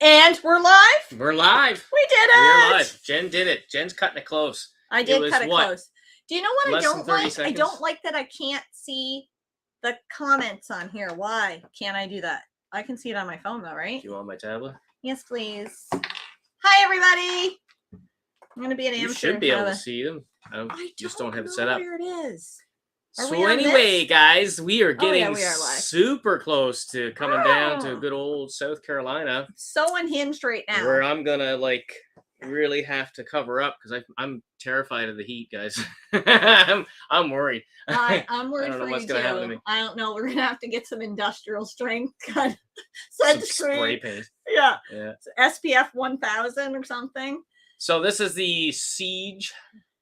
And we're live? We're live. We did it! We're live. Jen did it. Jen's cutting it close. I did cut it close. Do you know what I don't like? Seconds? I don't like that I can't see the comments on here. Why can't I do that? I can see it on my phone though, right? Do you want my tablet? Yes, please. Hi, everybody. I'm going to be an amateur. You should be able to see them. I just don't have it set up. Where it is. So anyway, guys, we are getting we are super close to coming down to good old South Carolina. So unhinged right now. Where I'm gonna really have to cover up because I'm terrified of the heat, guys. I'm worried. I'm worried. I don't know what's gonna happen to me. I don't know. We're gonna have to get some industrial strength gun. Some spray paint. Yeah. Yeah. SPF 1000 or something. So this is the SEGE.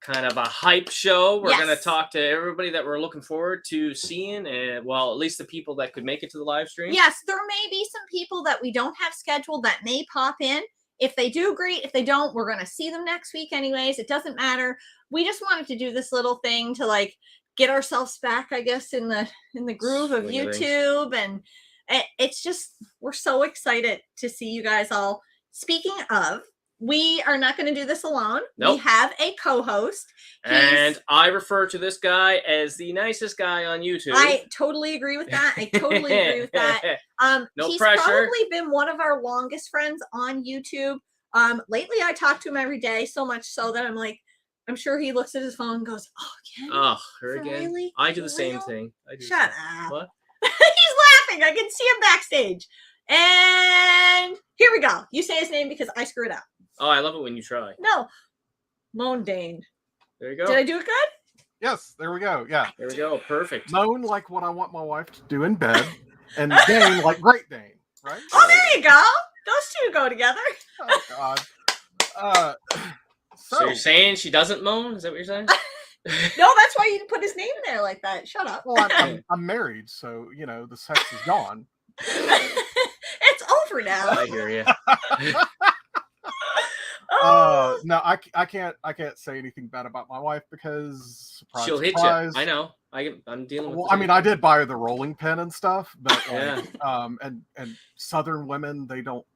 Kind of a hype show. We're going to talk to everybody that we're looking forward to seeing, and well, at least the people that could make it to the live stream. Yes, there may be some people that we don't have scheduled that may pop in. If they do, great. If they don't, we're going to see them next week anyways. It doesn't matter. We just wanted to do this little thing to get ourselves back, I guess, in the groove of YouTube, and it's just we're so excited to see you guys all. Speaking of, we are not going to do this alone. Nope. We have a co-host. And I refer to this guy as the nicest guy on YouTube. I totally agree with that. He's pressure. Probably been one of our longest friends on YouTube. Lately, I talk to him every day, so much so that I'm sure he looks at his phone and goes, "Oh, again? Oh, her again." Really? I do the same thing. Shut up. What? He's laughing. I can see him backstage. And here we go. You say his name because I screwed up. Oh, I love it when you try. No. Moan-Dane. There you go. Did I do it good? Yes, there we go. Yeah. There we go. Perfect. Moan like what I want my wife to do in bed, and Dane like Great Dane, right? Oh, there you go. Those two go together. Oh, God. So you're saying she doesn't moan? Is that what you're saying? No, that's why you didn't put his name there like that. Shut up. Well, I'm married, so, the sex is gone. It's over now. I hear you. No, I can't say anything bad about my wife because surprise, she'll hit surprise. you. I know. I'm dealing with. Well, I mean, I did buy her the rolling pin and stuff, but yeah. And Southern women, they don't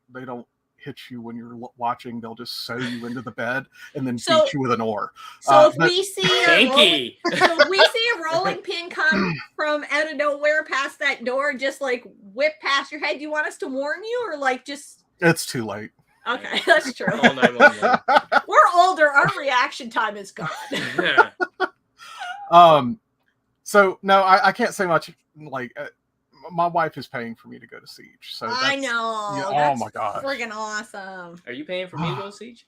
hit you when you're watching. They'll just sew you into the bed and then beat you with an oar. So if we see a rolling pin come from out of nowhere past that door, just whip past your head, do you want us to warn you or just? It's too late. Okay, that's true. All 911. We're older. Our reaction time is gone. Yeah. So no, I can't say much. My wife is paying for me to go to SEGE. So I know. Yeah, oh my god, friggin' awesome. Are you paying for me to go to SEGE?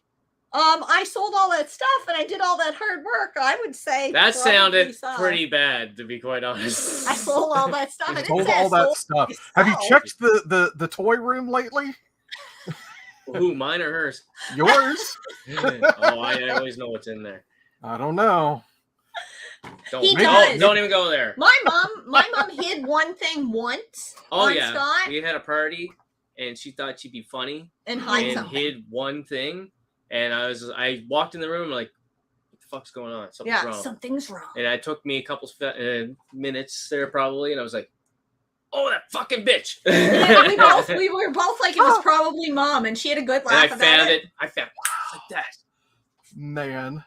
I sold all that stuff and I did all that hard work. I would say that sounded pretty bad, to be quite honest. I sold all that stuff. Have you checked the toy room lately? Ooh, mine or hers? Yours. Oh, I always know what's in there. I don't know. Don't even go there. My mom hid one thing once. Oh yeah, Scott. We had a party, and she thought she'd be funny and hid one thing. And I walked in the room like, what the fuck's going on? Something's wrong. Something's wrong. And it took me a couple minutes there probably, and I was like, oh, that fucking bitch. Yeah, we were both like, it was probably mom, and she had a good laugh about it. I found it like that. Man.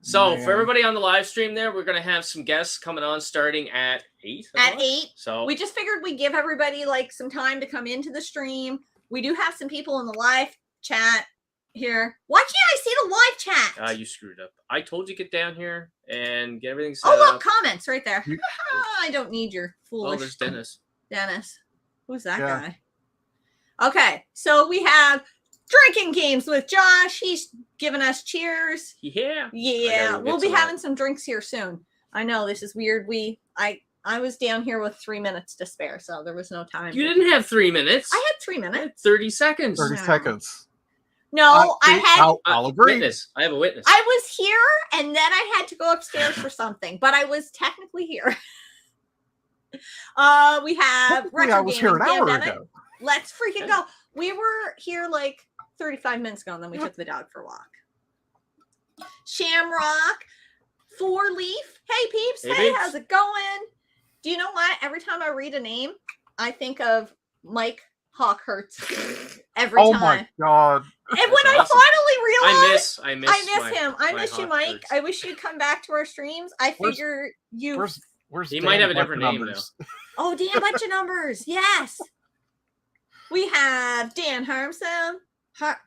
So for everybody on the live stream there, we're going to have some guests coming on starting at 8. At 8. So we just figured we'd give everybody some time to come into the stream. We do have some people in the live chat here. Why can't I see the live chat? You screwed up. I told you get down here and get everything set up. Oh, look, up. comments right there. I don't need your foolish. Oh, there's Dennis. Dennis. Who's that guy? Okay, so we have drinking games with Josh. He's giving us cheers. Yeah. We'll be having some drinks here soon. I know this is weird. I was down here with 3 minutes to spare, so there was no time. You didn't have 3 minutes. I had 3 minutes. 30 seconds. 30 seconds. No, I'll agree. Witness. I have a witness. I was here, and then I had to go upstairs for something, but I was technically here. We have I was here an hour ago. Let's freaking go. We were here 35 minutes ago, and then we took the dog for a walk. Shamrock, 4-leaf. Hey, peeps. Hey, how's it going? Do you know what? Every time I read a name, I think of Mike Hawkhurst every Oh time. my god. And when That's I awesome. finally realized, I miss him. I my miss you, hot Mike. birds. I wish you'd come back to our streams. I Where's- figure you. Where's He Dan might have a Bunch different name numbers? Oh, damn bunch of numbers. Yes. We have Dan Harmson.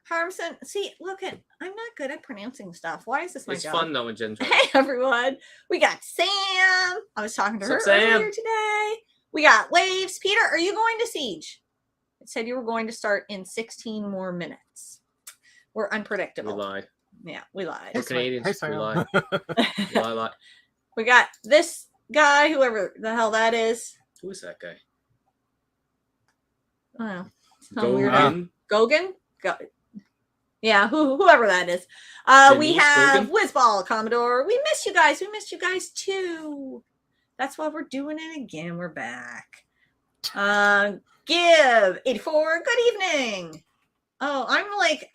Harmson. See, look at. I'm not good at pronouncing stuff. Why is this my It's job? fun though when Jen's right. Hey everyone. We got Sam. I was talking to her What's up, Sam? earlier today. We got Waves. Peter, are you going to Siege? It said you were going to start in 16 more minutes. We're We unpredictable. lied. Yeah, we lied. We're Canadians. Hey, We Sam. lie. We lie a lot. We got this guy, whoever the hell that is. Who is that guy? I don't know. Some weirdo. Gogan? Gogan? Yeah, whoever that is. We Denise have Gogan? Whizball Commodore. We miss you guys. We missed you guys too. That's why we're doing it again. We're back. Give 84. Good evening. Oh, I'm like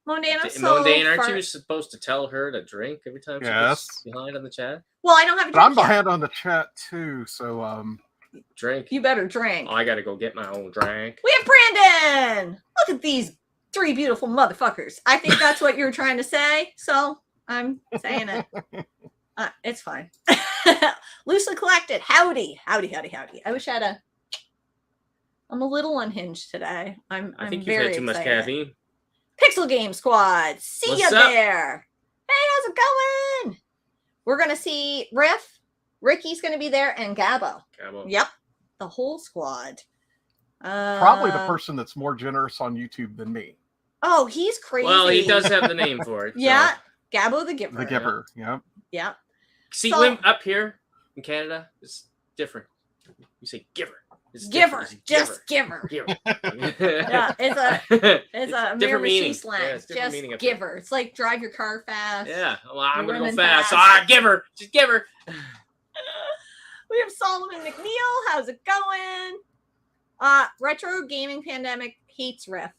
Mondane. I'm so Mondane, aren't far- you supposed to tell her to drink every time she Yes. gets behind on the chat? Well, I don't have a But I'm drink yet. behind on the chat too, so Drink. You better drink. Oh, I gotta go get my own drink. We have Brandon. Look at these 3 beautiful motherfuckers. I think that's what you were trying to say, so I'm saying it. It's fine. Loosely collected. Howdy. Howdy. I wish I had a. I'm a little unhinged today. I'm I think you've very had too much excited. caffeine. Pixel Game Squad. See What's ya up? there. Hey, how's it going? We're gonna see Riff. Ricky's gonna be there, and Gabbo. Cabo. Yep, the whole squad. probably the person that's more generous on YouTube than me. Oh, he's crazy. Well, he does have the name for it. so- Yeah, Gabbo the Giver. The giver. Yep. Yeah. See, So- when up here in Canada, it's different. You say giver. It's Giver, different. It's just giver. Giver. Yeah, it's a different meaning. slang. Yeah, it's different just meaning up here. giver. It's like drive your car fast. Yeah, well, I'm You're gonna go running fast. fast. Giver, just giver. We have Solomon McNeil. How's it going? Retro Gaming Pandemic hates Riff.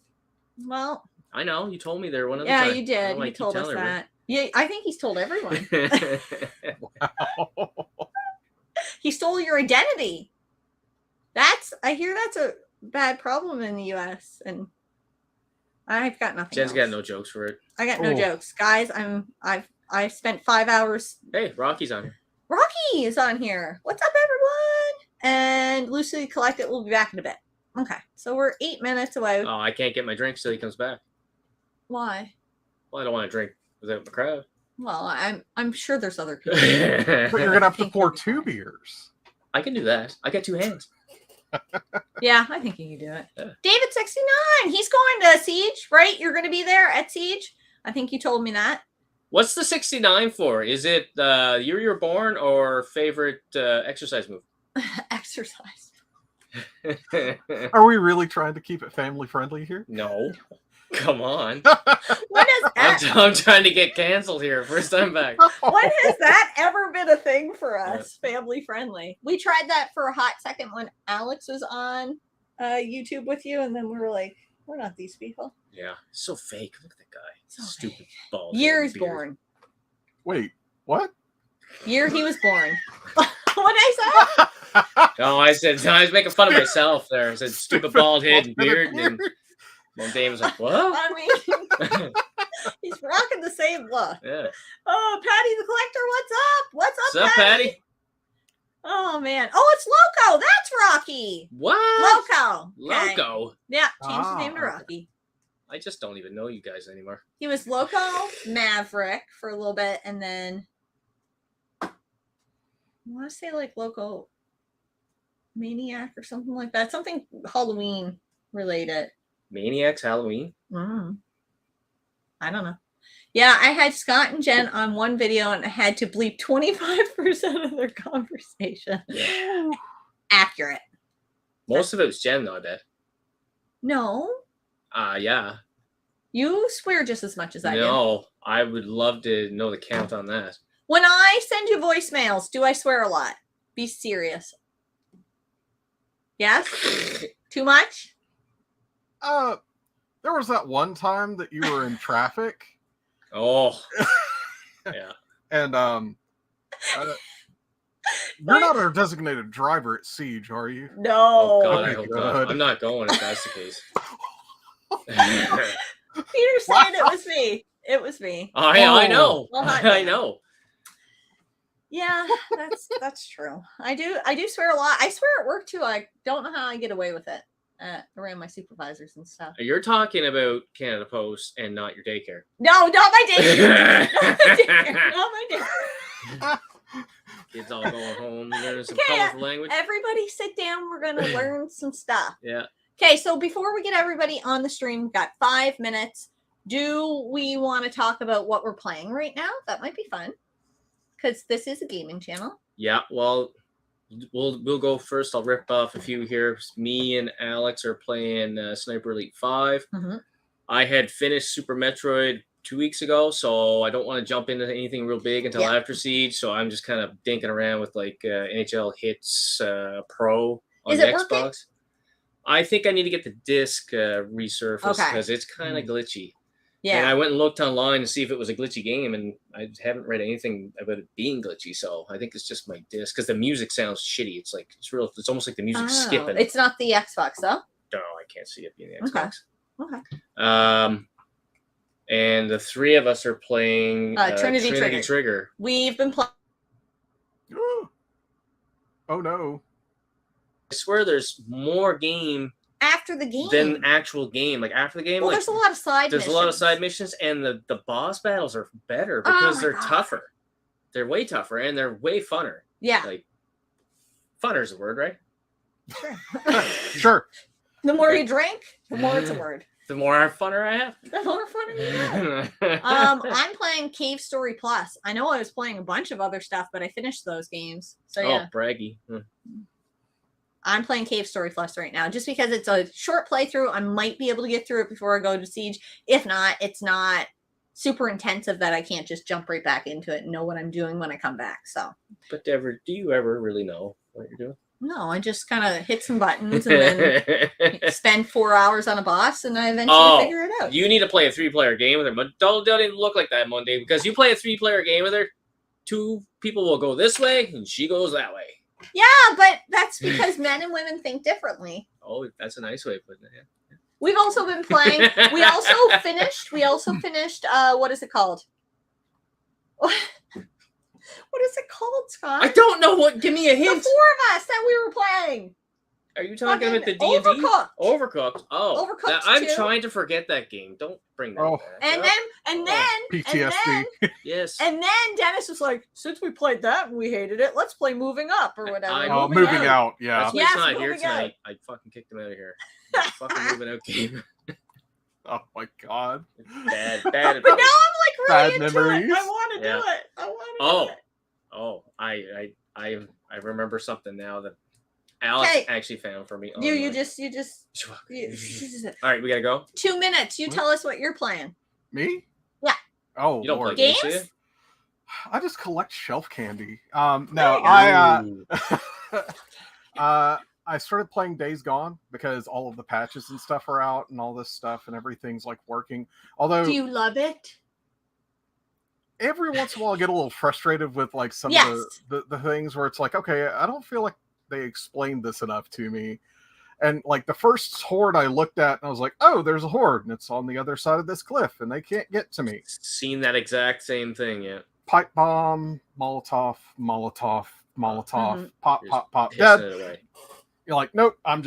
Well, I know you told me there one other yeah, time. you I did. don't know why You keep told us telling her, that. Yeah, I think he's told everyone. but- He stole your identity. I hear that's a bad problem in the US, and I've got nothing. Jen's else. got no jokes for it. I got no Oh. jokes. Guys, I've spent 5 hours. Hey, Rocky's on here. Rocky is on here. What's up, everyone? And Lucy Collected will be back in a bit. Okay, so we're 8 minutes away. Oh, I can't get my drink till he comes back. Why? Well, I don't want to drink without the crowd. Well, I'm sure there's other people. But you're gonna have to Thank pour you. 2 beers. I can do that. I got 2 hands. Yeah, I think you can do it. Yeah. David 69, he's going to Siege, right? You're going to be there at Siege. I think you told me that. What's the 69 for? Is it year you were born or favorite exercise move? Exercise. Are we really trying to keep it family friendly here? No. Come on. When has I'm trying to get canceled here. First time back. when has that ever been a thing for us? Family friendly. We tried that for a hot second when Alex was on YouTube with you, and then we were like, we're not these people. Yeah. So fake. Look at that guy. So Stupid fake. bald. Year he's beard. born. Wait, what? Year he was born. What I say? No, I was making fun of myself there. I said stupid bald head and beard. And then Dave was like, what? I mean, he's rocking the same look. Yeah. Oh, Patty the Collector, what's up? What's up, What's up, Patty? Oh, man. Oh, it's Loco. That's Rocky. What? Loco. Okay. Loco. Yeah, changed his name to Ah, Rocky. I just don't even know you guys anymore. He was Loco Maverick for a little bit, and then I want to say like Loco Maniac or something like that. Something Halloween related. Maniacs Halloween. I don't know. Yeah, I had Scott and Jen on one video, and I had to bleep 25% of their conversation. Yeah. Accurate. Most of it was Jen, though, I bet. No, Yeah. you swear just as much as I do. No, I would love to know the count on that. When I send you voicemails, do I swear a lot? Be serious. Yes? Too much? There was that one time that you were in traffic, Oh. Yeah. and you're not our designated driver at Siege, are you? No. Oh, God, I Okay, hope good. not. I'm not going if that's the case. Peter's saying it was me. It was me. I know. Well, not I Dan. know. Yeah, that's true. I do swear a lot. I swear at work too. I don't know how I get away with it around my supervisors and stuff. You're talking about Canada Post and not your daycare. No, not my daycare. Not my daycare. Not my daycare. Kids all going home, learning some Okay, colorful language. Everybody sit down. We're gonna learn some stuff. Yeah. Okay, so before we get everybody on the stream, we've got 5 minutes. Do we want to talk about what we're playing right now? That might be fun. Because this is a gaming channel. Yeah, well, we'll go first. I'll rip off a few here. Me and Alex are playing Sniper Elite 5. Mm-hmm. I had finished Super Metroid 2 weeks ago, so I don't want to jump into anything real big until after Siege. So I'm just kind of dinking around with like NHL Hits Pro on is the it Xbox. Working? I think I need to get the disc resurfaced because it's kind of glitchy. Yeah. And I went and looked online to see if it was a glitchy game, and I haven't read anything about it being glitchy. So I think it's just my disc because the music sounds shitty. It's like it's almost like the music's skipping. It's not the Xbox though. No, I can't see it being the Xbox. Okay. And the 3 of us are playing Trinity Trigger. We've been playing. Oh no! I swear, there's more game After the game. than actual game. Like after the game, Well, like, there's a lot of side there's missions. a lot of side missions, and the boss battles are better because they're tougher. They're way tougher, and they're way funner. Yeah. Like, funner is a word, right? Sure. Sure. The more you drink, the more it's a word. The more funner I have. The more funner you have. I'm playing Cave Story Plus. I know I was playing a bunch of other stuff, but I finished those games. So yeah. Oh, braggy. I'm playing Cave Story Plus right now just because it's a short playthrough. I might be able to get through it before I go to Siege. If not, it's not super intensive that I can't just jump right back into it and know what I'm doing when I come back. So, But do you ever really know what you're doing? no, I just kind of hit some buttons and then spend 4 hours on a boss and I eventually figure it out. You need to play a 3-player game with her, but don't even look like that Monday because you play a 3-player game with her, 2 people will go this way and she goes that way. Yeah, but that's because men and women think differently. Oh, that's a nice way of putting it. Yeah. We've also been playing. We also finished. What is it called? What is it called, Scott? I don't know what. Give me a The 4 hint. of us that we were playing. Are you talking about the D&D? Overcooked. Overcooked. Oh, Overcooked I'm 2. trying to forget that game. Don't bring that back. And then PTSD. Yes. And then Dennis was like, since we played that and we hated it, let's play Moving Up or whatever. Oh, moving out. Yeah. That's why Yes, it's not here Moving Out. tonight. I fucking kicked him out of here. Fucking Moving Out game. Oh my god. Bad. But now I'm like Bad really into memories. it. I want to do it. I want to do it. Oh, I remember something now that Alex actually found for me. You just. All right, we gotta go. 2 minutes. You tell us what you're playing. Me? Yeah. Oh, You don't Lord. play games, Games? do you? I just collect shelf candy. There No, you I started playing Days Gone because all of the patches and stuff are out and all this stuff and everything's like working. Although Do you love it? every once in a while I get a little frustrated with like some Yes. of the things where it's like, okay, I don't feel like they explained this enough to me. And like the first horde I looked at and I was like, oh, there's a horde and it's on the other side of this cliff and they can't get to me. Seen that exact same thing yet. Pipe bomb, Molotov, pop, Just pop, pissing dead. it away. You're like, nope, I'm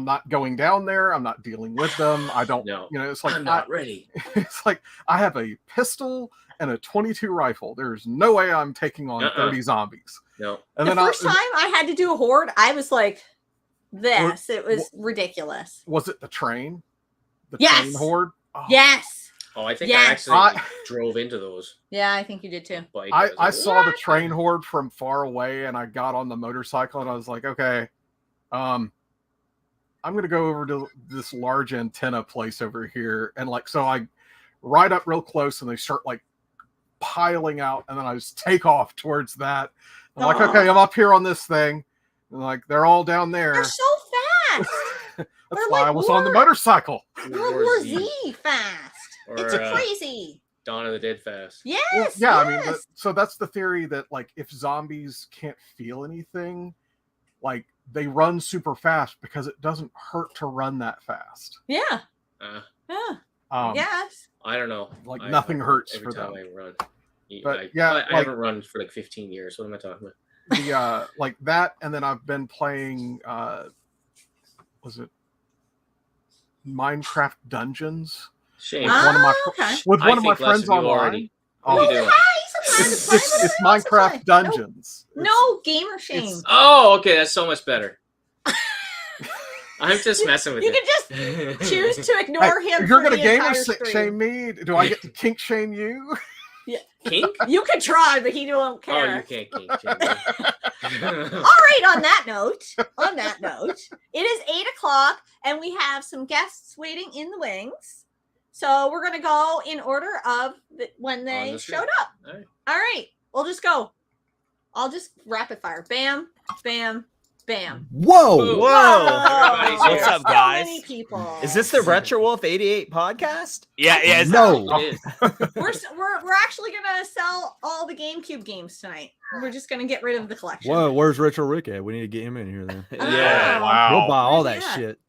not going down there. I'm not dealing with them. I don't, No. it's like, I'm not ready. it's like I have a pistol and a 22 rifle. There's no way I'm taking on 30 zombies. No. And The then first time I had to do a horde, I was like, this. It was ridiculous. was it the train? The Yes. train horde? Oh, Yes. Oh, I think Yes. I accidentally drove into those. Yeah, I think you did too. Bike. I was like, saw the "What?" train horde from far away and I got on the motorcycle and I was like, okay, I'm going to go over to this large antenna place over here. And like, so I ride up real close and they start like piling out. And then I just take off towards that. I'm like, okay, I'm up here on this thing. And like, they're all down there. They're so fast. That's they're why like I was on the motorcycle. World War Z fast. Or, It's crazy. Dawn of the Dead fast. Yes. Well, yeah, yes. I mean, so that's the theory that like if zombies can't feel anything, like they run super fast because it doesn't hurt to run that fast. yeah. Yes. I don't know. Like nothing hurts every for time them. I run. But I like, haven't run for like 15 years. What am I talking about? The like that, and then I've been playing. Was it Minecraft Dungeons? Shame. With one of my okay. with one of my think less friends of you online. already. Oh, What are you doing? it's Minecraft Dungeons. No gamer shame. Oh, okay, that's so much better. I'm just messing with you. You can just choose to ignore him. You're for gonna the gamer entire stream. shame me? Do I get to kink shame you? Kink? You can try, but he won't Oh, care. you can't kink shame me. All right. On that note, it is 8:00, and we have some guests waiting in the wings. So we're gonna go in order of when they showed up. All right. We'll just go. I'll just rapid fire. Bam, bam, bam. Whoa! Everybody's What's here. up, guys? So many people. Is this the Retro Wolf 88 podcast? Yeah. No. It is. We're actually gonna sell all the GameCube games tonight. We're just gonna get rid of the collection. Whoa, where's Retro Rick at? We need to get him in here then. Yeah. We'll buy all Where's that he shit.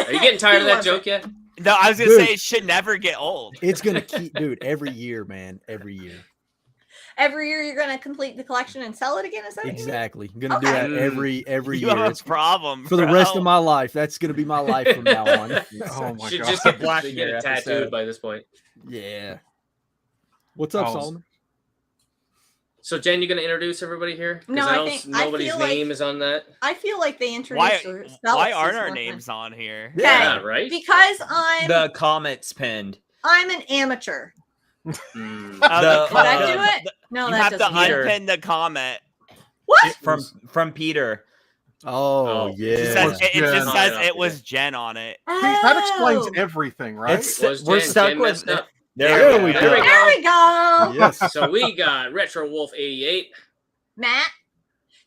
Are you getting tired of that joke yet? No, I was gonna Dude. say it should never get old. It's gonna keep, dude, every year, man. Every year. Every year you're gonna complete the collection and sell it again. Is that what you mean? Exactly. I'm gonna do Okay. that every You year. have It's a problem for the rest of my life. That's gonna be my life from now on. Oh my Should god! just get Black get Mirror it tattooed episode. by this point. Yeah. What's up, Oh. Solomon? So Jen, you gonna introduce everybody here? 'Cause No, I think- I nobody's feel like- name is on that. I feel like they introduced Why? themselves Why aren't as our one names on here? Okay. Yeah, right. Because I'm The comments pinned. I'm an amateur. Hmm. The- Did I do it? No, You that have to doesn't matter. unpin the comment. What? From Peter. Oh, Oh. It yeah. just says, it Jen. just says Oh, it was Jen on it. See, that explains Oh. everything, right? It's Was we're Jen- stuck Jen with messed up? There we There go. we There we go. Yes. So we got Retro Wolf 88. Matt,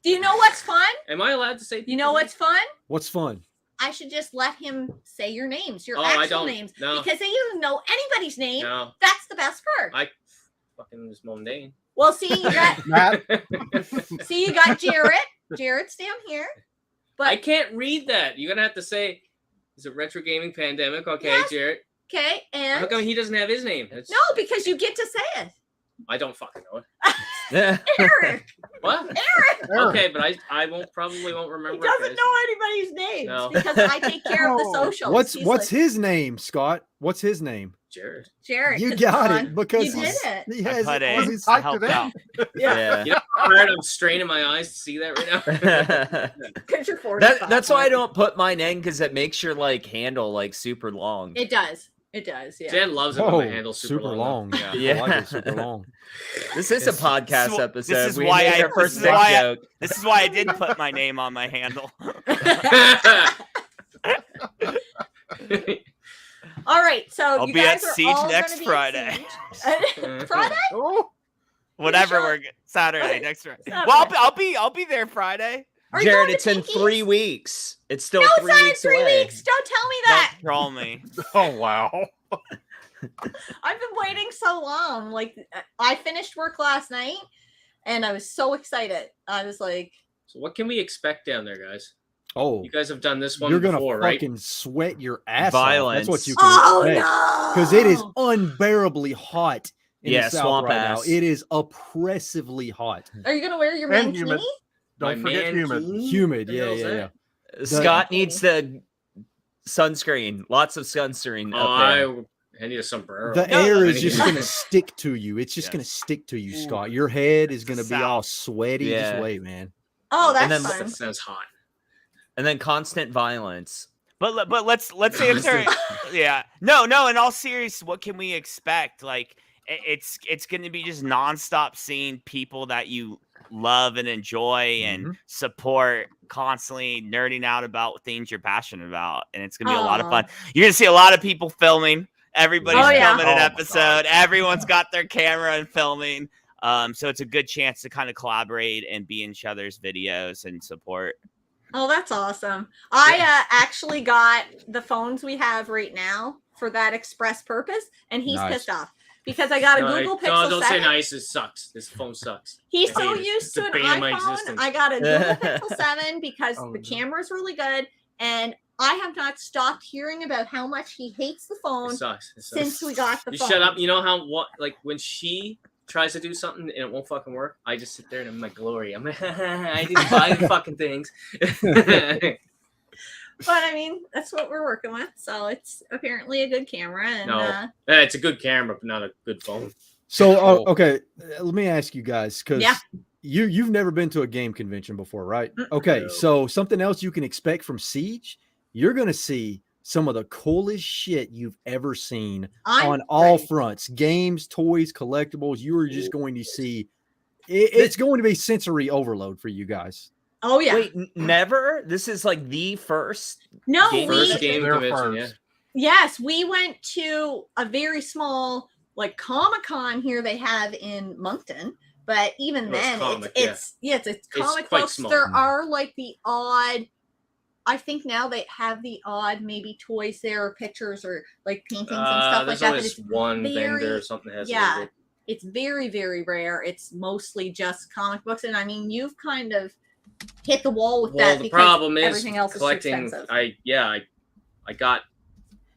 do you know what's fun? Am I allowed to say? You know what's fun? What's fun? I should just let him say your names, your Oh, I actual don't. names. No. Because they don't know anybody's name. No, That's the best part. I fucking was mundane. Well, see, you got Matt, Jarrett. Jarrett's down here. I But can't read that. You're gonna have to say, "Is it Retro Gaming Pandemic?" Okay, Yes. Jarrett. okay, How and come he doesn't have his name? That's- no, because you get to say it. I don't fucking know it. Eric. What? Eric. Okay, but I probably won't He remember. doesn't guys. know anybody's names No. because I take care of the No. socials. What's He's what's like, his name, Scott? What's his name? Jared. Jarrett? You 'cause got it's it fun. because You did he's- it. he I has put it it. on he his- typed helped it in. out. Yeah. You know how hard I'm straining my eyes to see that right now? Because you're 45. That's why I don't put mine in because it makes your like handle like super long. It does. It does. Yeah. Jen loves it when Oh, the handle's super, long. Yeah. Yeah. I like it super long. This is a podcast this episode. is we why made I- our first this is dick why I- joke. This is why I did put my name on my handle. All right. So I'll you be guys at are Siege all next gonna be Friday. at Siege. Friday? Oh, Whatever sure? we're Saturday Okay. next Friday. Saturday. Well, I'll be there Friday. Are you Jared, going it's to in Pinky's? 3 weeks. It's still No, 3 it's not in weeks 3 away. weeks. Don't tell me that. Don't troll me. oh wow! I've been waiting so long. Like I finished work last night, and I was so excited. I was like, So what can we expect down there, guys? Oh, You guys have done this one you're gonna before, right? fucking sweat your ass off. That's what Violence. you can "Oh expect. no!" Because it is unbearably hot in Yeah, the South swamp right ass. now. It is oppressively hot. Are you gonna wear your And mankini? humid. Don't My forget humid. mankini? Humid, The yeah, hell's yeah, that? yeah. Scott needs the sunscreen. Lots of sunscreen Oh, up there. I need a sombrero. The No, air no, is no. just gonna stick to you. It's just Yeah. gonna stick to you, Scott. Your head is gonna be all South. sweaty. Yeah. Just wait, man. Oh, that's And then- fun. That sounds hot. And then constant violence. But let's answer. Yeah. No. In all seriousness, what can we expect? Like it's going to be just nonstop seeing people that you love and enjoy and support, constantly nerding out about things you're passionate about, and it's going to be a lot of Aw. fun. You're going to see a lot of people filming. Everybody's Oh, yeah. filming an Oh, my episode. Everyone's got their camera and filming. So it's a good chance to kind of collaborate and be in each other's videos and support. Oh, that's awesome. I actually got the phones we have right now for that express purpose, and he's Nice. pissed off because I got a Google no, Pixel don't 7. say nice. It sucks. This phone sucks. He's I so hate it. used It's to the an bane of my iPhone. existence. I got a Google Pixel 7 because Oh, the no. camera's really good, and I have not stopped hearing about how much he hates the phone It sucks. since we got the You phone. shut up. You know how like when she tries to do something and it won't fucking work, I just sit there and I'm like, glory. I'm like, I didn't buy the fucking things. But I mean, that's what we're working with. So it's apparently a good camera. And No. It's a good camera, but not a good phone. So, okay, let me ask you guys, because Yeah. you've never been to a game convention before, right? Okay, No. so something else you can expect from Siege, you're going to see some of the coolest shit you've ever seen on all ready. fronts. Games, toys, collectibles. You are just going to see, it's going to be sensory overload for you guys. Oh yeah. Wait, never? This is like the first. No, game we First game They're convention, yeah. first. yes, we went to a very small like Comic-Con here they have in Moncton, but even Well, it's then comic, it's comic quite books. small. There are like the odd, I think now they have the odd maybe toys there or pictures or like paintings and stuff like There's that. But always it's one very- vendor or something that has a yeah. little bit. It's very, very rare. It's mostly just comic books. And I mean, you've kind of hit the wall with Well, that the because problem is everything else collecting. is too expensive. I got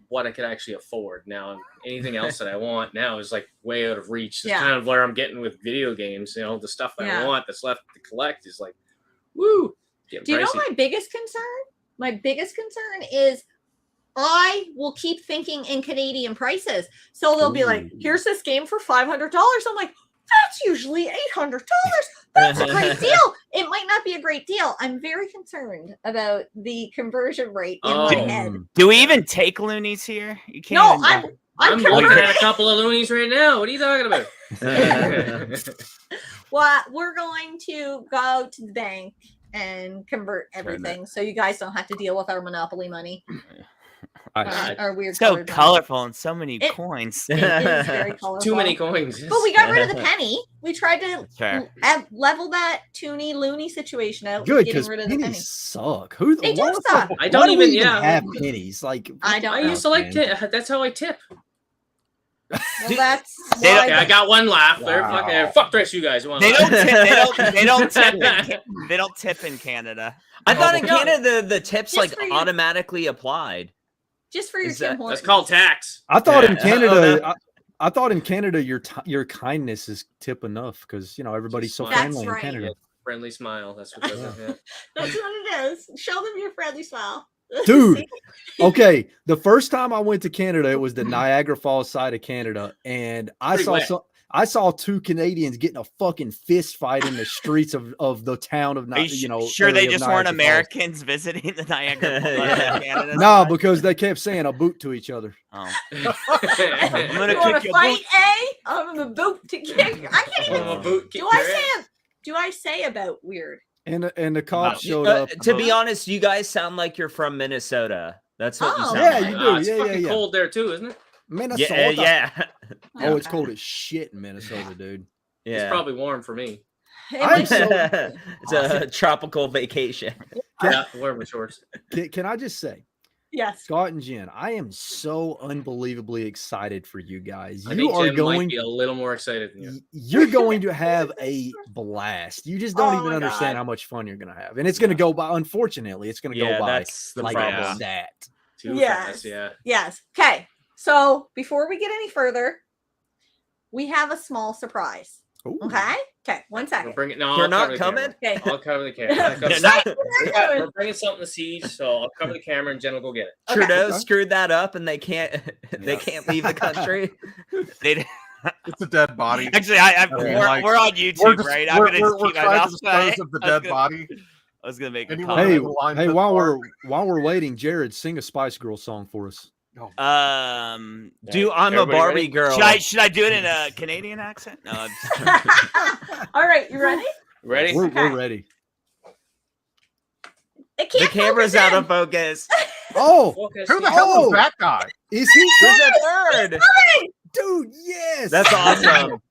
what I could actually afford. Now anything else that I want now is like way out of reach. It's Yeah. kind of where I'm getting with video games. You know, the stuff I Yeah. want that's left to collect is like, woo. Getting Do you know pricey. my biggest concern? My biggest concern is I will keep thinking in Canadian prices. So they'll be like, Ooh. here's this game for $500. I'm like, that's usually $800. That's a great deal. It might not be a great deal. I'm very concerned about the conversion rate in my Oh. head. Do we even take loonies here? You can't. No, even- I'm I'm looking converting. at a couple of loonies right now. What are you talking about? Well, we're going to go to the bank and convert everything, so you guys don't have to deal with our monopoly money. Our weird so colored money. colorful and so many It- coins. It is very colorful. Too many coins. But we got rid of the penny. We tried to Sure. level that toony loony situation out. with Good, getting because rid of the penny. pennies suck. Who They do why the suck. fuck- I why don't do we even- yeah. have pennies. Like I don't I know. used to like man. tip. That's how I tip. Well, that's They don't- why Okay, I got one laugh there. Wow. Fuck the rest of you guys. One They laugh. don't tip. They don't tip. They don't tip in Canada. I thought in No. Canada the tips Just like for you. automatically applied. just for your Is Tim that- Hortons. That's called tax. I thought in Yeah. Canada, I thought in Canada your kindness is tip enough because you know everybody's so That's friendly in right. Canada. Friendly smile. That's what does it. Yeah. That's what it is. Show them your friendly smile. Dude. See? Okay, the first time I went to Canada, it was the Niagara Falls side of Canada, and Pretty wet. I saw two Canadians getting a fucking fist fight in the streets of the town of Are you, you know. sure they area of just weren't Niagara Falls. Americans visiting the Niagara Falls Yeah. in Canada? No, because they kept saying a boot to each other. Oh. You gonna want kick to your fight? boot. I'm a boot to kick. I can't even. Oh, a boot kick Do I your ass. say? Do I say about weird? And the cops No. showed up. To be honest, you guys sound like you're from Minnesota. That's what you Oh. sound Yeah, like. you do. It's Yeah, fucking yeah. cold there too, isn't it? Minnesota. Yeah, Oh, it's cold as shit in Minnesota, dude. yeah. It's probably warm for me. It I'm might- so- It's a tropical vacation. Yeah, wear my shorts. Can I just say, yes. Scott and Jen, I am so unbelievably excited for you guys. I You think are Jen might going. be a little more excited than you. You're going to have a blast. You just don't Oh even my understand God. how much fun you're going to have, and it's going to go by. Unfortunately, it's going to Yeah, go by that's the like problem. that. Too Yes. fast, yeah. Yes. Okay. So before we get any further, we have a small surprise. Ooh. Okay. Okay. One We'll second. bring it. No, They're I'll not cover the camera. coming? Okay. I'll cover the camera. I'll cover They're the- not- We're bringing something to Siege, so I'll cover the camera and Jen will go get it. Okay. Trudeau Okay. screwed that up, and they can't leave the country. They, It's a dead body. actually, mean, like, we're on YouTube, We're, just, right? we're, I'm gonna we're, just we're keep my trying to mouth shut. dispose of the dead body. I was gonna make a Anyone- comment. Hey, the line hey, to while the we're waiting, Jared, sing a Spice Girl song for us. Do I'm a Everybody Barbie ready? girl. Should I do it in a Canadian accent? No. I'm just- All right. You ready? Ready? We're Okay. ready. It The can't camera's focus out in. of focus. Oh, Focus. Who the hell Oh! is that guy? is he? Who's a third? Dude, yes. That's awesome.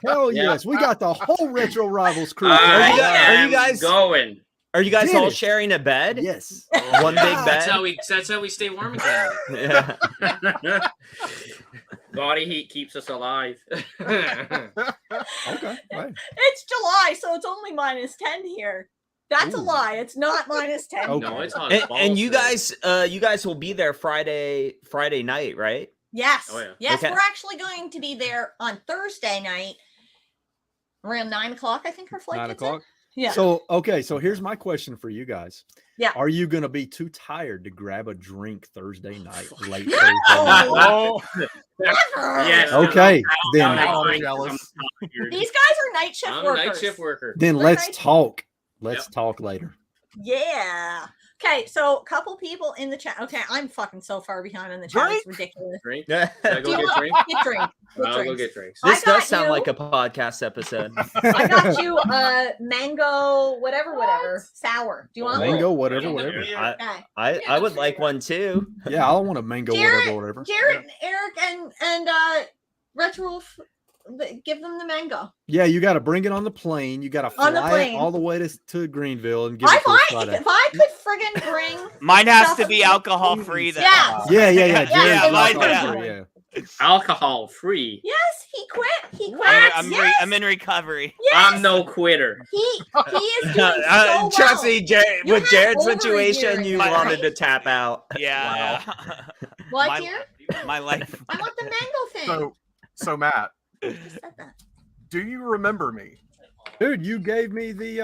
Hell Yeah. yes. We got the whole Retro Rivals crew. I Are you am guys- going? Are you guys Did all it. sharing a bed? Yes. One big That's bed. how we stay warm in Canada. Yeah. Body heat keeps us alive. Okay. Right. It's July, so it's only -10 here. That's a Ooh. lie. It's not -10. Okay. No, it's on. And you Balls guys will be there Friday night, right? Yes. Oh, yeah. Yes, Okay. we're actually going to be there on Thursday night around 9 o'clock. I think her flight 9 gets in. o'clock. Yeah. So okay, so here's my question for you guys. Yeah. Are you gonna be too tired to grab a drink Thursday night, late No! Thursday night? Oh, Never. Yes. Okay, then I'm jealous. These guys are night shift I'm a workers. night shift worker. then We're let's night- talk. Let's talk later. Yeah. Okay, so a couple people in the chat. Okay, I'm fucking so far behind in the chat. It's ridiculous. Drink? Yeah. Should I Do you go get want- drink? Get drink. Get I'll go drinks. get drinks. I This does got sound you. like a podcast episode. I got you mango, whatever. Sour. Do you want Mango, one? whatever. Okay. I would like one too. Yeah, I want a mango, Jared- whatever. Jarrett, Eric, and Retro, give them the mango. Yeah, you got to bring it on the plane. You got to On the fly plane. it all the way to Greenville and give I it to us might, Friday. if I could friggin' bring. Mine has Stuff to be in- alcohol free though. Yeah. Yeah. Yeah, Jared's mine not does. free, yeah. Alcohol free. Yes, he quit. He quit. I'm I'm in recovery. Yes. I'm no quitter. He is doing so well. Trust me, You with had Jared's over a year situation, in you your wanted to life. tap out. Yeah. What, my, dear? my life. I want the mango thing. So Matt, I just said that. do you remember me? Dude, you gave me the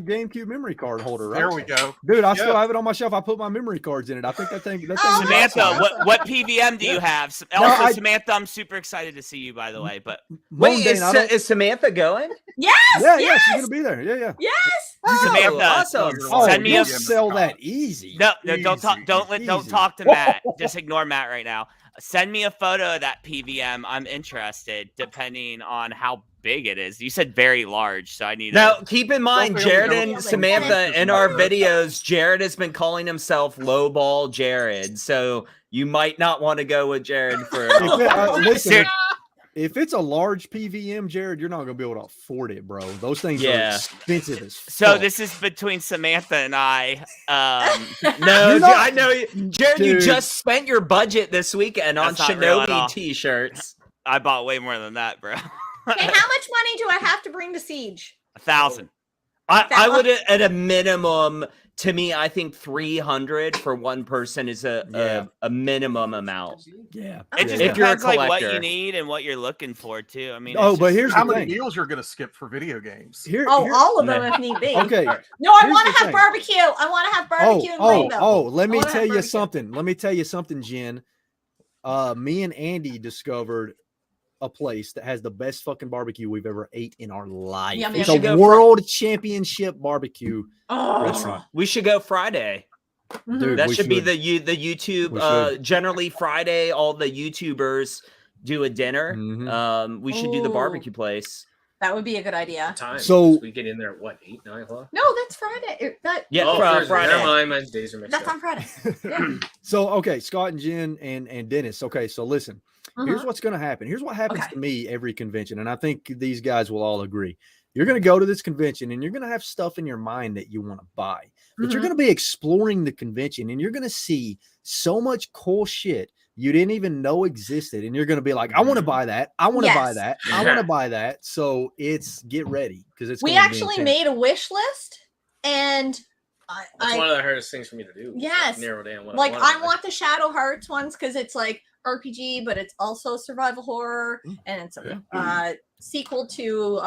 GameCube memory card holder, right? There we go. Dude, I still Yeah. have it on my shelf. I put my memory cards in it. I think that thing. That Oh, thing that's Samantha, awesome. what PVM do you have? No, Also, Samantha, I'm super excited to see you, by the way. But Wait, Mundane, I don't- is Samantha going? Yes. yeah, yes. she's gonna be there. Yeah. Yes. Samantha, awesome. Oh, Send me you'll a- sell that easy. no, don't talk. Don't Easy. talk to Matt. Just ignore Matt right now. Send me a photo of that PVM. I'm interested, depending on how big it is. You said very large, so I need. Now, keep in mind, Don't be Jared able to- and Samantha, in our videos, Jared has been calling himself Lowball Jared. So you might not want to go with Jared for. Listen, if it's a large PVM, Jared, you're not gonna be able to afford it, bro. Those things are Yeah. expensive as So fuck. this is between Samantha and I. No, You're not- I know, Jared. You Dude. just spent your budget this weekend on That's not real at Shinobi all. T-shirts. I bought way more than that, bro. Okay, how much money do I have to bring to Siege? 1,000. I would, at a minimum, to me, I think 300 for one person is Yeah. a minimum amount. Yeah. It just If you're a depends like what you collector. need and what you're looking for too. I mean, Oh, it's but just- here's How the many thing. meals you're gonna skip for video games? Here, Oh, here- all of them if need be. okay. No, I Here's want the to have thing. barbecue. I want to have barbecue in Greenville. Let me I wanna tell have you barbecue. something. Let me tell you something, Jen. Me and Andy discovered a place that has the best fucking barbecue we've ever ate in our life. Yum, It's yum, yum. a world championship barbecue Oh. restaurant. We should go Friday. Mhm. Dude, That we should be should. the YouTube. We should. Generally Friday, all the YouTubers do a dinner. Mhm. We should do the Ooh. barbecue place. That would be a good idea. Time. So- we get in there at what, 8, 9 o'clock? No, that's Friday. Yeah, Oh, Thursday. Friday. Never mind, my days are mixed That's up. on Friday. Yeah. So okay, Scott and Jen and Dennis. Okay, so listen. Here's Mhm. what's going to happen. Here's what happens Okay. to me every convention, and I think these guys will all agree. You're going to go to this convention, and you're going to have stuff in your mind that you want to buy, but you're Mhm. going to be exploring the convention, and you're going to see so much cool shit you didn't even know existed, and you're going to be like, "I want to buy that. I want to buy Yes. that. I want to buy that." So it's get ready because it's. We gonna be actually intense. made a wish list, and That's one of the hardest things for me to do. is Yes. Narrow down what like I I want. want the Shadow Hearts ones because it's like RPG, but it's also survival horror, and it's a sequel to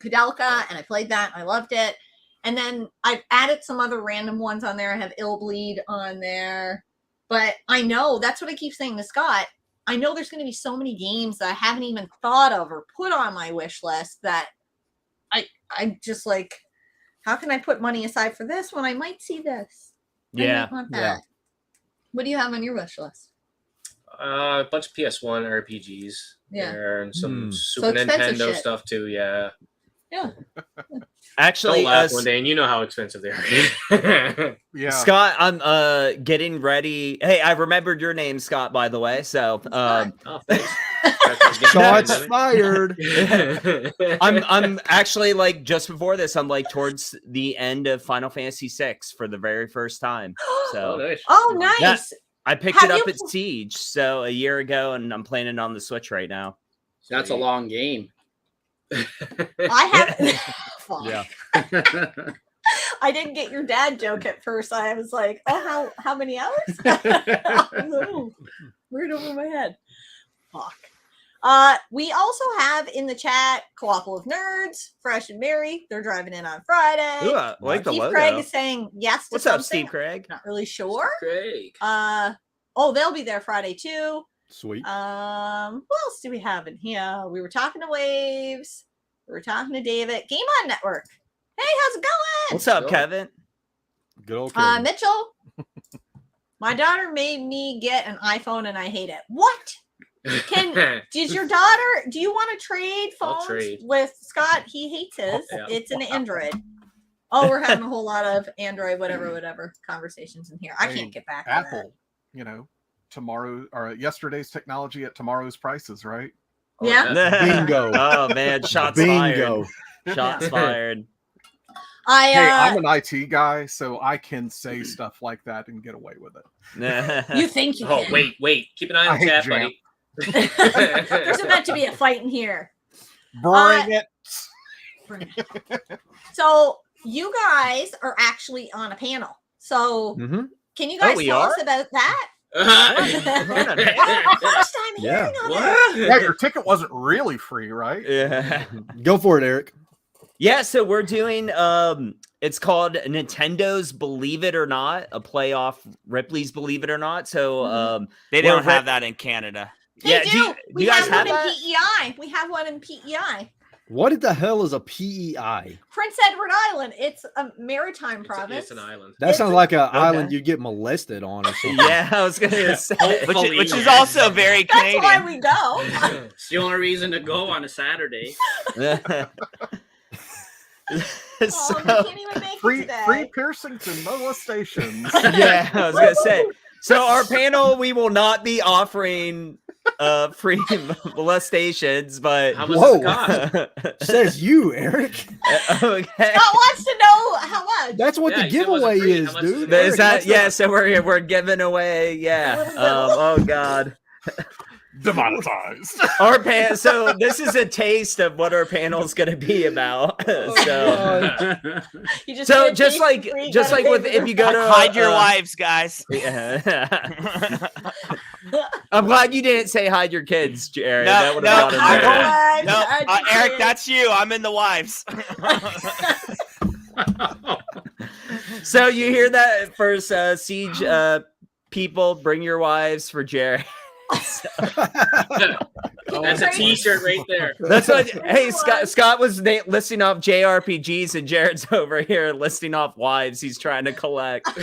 Kudelka, and I played that. And I loved it, and then I've added some other random ones on there. I have Illbleed on there, but I know that's what I keep saying to Scott. I know there's going to be so many games that I haven't even thought of or put on my wish list that I just like. How can I put money aside for this when I might see this? I Yeah. might want that. Yeah. What do you have on your wish list? A bunch of PS1 RPGs. Yeah. There, and some Hmm. Super expensive Nintendo shit. stuff too. Yeah. Yeah. Actually, Don't laugh one day, and you know how expensive they are. Yeah. Scott, I'm getting ready. Hey, I remembered your name, Scott, by the way. So Oh, thanks. Shots fired. I'm actually like just before this, I'm like towards the end of Final Fantasy VI for the very first time. Oh, So nice. Oh, nice. I picked Have it up you at Siege so a year ago, and I'm playing it on the Switch right now. That's a long game. I haven't. Fuck. Yeah. I didn't get your dad joke at first. I was like, oh, how many hours? Oh, weird over my head. Fuck. We also have in the chat Coopple of Nerds, Fresh and Merry. They're driving in on Friday. Ooh, I like the Steve logo. Craig is saying yes to What's something. up, Steve Craig? Not really sure. Craig. They'll be there Friday too. Sweet. What else do we have in here? We were talking to Waves. We were talking to David. Game On Network. Hey, how's it going? What's up, Kevin? Good old Kevin. Mitchell. My daughter made me get an iPhone and I hate it. What? Does your daughter, do you want to trade I'll phones trade. with Scott? He hates his. Yeah. It's an Android. Oh, we're having a whole lot of Android, whatever conversations in here. I Hey, can't get back to Apple, tomorrow or yesterday's technology at tomorrow's prices, right? Oh, Yeah. Bingo. Oh man, shots Bingo. fired. Shots fired. Hey, I'm an IT guy, so I can say stuff like that and get away with it. You think you Oh, can. wait. Keep an eye I on hate chat, Jamp. buddy. There's about to be a fight in here. Bring it. So you guys are actually on a panel. So Mhm. can you guys we tell us are? about that? What? First time Yeah. hearing of it. Yeah, your ticket wasn't really free, right? Yeah. Go for it, Eric. Yeah, so we're doing it's called Nintendo's Believe It or Not, a play off Ripley's Believe It or Not. So They Well, don't have that in Canada. They yeah, do. do We you guys have one have in that? PEI. We have one in PEI. What the hell is a PEI? Prince Edward Island. It's a maritime province. It's an island. That It's sounds a- like an island you'd get molested on or something. Yeah, I was gonna say. Which is also very That's why Canadian. we go. It's the only reason to go on a Saturday. Oh, So- we can't even make it Free today. Piercington molestations. yeah, I was gonna say. So our panel, we will not be offering free molestations, but How much Whoa. does it cost? Says you, Eric. okay. Scott wants to know how much. That's what Yeah, the you said it wasn't giveaway free. is, How much is dude. it? Is Eric, that that's yeah? not- So we're giving away oh god. Demonetized. Our so this is a taste of what our panel's gonna be about. so You just so get just taste like free, just gotta like pay with for if the- you go to Hide your wives, guys. Yeah. I'm glad you didn't say hide your kids, Jared. No, That would no, have Hide brought your him wives, No, hide your Eric, kids. that's you. I'm in the wives. So you hear that first, Siege people, bring your wives for Jared. That's a T-shirt right there. That's what. Bring Hey, your Scott. wives. Scott was listing off JRPGs, and Jared's over here listing off wives he's trying to collect. Too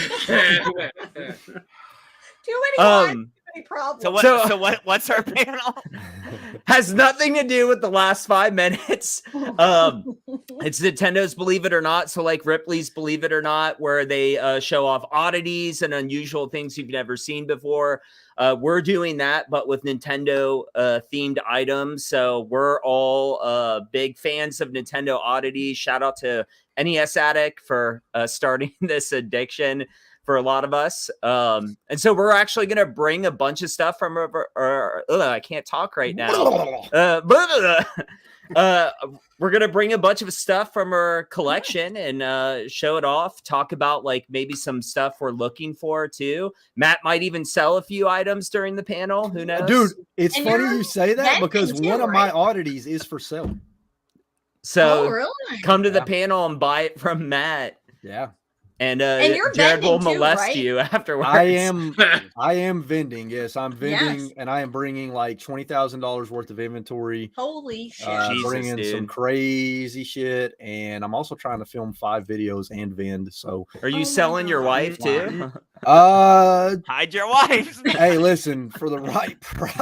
many wives, too many problems. What's our panel? Has nothing to do with the last 5 minutes. It's Nintendo's Believe It or Not. So like Ripley's Believe It or Not, where they show off oddities and unusual things you've never seen before. We're doing that, but with Nintendo themed items. So we're all big fans of Nintendo oddities. Shout out to NES Addict for starting this addiction for a lot of us. And so we're actually going to bring a bunch of stuff from I can't talk right now. We're going to bring a bunch of stuff from our collection and show it off, talk about like maybe some stuff we're looking for too. Matt might even sell a few items during the panel. Who knows? Dude, it's And funny you're you say that venting because too, one of my right? oddities is for sale. So Oh, really? come to the Yeah. panel and buy it from Matt. Yeah. And you're Jared will vending too, molest right? you afterwards. I am vending. Yes, I'm vending, Yes. and I am bringing like $20,000 worth of inventory. Holy shit. Jesus, Bringing some dude. crazy shit, and I'm also trying to film 5 videos and vend. So, Are you Oh my selling your God. wife too? Hide your wives. hey, listen, for the right price.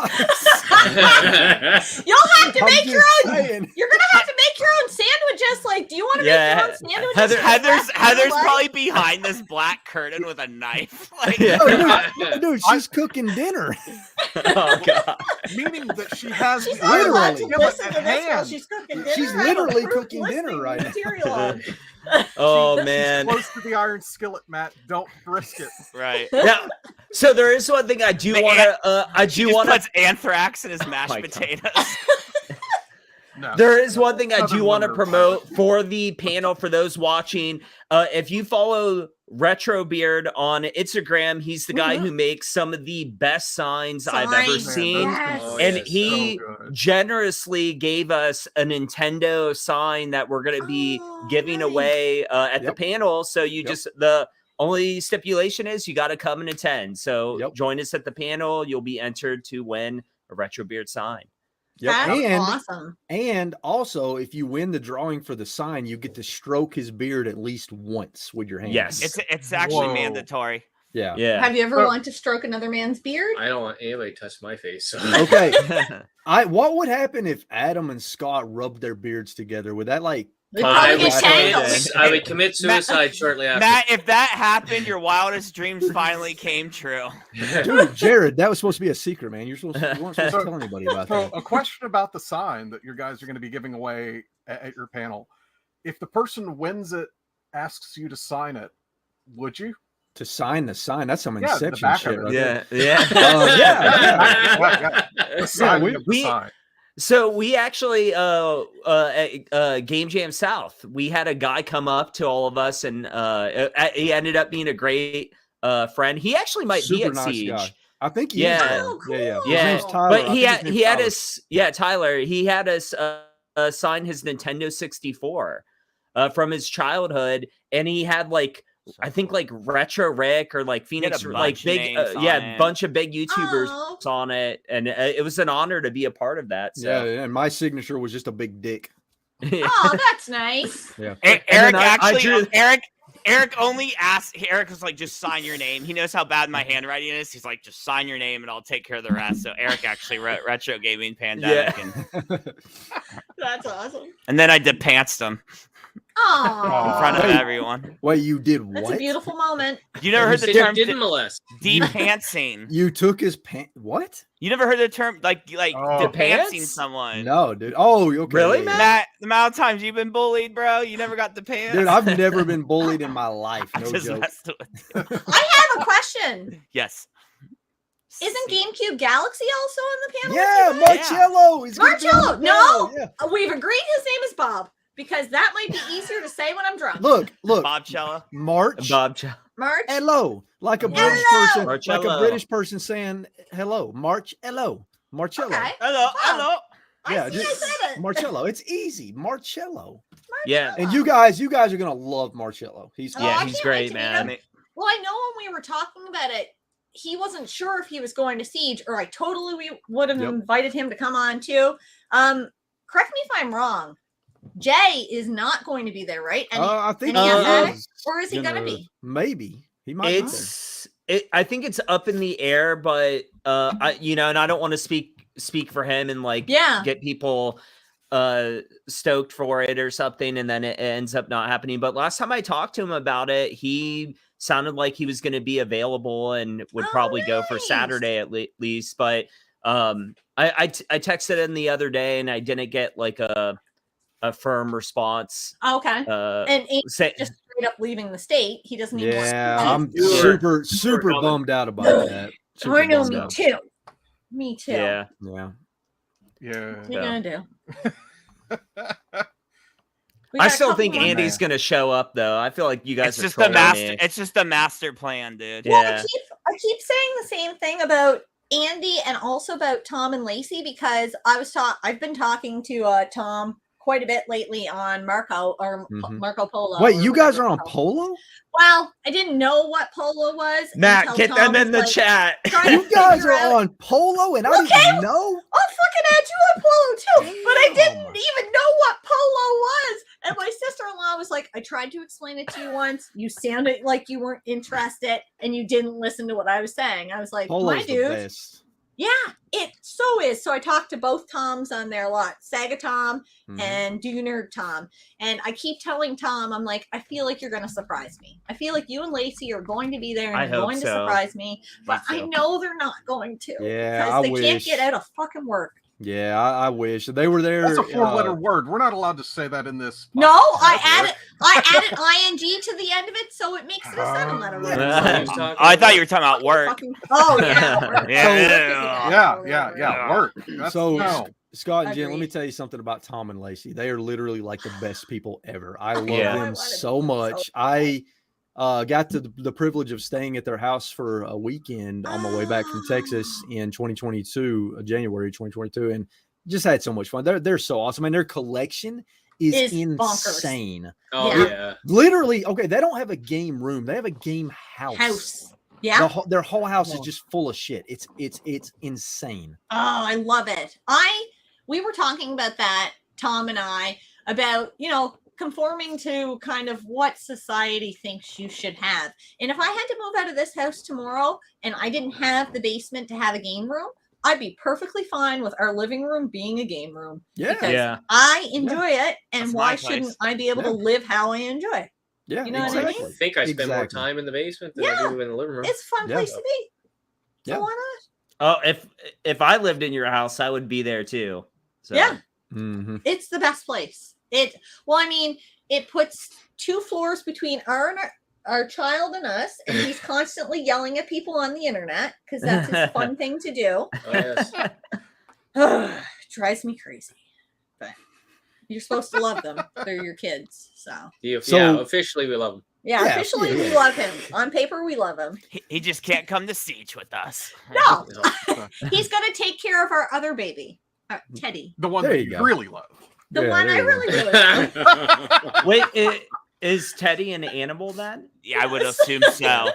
You'll have to I'm make your just own. saying. You're gonna have to make your own sandwiches. Like, do you want to Yeah, make your own sandwiches? Heather's What? probably behind this black curtain with a knife. Like, Yeah. Oh, dude, she's cooking dinner. Oh god. Meaning that she has She's the not allowed iron to skillet listen at to this while hand. she's cooking dinner. She's I have literally approved cooking dinner listening right now. material on. Oh man. Close to the iron skillet, Matt. Don't risk it. right. Yeah. So there is one thing I do The want to. I She do just want to. puts anthrax in his mashed my God. potatoes. No. There is one thing I Southern do want to Wonder promote for the panel for those watching. If you follow Retro Beard on Instagram, he's the guy who makes some of the best signs I've ever Signs, seen. yes. Oh, And yes. he So good. generously gave us a Nintendo sign that we're going to be giving nice. away at the Yep. panel. So you Yep. just, the only stipulation is you got to come and attend. So Yep. join us at the panel. You'll be entered to win a Retro Beard sign. Yep. That's And awesome. and also, if you win the drawing for the sign, you get to stroke his beard at least once with your hand. Yes. It's actually Whoa. mandatory. Yeah. Yeah. Have you ever So- wanted to stroke another man's beard? I don't want anybody to touch my face. So. Okay. What would happen if Adam and Scott rubbed their beards together? Would that like We'd I probably would, get tangled. tangled. I would commit suicide shortly after. Matt, if that happened, your wildest dreams finally came true. dude, Jared, that was supposed to be a secret, man. You weren't supposed to tell anybody about So that. a question about the sign that you guys are going to be giving away at your panel. If the person wins it, asks you to sign it, would you? To sign the sign, that's some Yeah, the inception back shit of it. right Yeah. there. Yeah. Yeah. The signing of the we- sign. So we actually at Game Jam South, we had a guy come up to all of us, and he ended up being a great friend. He actually might be Super at nice Siege. guy. I think he Yeah. is. Oh, Yeah, yeah. cool. His Yeah, name's Tyler. but I he think his had name's Tyler. us Tyler. He had us sign his Nintendo 64 from his childhood, and he had like I think like Retro Rick or like Phoenix, a like bunch of big names on yeah, it. bunch of big YouTubers Oh. on it, and it was an honor to be a part of that. So. Yeah, and my signature was just a big dick. Oh, that's nice. Yeah. Eric then I actually, drew- Eric only asked. Eric was like, "Just sign your name." He knows how bad my handwriting is. He's like, "Just sign your name, and I'll take care of the rest." So Eric actually wrote Retro Gaming Pandemic, That's awesome. and then I depantsed him Oh, in front of Wait. everyone. Wait, you did what? that's a beautiful moment. You never heard the You term didn't molest. depantsing? You took his pant. What? You never heard the term like Oh. depantsing Pants? someone? No, dude. Oh, okay. Really, yeah, man? yeah. Matt, the amount of times you've been bullied, bro, you never got the pants. Dude, I've never been bullied in my life. I No just joke. messed with you. I have a question. Yes. Isn't GameCube Galaxy also on the panel? Yeah, with you guys? Marcello. He's gonna be on Marcello, the no! panel, yeah. We've agreed his name is Bob because that might be easier to say when I'm drunk. Look, Bob Cello. March. Bob. March. Hello, like a British Hello. person, like a Marcello. British person saying hello. March. Hello, Marcello. Okay. Hello, Bob. hello. Yeah, I see I just- said it. Marcello. It's easy, Marcello. Yeah. And you guys are gonna love Marcello. He's Oh, Yeah, I he's can't great, wait to meet man. him. Well, I know when we were talking about it, he wasn't sure if he was going to Siege, or I totally would have Yep. invited him to come on too. Correct me if I'm wrong. Jay is not going to be there, right? And I think any he athletic, is or is he gonna be? Maybe he might. be there. I think it's up in the air, but and I don't want to speak for him and like Yeah. get people stoked for it or something, and then it ends up not happening. But last time I talked to him about it, he sounded like he was going to be available and would Oh, probably go for nice. Saturday at least. But I texted him the other day and I didn't get like a firm response. Okay. And he's Say, just straight up leaving the state. He doesn't even Yeah, want to. I'm super bummed out about that. Super I know, bummed me out. too. Me too. yeah. Yeah. Yeah. What are you gonna do? We I got a still couple think more- Andy's going to show up though. I feel like you guys It's are just the trolling master. me. It's just the master plan, dude. Yeah. Well, I keep saying the same thing about Andy and also about Tom and Lacey because I've been talking to Tom quite a bit lately on Marco or Mhm. Marco Polo. Wait, or you guys whatever are on it's called. Polo? Well, I didn't know what Polo was. Matt, until get Tom them in was the like, chat. trying to You guys figure are out- on Polo, and I Okay. didn't know. I'll fucking add you on Polo too. But I didn't Damn. even know what Polo was. And my sister-in-law was like, I tried to explain it to you once. You sounded like you weren't interested and you didn't listen to what I was saying. I was like, Polo's my the dude. best. Yeah, it so is. So I talked to both Toms on there a lot, Sega Tom Mhm. and Do You Nerd Tom. And I keep telling Tom, I'm like, I feel like you're going to surprise me. I feel like you and Lacey are going to be there and I you're hope going to so. surprise me. But I too. know they're not going to. Yeah, because I they can't wish. get out of fucking work. Yeah, I wish they were there. That's a four-letter word. We're not allowed to say that in this. No, podcast. I added ing to the end of it, so it makes it a 7-letter word. Yeah. I thought you were talking about work. Fucking- oh yeah, work. Yeah. Yeah. Work. That's, So no. Scott and Jen, let me Agreed. tell you something about Tom and Lacey. They are literally like the best people ever. I love Yeah. them so much. I got the privilege of staying at their house for a weekend on my way back from Texas in 2022, January 2022, and just had so much fun. They're so awesome, and their collection is insane. Oh Yeah. yeah. Literally, okay, they don't have a game room; they have a game house. Yeah. Their whole house is just full of shit. It's insane. Oh, I love it. We were talking about that, Tom and I, about, conforming to kind of what society thinks you should have. And if I had to move out of this house tomorrow and I didn't have the basement to have a game room, I'd be perfectly fine with our living room being a game room. Yeah. Because Yeah. I enjoy it, and That's why my place. shouldn't I be able to live how I enjoy? Yeah, You know what I exactly. mean? I think I spend more Exactly. time in the basement than I do in the living room. It's a fun Yeah. place to be. So Yeah. why Oh, if I lived in your house, I would be there too. So. Yeah. Mm-hmm. not? It's the best place. It puts 2 floors between our child and us, and he's constantly yelling at people on the internet because that's his fun thing to do. Oh, yes. Drives me crazy. But you're supposed to love them. They're your kids. So So- Officially we love them. yeah, Yeah, officially we yeah. love him. On paper, we love him. He just can't come to Siege with us. No, he's gonna take care of our other baby, Teddy. The one There that you you go. really love. The Yeah, one there I you go. really do. Wait, is Teddy an animal then? Yeah, I would assume so.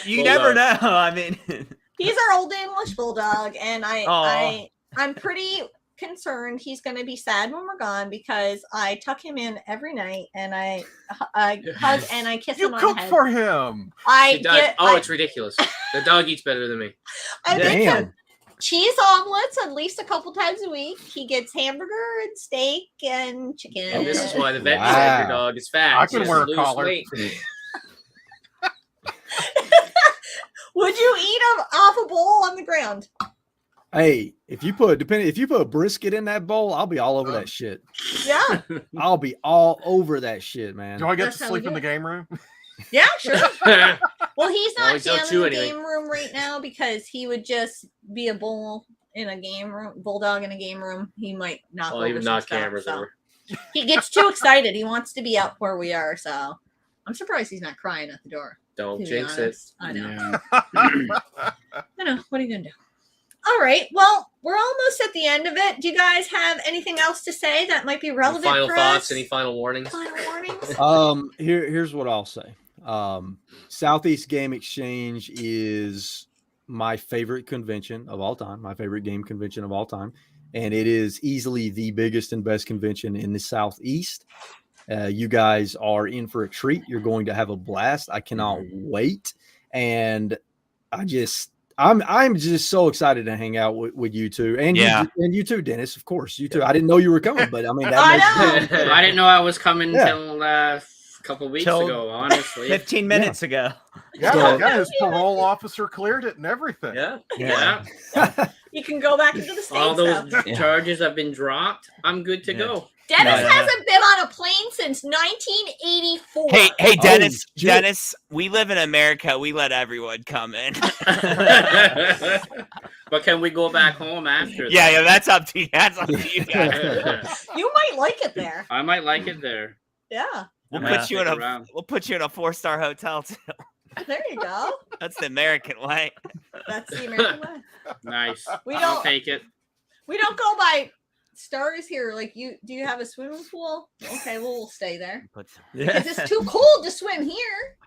You Bulldog. never know. I mean, He's our old English bulldog, and Aw. I'm pretty concerned he's going to be sad when we're gone because I tuck him in every night and I hug and I kiss You him on the cook head. for him. It does. It's ridiculous. The dog eats better than me. I make him Damn. cheese omelets at least a couple times a week. He gets hamburger and steak and chicken. And this is why the vet Wow. said your dog is fat. I She can has wear to a lose collar. weight. Would you eat him off a bowl on the ground? Hey, if you put a brisket in that bowl, I'll be all over that shit. Yeah, I'll be all over that shit, man. Do I get That's to how we sleep in do the it. game room? yeah, sure. Well, he's No, not he's not down in chew the anything. game room right now because he would just be a bulldog in a game room. He might knock Well, over even some knock stuff, cameras so. over. He gets too excited. He wants to be up where we are. So I'm surprised he's not crying at the door. Don't To be jinx it. honest. I know. Yeah. I know. What are you gonna do? All right. Well, we're almost at the end of it. Do you guys have anything else to say that might be Any relevant final for thoughts? us? Any final warnings? Final warnings? Here's what I'll say. Southeast Game Exchange is my favorite convention of all time, my favorite game convention of all time, and it is easily the biggest and best convention in the Southeast. You guys are in for a treat. You're going to have a blast. I cannot wait, and I'm just so excited to hang out with you two, and Yeah. you too, Dennis. Of course, you too. I didn't know you were coming, but I mean, I that know. I didn't know I was coming Yeah. till a couple weeks Till ago, honestly. 15 minutes ago. Yeah, his parole officer cleared it and everything. Yeah. Yeah. You can go back into the States All those now. charges have been dropped. I'm good to Yeah. go. Dennis No. hasn't been on a plane since 1984. Hey, Dennis, shit. Dennis, we live in America. We let everyone come in. But can we go back home after? yeah, that's up to you. That's up to you guys. that? You might like it there. I might like it there. Yeah. We'll I might put you in stick a around. 4-star hotel too. There you go. That's the American way. That's the American way. Nice. We I'll don't- take it. We don't go by stars here. Like do you have a swimming pool? Okay, well we'll stay there. Because it's too cold to swim here.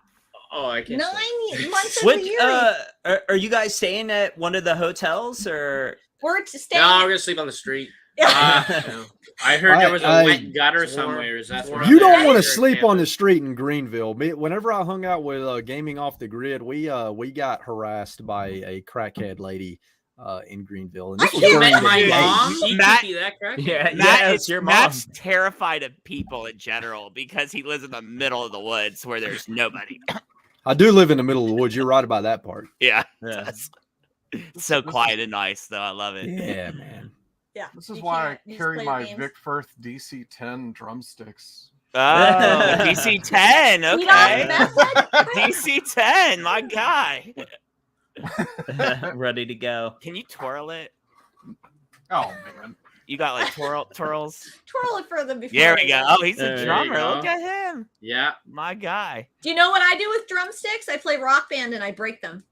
Oh, I can't. 9 months of What, the year. are you guys staying at one of the hotels or? We're staying. No, we're gonna sleep on the street. I heard there was a I- wet gutter It's warm. somewhere. Is that It's what warm. You I'm don't at? want to Or sleep on the campus? street in Greenville. Whenever I hung out with Gaming Off the Grid, we got harassed by a crackhead lady in Greenville. And this I was can't during met the my day. mom. She Matt- could be that crack. Yeah, Matt's your mom. Matt's terrified of people in general because he lives in the middle of the woods where there's nobody. I do live in the middle of the woods. You're right about that part. Yeah, Yeah. that's so quiet and nice though. I love it. Yeah, man. Yeah. This is you why can't- I you just carry play my games. Vic Firth DC-10 drumsticks. Oh, DC-10. We don't Okay, mess with- DC-10. My guy. Ready to go. Can you twirl it? Oh man, You got like twirls. Twirl it for them before. There we I go. go. Oh, he's There a you drummer. go. Look at him. Yeah. My guy. Do you know what I do with drumsticks? I play Rock Band and I break them.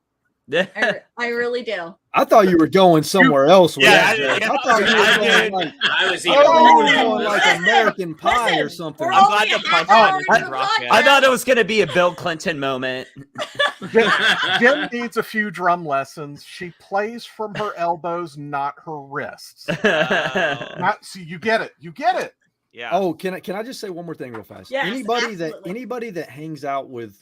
I really do. I thought you were going somewhere else with Yeah, that. I- Joke. I thought you were going like, I was I even. thought you were Listen, going like listen, American Pie or listen, something. we're I'm only glad a the half punch hour on into is the rock band. I podcast. thought it was gonna be a Bill Clinton moment. Jen needs a few drum lessons. She plays from her elbows, not her wrists. Not see, you get it. You get it. Yeah. Oh, can I just say one more thing real fast? Yes, anybody absolutely. that hangs out with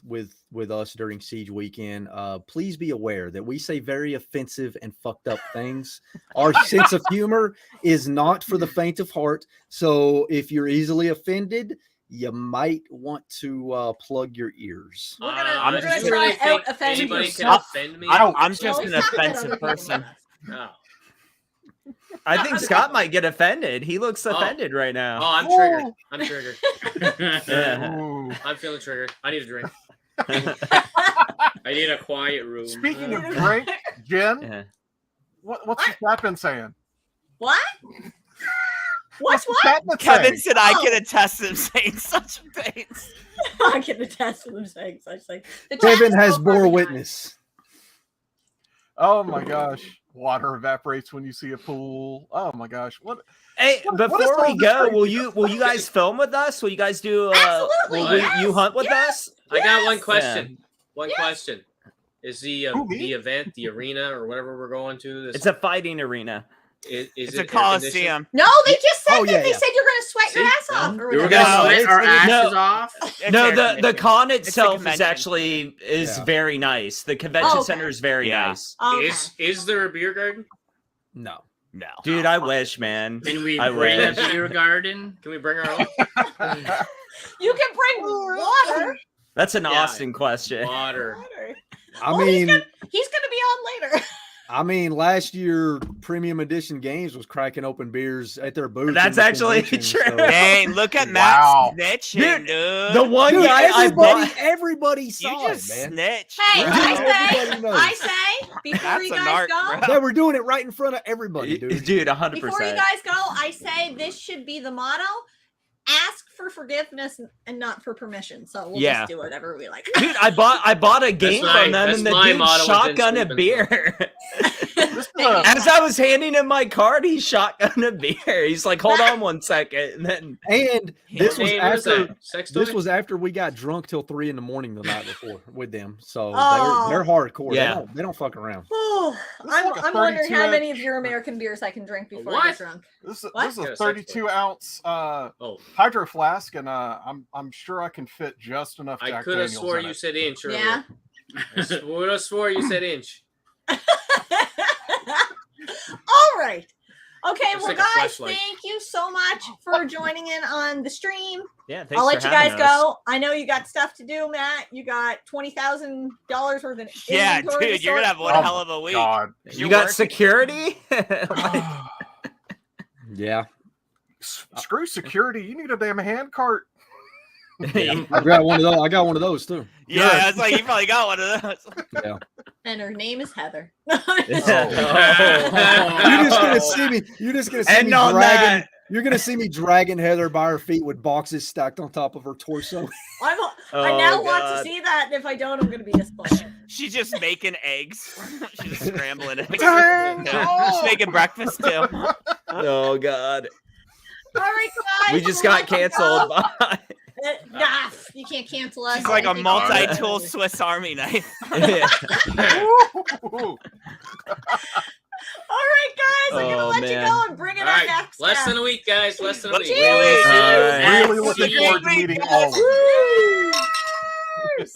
us during Siege weekend, please be aware that we say very offensive and fucked up things. Our sense of humor is not for the faint of heart. So if you're easily offended, you might want to plug your ears. We're I'm gonna just try really out think offend anybody can yourself. offend me? I'm just Well, an we talked about offensive other people in the person. past. No. I think Scott might get offended. He looks offended right Oh, now. I'm triggered. I'm triggered. Yeah. Ooh. I'm feeling triggered. I need a drink. I need a quiet room. Speaking of drink, Jen, Yeah. what's the chat been saying? What? What's the what? chat been Kevin saying? said I can attest to him saying such things. I can attest to them saying such things. The chat Kevin is has so bore organized. witness. Oh my gosh. Water evaporates when you see a pool. Oh my gosh. What? Hey, What is before all we this go, crazy will you guys film with us? Will you guys do? Absolutely, Will yes, you hunt with yes. us? I got one Yes. question. One Yes. question. Is the Who, me? the event, the arena, or whatever we're going to? This, It's a fighting arena. is It's it a air coliseum. No, they just said Oh, that. yeah, They yeah. said you're gonna sweat your See? ass off. Or We were whatever. gonna No, sweat it's- our it's- asses no. off. It's No, air the conditioned. con It's a itself is convention. actually Yeah. very nice. The convention Oh, okay. center is very Yeah. nice. Okay. Is there a beer garden? No. No. Dude, I wish, man. Can we I bring a wish. beer garden? Can we bring our own? You can bring water. That's an Yeah. Austin question. Water. I Well, he's mean, He's gonna be on later. last year Premium Edition Games was cracking open beers at their booth. That's in the actually convention, true. so- Hey, look at Wow. Matt snitching, Dude, dude. The one Dude, guy I bought. everybody you saw just it, man. snitched. Hey, bro. Everybody knows. I say, before That's you a guys narc, go, bro. They were doing it right in front of everybody, dude. Dude, 100%. before you guys go, I say this should be the motto: ask for forgiveness and not for permission. So we'll Yeah. just do whatever we like. Dude, I bought a game my- from them, that's and the my dude motto with shotgun a Vince beer. This is a, As I was handing him my card, he shotgun a beer. He's like, "Hold on one second," and then And this was Hey, what is after that? Sex this toy? was after we got drunk till 3 a.m. the night before with them. So Oh. they're hardcore. Yeah. They don't fuck around. Oh, I'm, like a I'm wondering 32 how many inch. of your American beers I can drink before I What? get drunk. this What? is Yeah, a sex 32 ounce Oh, hydro flask, and I'm sure I can fit just enough. I Jack could have Daniels swore in you it. said inch earlier. Yeah. I would have swore you said inch. All right. Okay, Looks well, like a guys, flashlight. thank you so much for joining in on the stream. yeah, thanks I'll let for you guys having us. go. I know you got stuff to do, Matt. You got $20,000 worth of Yeah, inventory to dude, you're gonna have sort. one Oh hell of a week. God. You You're got working. security? Yeah. Screw security. You need a damn hand cart. I got one of those. I got one of those too. Yeah, I was like, you probably got one of those. Yeah. And her name is Heather. You're just gonna see me. You're just gonna see And me on dragging. that- You're gonna see me dragging Heather by her feet with boxes stacked on top of her torso. I Oh, now want to God. see that, and if I don't, I'm going to be disappointed. She's just making eggs. She's just scrambling eggs. Dang! Yeah. She's making breakfast too. Oh God, All right, guys. we just we'll got let you canceled. go. Bye. Nah, you can't cancel us. She's like a Anything multi-tool else. Swiss Army knife. Yeah. Ooh. All right, guys. I'm going to Oh, let man. you go and bring it All up right, next. less than a week, guys. Less than a week. Cheers. Cheers. All right. Really looking forward to meeting all of you. Cheers.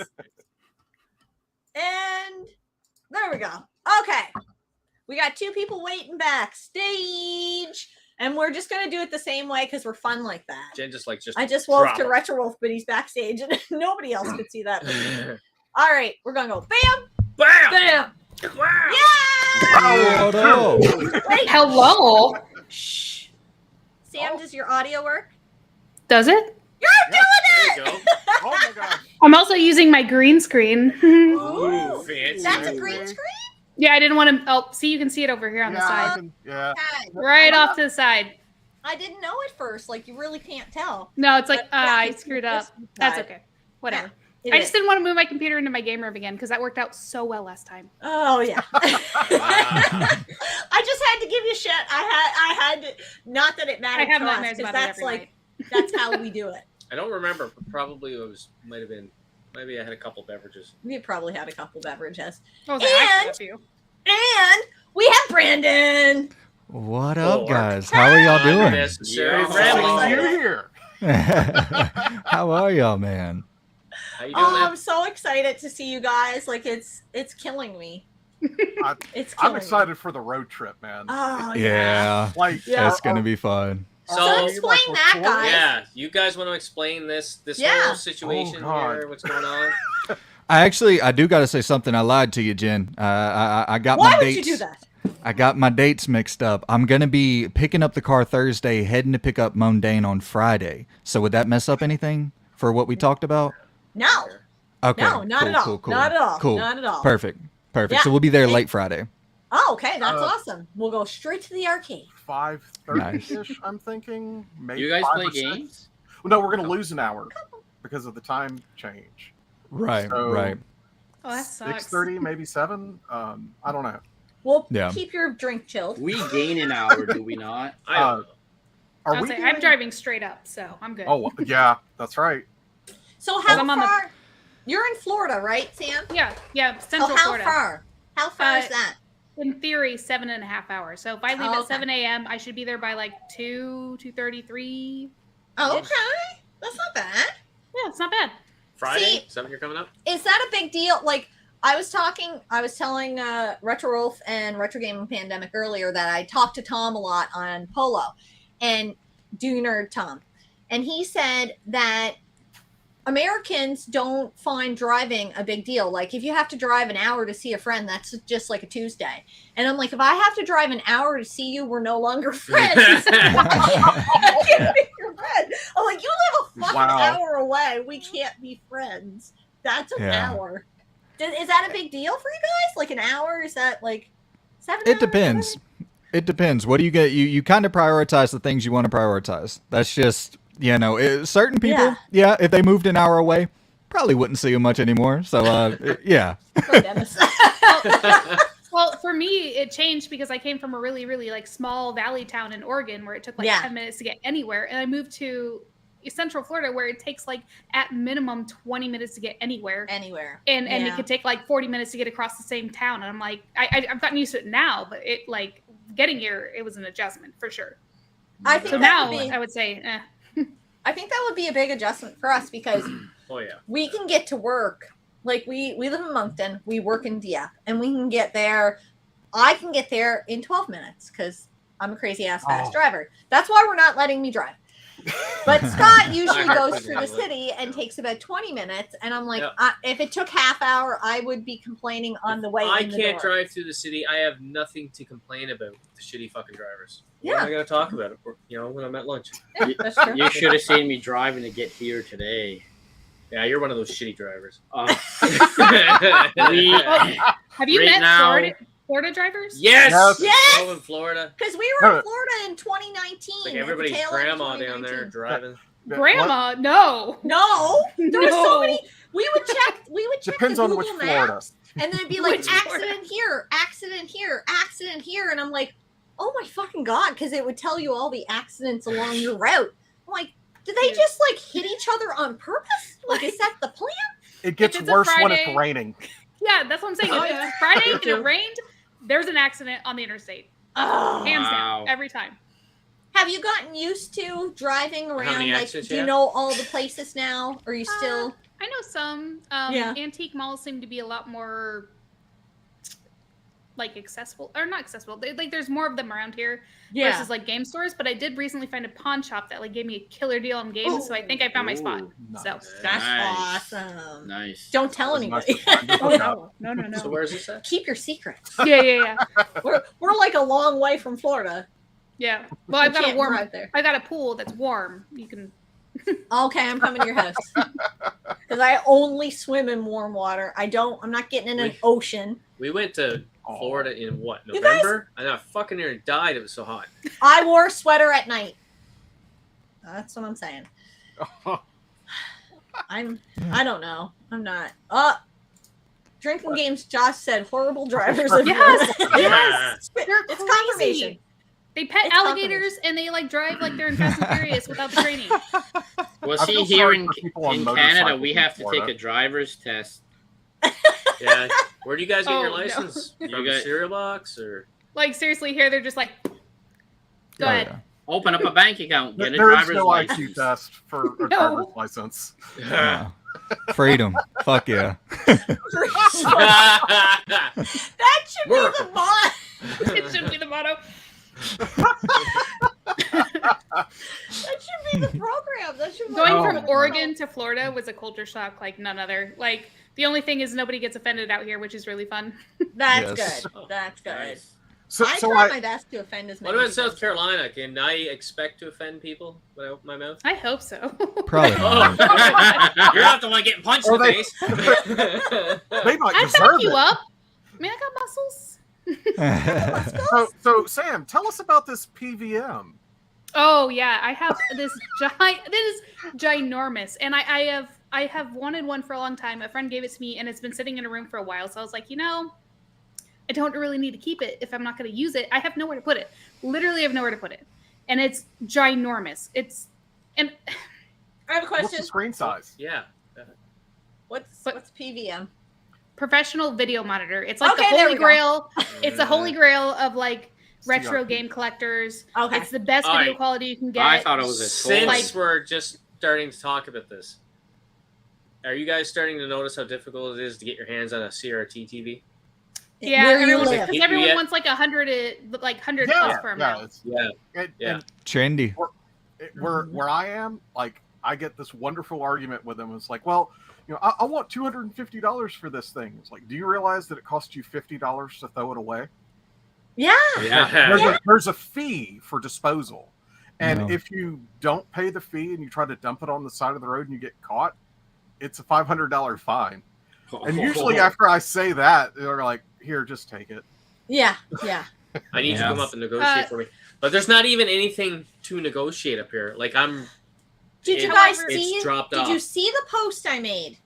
And there we go. Okay. We got 2 people waiting backstage. And we're just going to do it the same way because we're fun like that. Jen just I just wolfed drop to it. Retro Wolf, but he's backstage and nobody else could see that. All right. We're going to go bam, Bam! bam. Wow! Yeah! What up? Wait. Hello. Shh. Sam, does your audio work? Does it? You're doing There you it! go. Oh my gosh. I'm also using my green screen. Ooh, fancy. That's a green screen? Yeah, I didn't want to. Oh, see, you can see it over here on the Yeah, I side. can- yeah. Okay. Right off to the side. I didn't know at first. Like, you really can't tell. No, it's like, But, yeah, I it's screwed up. this That's side. okay. Whatever. It I is. just didn't want to move my computer into my game room again because that worked out so well last time. Oh yeah. I just had to give you shit. I had to, not that it mattered I have to us, nightmares because about it that's every like night. that's how we do it. I don't remember, but probably might have been. Maybe I had a couple beverages. We probably had a couple beverages. I was like, I And- screwed up you. And we have Brandon. What up, Lord. guys? How are y'all doing? Unnecessary Yeah. rambling. You're here. How are y'all, man? How you doing, Oh, man? I'm so excited to see you guys. Like it's killing me. I- It's killing I'm excited for the road trip, man. Me. Oh Yeah, Like, it's gonna be fun. So explain that, guys. Yeah, you guys want to explain this Yeah. whole situation Oh, God. here? What's going on? I do got to say something. I lied to you, Jen. I got Why my would dates. you do that? I got my dates mixed up. I'm gonna be picking up the car Thursday, heading to pick up Mondane on Friday. So would that mess up anything for what we talked about? No. Okay. No, not cool, at all. Cool, cool. Not at all. Cool. Not at all. Perfect. Perfect. Yeah. So we'll be there And- late Friday. Oh, okay, that's Uh, awesome. We'll go straight to the arcade. 5:30-ish, I'm thinking. Maybe You guys 5 play or 6. games? No, we're gonna lose an hour because of the time change. Right. So, Right. Oh, that sucks. 6:30, maybe 7. I don't know. We'll Yeah. keep your drink chilled. We gain an hour, do we not? I don't know. Are I'll we? say, doing- I'm driving straight up, so I'm good. Oh yeah, that's right. So how I'm on the- far? You're in Florida, right, Sam? Yeah, Central Oh, how Florida. far? How far is that? In theory, 7.5 hours. So if I leave Oh, at okay. 7 a.m., I should be there by like 2:33. Oh, Ish. okay. That's not bad. Yeah, it's not bad. Friday? See- Is that when you're coming up? Is that a big deal? Like, I was telling Retro Wolf and Retro Gaming Pandemic earlier that I talked to Tom a lot on Polo and Do Nerd Tom. And he said that Americans don't find driving a big deal. Like, if you have to drive an hour to see a friend, that's just like a Tuesday. And I'm like, if I have to drive an hour to see you, we're no longer friends. I can't be your friend. I'm like, you live a fucking Wow. hour away. We can't be friends. That's an Yeah. hour. Is that a big deal for you guys? Like an hour? Is that like 7 It hours? depends. It depends. What do you get? You kind of prioritize the things you want to prioritize. That's just, certain people, Yeah. if they moved an hour away, probably wouldn't see you much anymore. So, yeah. Oh, Dennis. Well, for me, it changed because I came from a really, really like small valley town in Oregon where it took like Yeah. 10 minutes to get anywhere, and I moved to Central Florida where it takes like at minimum 20 minutes to get anywhere. Anywhere. And it Yeah. could take like 40 minutes to get across the same town. And I'm like, I've gotten used to it now, but it like getting here, it was an adjustment for sure. I think So that now would be, I would say, I think that would be a big adjustment for us because Oh, yeah. we can get to work. Like we live in Moncton, we work in Dieppe, and we can get there. I can get there in 12 minutes because I'm a crazy ass fast Oh. driver. That's why we're not letting me drive. But Scott usually My heart goes couldn't through the handle it. city and takes about 20 minutes. And I'm like, Yeah. if it took half hour, I would be complaining on the way I in the can't door. drive through the city. I have nothing to complain about with the shitty fucking drivers. What Yeah. am I going to talk about it? When I'm at lunch? Yeah, that's true. You should have seen me driving to get here today. Yeah, you're one of those shitty drivers. We- have you Right met now- Florida drivers? Yes! Yes! Oh, in Florida. Because we were in No. Florida in 2019. It's like at the everybody's tail end of grandma down there 2019. driving. Grandma, no. No, there were so No. many. We would check Depends the on Google which Florida. Maps, and then it'd be like Which Florida? accident here, accident here, accident here, and I'm like, oh my fucking god, because it would tell you all the accidents along your route. I'm like, did they just like hit each other on purpose? Like, is that the plan? It gets it's a worse when Friday- it's raining. Yeah, that's what I'm saying. Oh, If yeah. it's Friday Me and too. it rained, there's an accident on the interstate. Oh, Hands Wow. down, every time. have you gotten used to driving many around? Like, accidents do you you have? know all the places now? Or are you still? I know some. Yeah. Antique malls seem to be a lot more like accessible, or not accessible. Like there's more of them around here versus like game stores. But I did recently find a pawn shop that like gave me a killer deal on games, so I think I found my spot. Ooh, So That's Nice. awesome. Nice. Don't tell That was anybody. nice to oh find out. no. So where's this at? Keep your secrets. Yeah. We're like a long way from Florida. Yeah. Well, I've You got a can't warm. drive there. I got a pool that's warm. You can. Okay, I'm coming to your house because I only swim in warm water. I'm not getting in an We- ocean. We went to Oh. Florida in what, You guys- November? I know, I fucking nearly died. It was so hot. I wore a sweater at night. That's what I'm saying. Oh, I don't know. I'm not. Drinking games. Josh said horrible drivers. Yes, yes. It's They're confirmation. crazy. They pet It's alligators and they like drive like they're in Fast and Furious without the training. Well, I see, feel here sorry in for people on Canada, motorcycles we in have to take Florida. a driver's test. Yeah. Where do you guys get your Oh, no. license? From You the got- cereal box or? Like seriously, here they're just like, go Oh, ahead. yeah. Open up a bank account, get a There is driver's no license. IQ test for a No. driver's license. Yeah. Freedom. Fuck yeah. That should be the motto. It should be the motto. That should be the program. That should be Going Oh, from my Oregon to Florida was a culture shock like none other. Like the only thing is nobody gets offended out here, which is really fun. That's Yes. good. That's good. Nice. So, I so try I, my best to offend as many. What about people South as Carolina? Can I expect to offend people when I open my mouth? I hope so. Probably Oh, not. you're not the one getting punched in Oh, the they- face. they might I deserve back you it. up. I mean, I got muscles. So Sam, tell us about this PVM. Oh yeah, I have this It is ginormous, and I have wanted one for a long time. A friend gave it to me, and it's been sitting in a room for a while. So I was like, I don't really need to keep it if I'm not going to use it. I have nowhere to put it. Literally, have nowhere to put it, and it's ginormous. I have a What's question. the screen size? Yeah. What's PVM? Professional video monitor. It's like Okay, the there holy we go. grail. It's the holy grail of like retro CRT. game collectors. Okay. It's the best All video right. quality you can get. I thought it was a Since Like- we're just starting to talk about this, are you guys starting to notice how difficult it is to get your hands on a CRT TV? Yeah, Where you everyone, live. because everyone Yeah. wants like 100 plus per Yeah, amount. it's, Yeah. and Trendy. where I am, like, I get this wonderful argument with them. It's like, well, I want $250 for this thing. It's like, do you realize that it costs you $50 to throw it away? Yeah. There's a fee for disposal, and No. if you don't pay the fee and you try to dump it on the side of the road and you get caught, it's a $500 fine. And usually after I say that, they're like, "Here, just take it." Yeah. I need you to Yeah. come up and negotiate for me. But there's not even anything to negotiate up here. Like Did you It- guys it's see? dropped Did off. you see the post I made?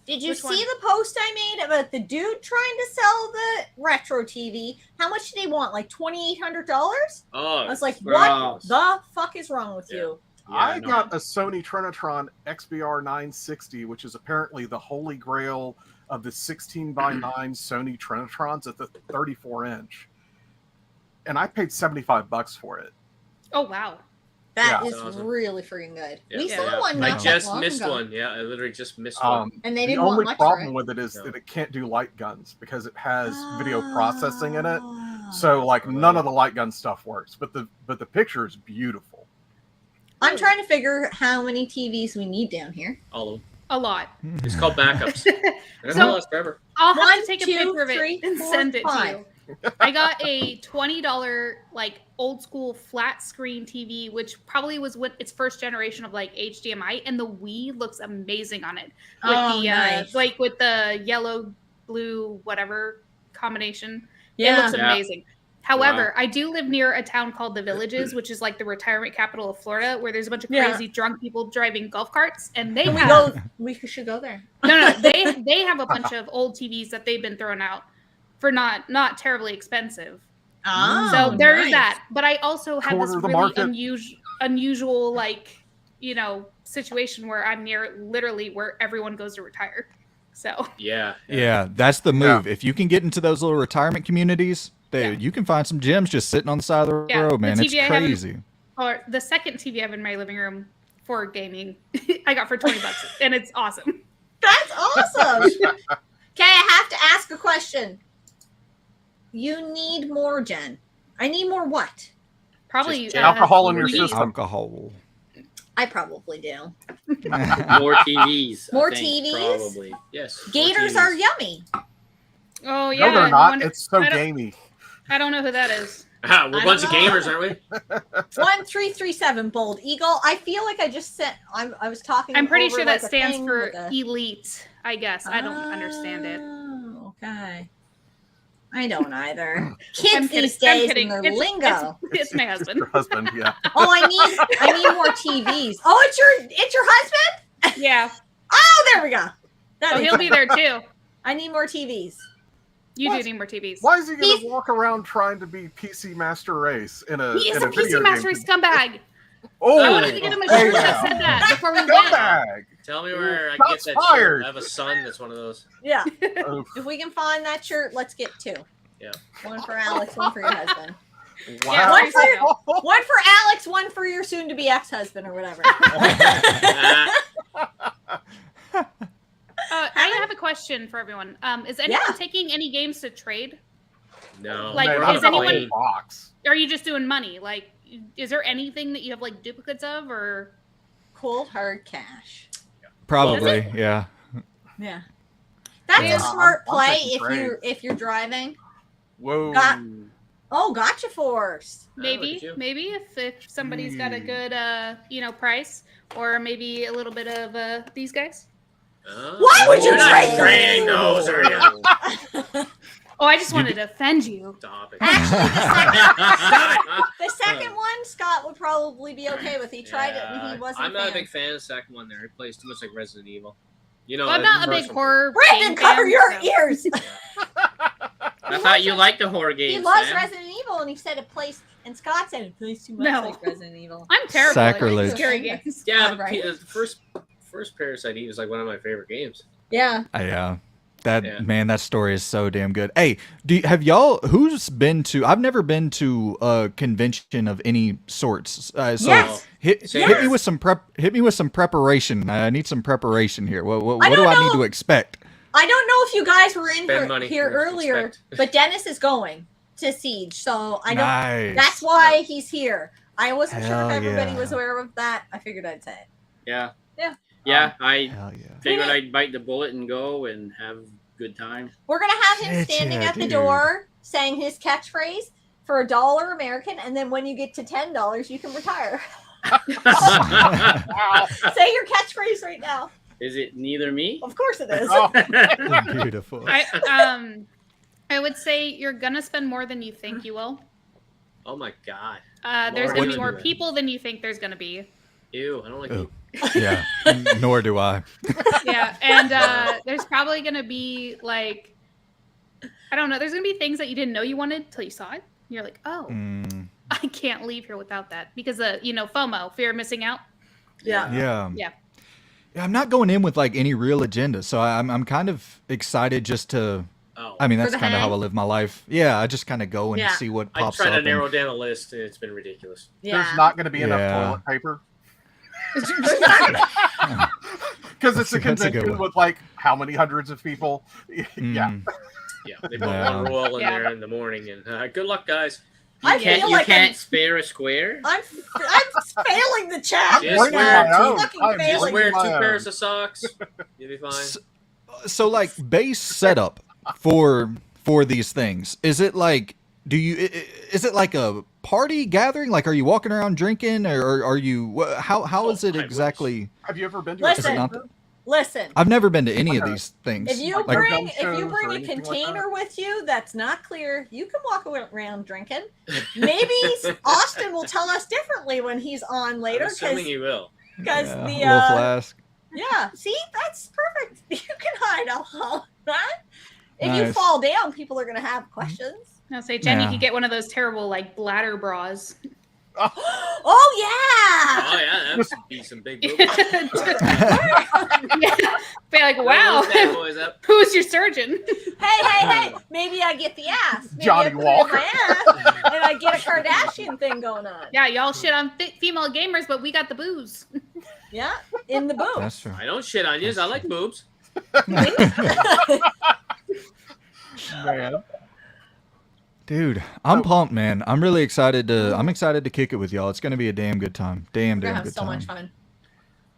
Did you Which see one? the post I made about the dude trying to sell the retro TV? How much did he want? Like $2,800? Oh, I was like, Wow. what the fuck is wrong with Yeah. you? I got a Sony Trinitron XBR 960, which is apparently the holy grail of the 16:9 Sony Trinitrons at the 34-inch, and I paid $75 for it. Oh wow. That Yeah. is Awesome. really freaking good. Yeah. We Yeah. saw one I not that just long missed ago. one. Yeah, I literally just missed one. And they The didn't want only much for problem it. with it is No. that it can't do light guns because it has video processing in it. So like none of the light gun stuff works, but the picture is beautiful. I'm trying to figure how many TVs we need down here. All of them. A lot. It's called backups. They're So- gonna last forever. I'll have One, to take a two, picture of it three, and four, send it five. to you. I got a $20 like old school flat screen TV, which probably was with its first generation of like HDMI, and the Wii looks amazing on it. With Oh, the nice. like with the yellow, blue, whatever combination. It looks Yeah. amazing. However, I do live near a town called The Villages, which is like the retirement capital of Florida, where there's a bunch of Yeah. crazy drunk people driving golf carts, and they Can we have go? We should go there. no, they have a bunch of old TVs that they've been throwing out for not terribly expensive. Oh, So there is nice. that. But I also have Corner this of the really market. unusual like situation where I'm near literally where everyone goes to retire. So Yeah. Yeah, that's the move. If you can get into those little retirement communities, you can find some gyms just sitting on the side of the Yeah, road, the man. It's TV I have in- crazy. or the second TV I have in my living room for gaming, I got for $20, and it's awesome. That's awesome. Okay, I have to ask a question. You need more, Jen. I need more what? Probably Just Alcohol in your weed. system. Alcohol. I probably do. More TVs. I More think, TVs? Probably. Yes. Gators are yummy. Oh yeah, No, they're I not. wonder- It's so I don't- gamey. I don't know who that is. Ah, we're I a bunch of don't know. gamers, aren't we? 1337 Bold Eagle. I feel like I just sent. I was talking. I'm pretty over sure like that a stands thing for with a- elite. I guess I don't understand it. Oh, okay. I don't either. Kids I'm kidding. these I'm days kidding. and their lingo. It's my husband. Your husband, yeah. Oh, I need more TVs. Oh, it's your husband? Yeah. Oh, there we go. That Oh, makes he'll be sense. there too. I need more TVs. You What? do need more TVs. Why is he going He's- to walk around trying to be PC Master Race in a? He is in a video PC Master game? Race scumbag. Oh, I wanted to get him a hey shirt that now. said that before we went. Scumbag! Tell me where I Shots get that fired. shirt. I have a son that's one of those. Yeah. Oof. If we can find that shirt, let's get 2. Yeah. One for Alex, one for your husband. Yeah, One for seriously, though. One for Alex, one for your soon-to-be ex-husband or whatever. I have a question for everyone. Is anyone Yeah. taking any games to trade? No. Like, No, we're not is in the whole anyone- box. Or are you just doing money? Like, is there anything that you have like duplicates of, or Cold hard cash. Probably, yeah. Yeah. That's Yeah. a smart I'm play taking trades. if you're driving. Whoa. Oh, gotcha force. maybe at you. maybe if somebody's got a good price, or maybe a little bit of these guys. Why would you You're not trade trading those, are you? Oh, I just wanted to offend you. Stop it. The second one, Scott would probably be okay with. He tried it and he wasn't. I'm not a big fan of the second one there. It plays too much like Resident Evil. You know, Well, I'm the not a first big one- horror. Brandon, game cover fan, your so- ears. I thought you liked the horror games. He loves Sam. Resident Evil, and he said it plays. And Scott said it plays too much No. like Resident Evil. I'm terrible at Sacrilege. scary games. Yeah, Oh, but right. the first Parasite Eve is like one of my favorite games. Yeah. Yeah. That Yeah. man, that story is so damn good. Hey, have y'all? Who's been to? I've never been to a convention of any sorts. So Yes. hit Same me here. with some prep. Hit me with some preparation. I need some preparation here. What I do don't I need know. to expect? I don't know if you guys were in Spend money. here What do you earlier, expect? but Dennis is going to Siege, so I don't. Nice. That's why he's here. I wasn't sure Hell if everybody yeah. was aware of that. I figured I'd say it. Yeah. Yeah. Yeah, I Hell yeah. figured I'd bite the bullet and go and have a good time. We're gonna have him Shit, standing yeah, at the dude. door saying his catchphrase for $1 American, and then when you get to $10, you can retire. Say your catchphrase right now. Is it neither me? Of course it is. Oh, Beautiful. I would say you're gonna spend more than you think you will. Oh my god. There's Lord, gonna be would more do that. people than you think there's gonna be. Ew, I don't like Ew. you. Yeah. Nor do I. Yeah, and there's probably gonna be like, I don't know. There's gonna be things that you didn't know you wanted till you saw it. You're like, oh, Mm, I can't leave here without that because FOMO, fear of missing out. Yeah. yeah. Yeah. Yeah, I'm not going in with like any real agenda, so I'm kind of excited just to. Oh. I mean, For that's the kind of how I hang? live my life. Yeah, I just kind of go and Yeah. see what I pops tried up. to and- narrow down a list and it's been ridiculous. Yeah. there's not going to be enough Yeah. toilet paper because it's a That's a good convention one. with like how many hundreds of people. Yeah. Mm, Yeah, they put Yeah. one roll in Yeah. there in the morning and good luck, guys. I Can't, feel you like can't spare a square? I'm failing the chat. Just right wear now. two- I'm fucking I'm Just failing. wear two my own. pairs of socks. You'll be fine. So like base setup for these things, is it like is it like a party gathering? Like, are you walking around drinking, or are you how is it I wish. exactly? Have you ever been to Listen. a not convention? Listen. I've never been to any of these things. If you Like bring dumb shows or a anything like container that? with you that's not clear, you can walk around drinking. Maybe Austin will tell us differently when he's on later I'm assuming you will. because Yeah, the little flask. yeah, see, that's perfect. You can hide alcohol, right? If you Nice. fall down, people are gonna have questions. I'll say, Jen, you Yeah. could get one of those terrible like bladder bras. Oh Oh yeah. yeah, that's be some big boobs. Yeah. Be like, wow, Those bad boys up. who's your surgeon? Hey, maybe I get the ass. Maybe Johnny I put it in Walker. my ass, and I get a Kardashian thing going on. Yeah, y'all shit on female gamers, but we got the booze. Yeah, in the booth. That's true. I don't shit on you. I like boobs. Man. Dude, I'm pumped, man. I'm really excited to kick it with y'all. It's gonna be a damn good time. We're Damn gonna have good so time. much fun.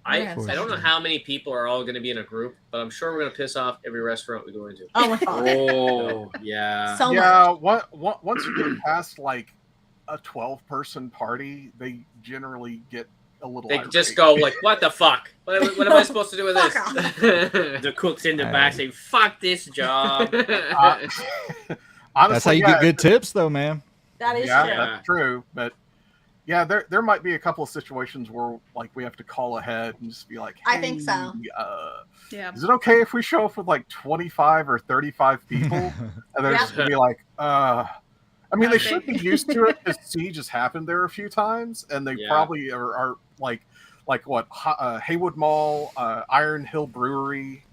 I Yeah, don't know how many people are all going to be in a group, but I'm sure we're going to piss off every restaurant we go into. Oh my god. Oh, yeah. So much. Yeah, once you get past like a 12-person party, they generally get a little. They irate. just go like, "What the fuck? What am I supposed to do with Fuck this?" The cook's in the back saying, fuck this job. Honestly, That's how you get good tips, though, man. That is Yeah, true. that's true. But yeah, there might be a couple of situations where like we have to call ahead and just be like, hey, I think so. Yeah. Is it okay if we show up with like 25 or 35 people? And they're Yeah. just gonna be like, I mean, they Okay. should be used to it because Siege has happened there a few times, and they Yeah. probably are like what Haywood Mall, Iron Hill Brewery,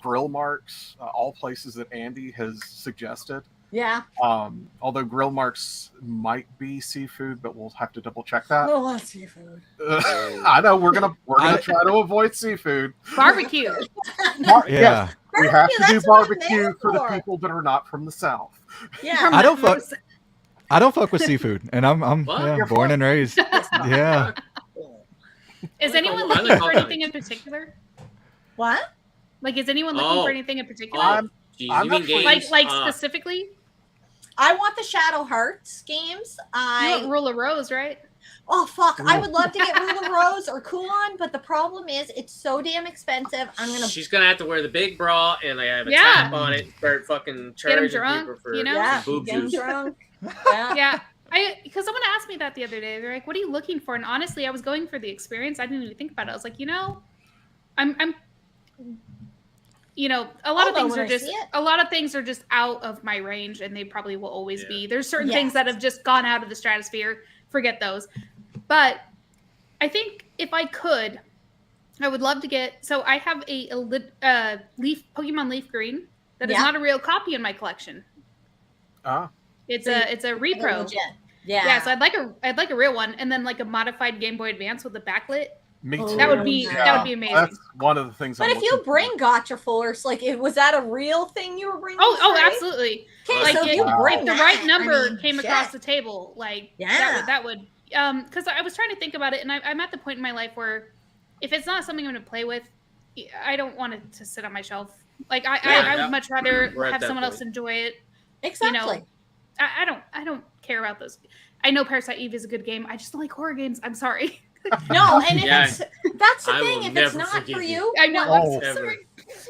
Grill Marks, all places that Andy has suggested. Yeah. Although Grill Marks might be seafood, but we'll have to double check that. No love seafood. I know we're gonna try to avoid seafood. Barbecue. Yeah. Yes, we have to do That's what I'm barbecue there for the for. people that are not from the South. Yeah. I don't fuck with seafood, and I'm What? yeah, You're born and raised. Yeah. Is I anyone like looking all for kinds. anything in particular? What? Like, is anyone looking Oh. for anything in particular? Jeez, I'm you mean actually- games? like specifically? I want the Shadow Hearts games. You want Rule of Rose, right? Oh fuck! I would love to get Rule of Rose or Kuon, but the problem is it's so damn expensive. I'm gonna. She's gonna have to wear the big bra and I have a Yeah. tap on it. Start fucking charging drunk, people for you know? Yeah. boob Get 'em juice. drunk. Yeah. Yeah. Because someone asked me that the other day. They're like, "What are you looking for?" And honestly, I was going for the experience. I didn't even think about it. I was like, I'm a lot I'll of know things when are I just see it. a lot of things are just out of my range, and they probably will always Yeah. be. There's certain Yes. things that have just gone out of the stratosphere. Forget those. But I think if I could, I would love to get. So I have a Pokemon Leaf Green that is Yeah. not a real copy in my collection. It's So a repro. Legit. Yeah. Yeah, so I'd like a real one, and then like a modified Game Boy Advance with a backlit. Me Oh, too. That would be amazing. That's one of the things. But I'm if you looking bring for. Gotcha Force, like, was that a real thing you were bringing? Oh, Frey? absolutely. Okay, Like so it, you bring if the that, right number I mean, came shit. across the table, like Yeah. that would because I was trying to think about it, and I'm at the point in my life where if it's not something I'm going to play with, I don't want it to sit on my shelf. Like I would much rather We're at have that someone else point. enjoy it. Exactly. I don't care about those. I know Parasite Eve is a good game. I just don't like horror games. I'm sorry. No, and if Yeah. that's the I thing. will If it's never not forgive for you. you, I know. what- Oh. Ever.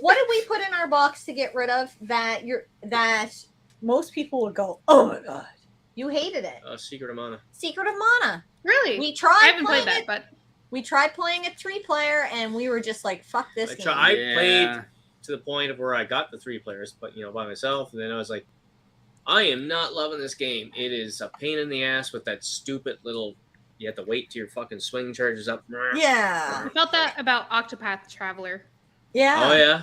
what did we put in our box to get rid of that most people would go, oh my god, you hated it? Secret of Mana. Secret of Mana. Really? We tried I haven't playing played that, it. but We tried playing it 3-player, and we were just like, fuck this game. I Yeah. played to the point of where I got the 3 players, but by myself, and then I was like, I am not loving this game. It is a pain in the ass with that stupid little. You have to wait till your fucking swing charges up. Yeah. I felt that about Octopath Traveler. Yeah. Oh yeah.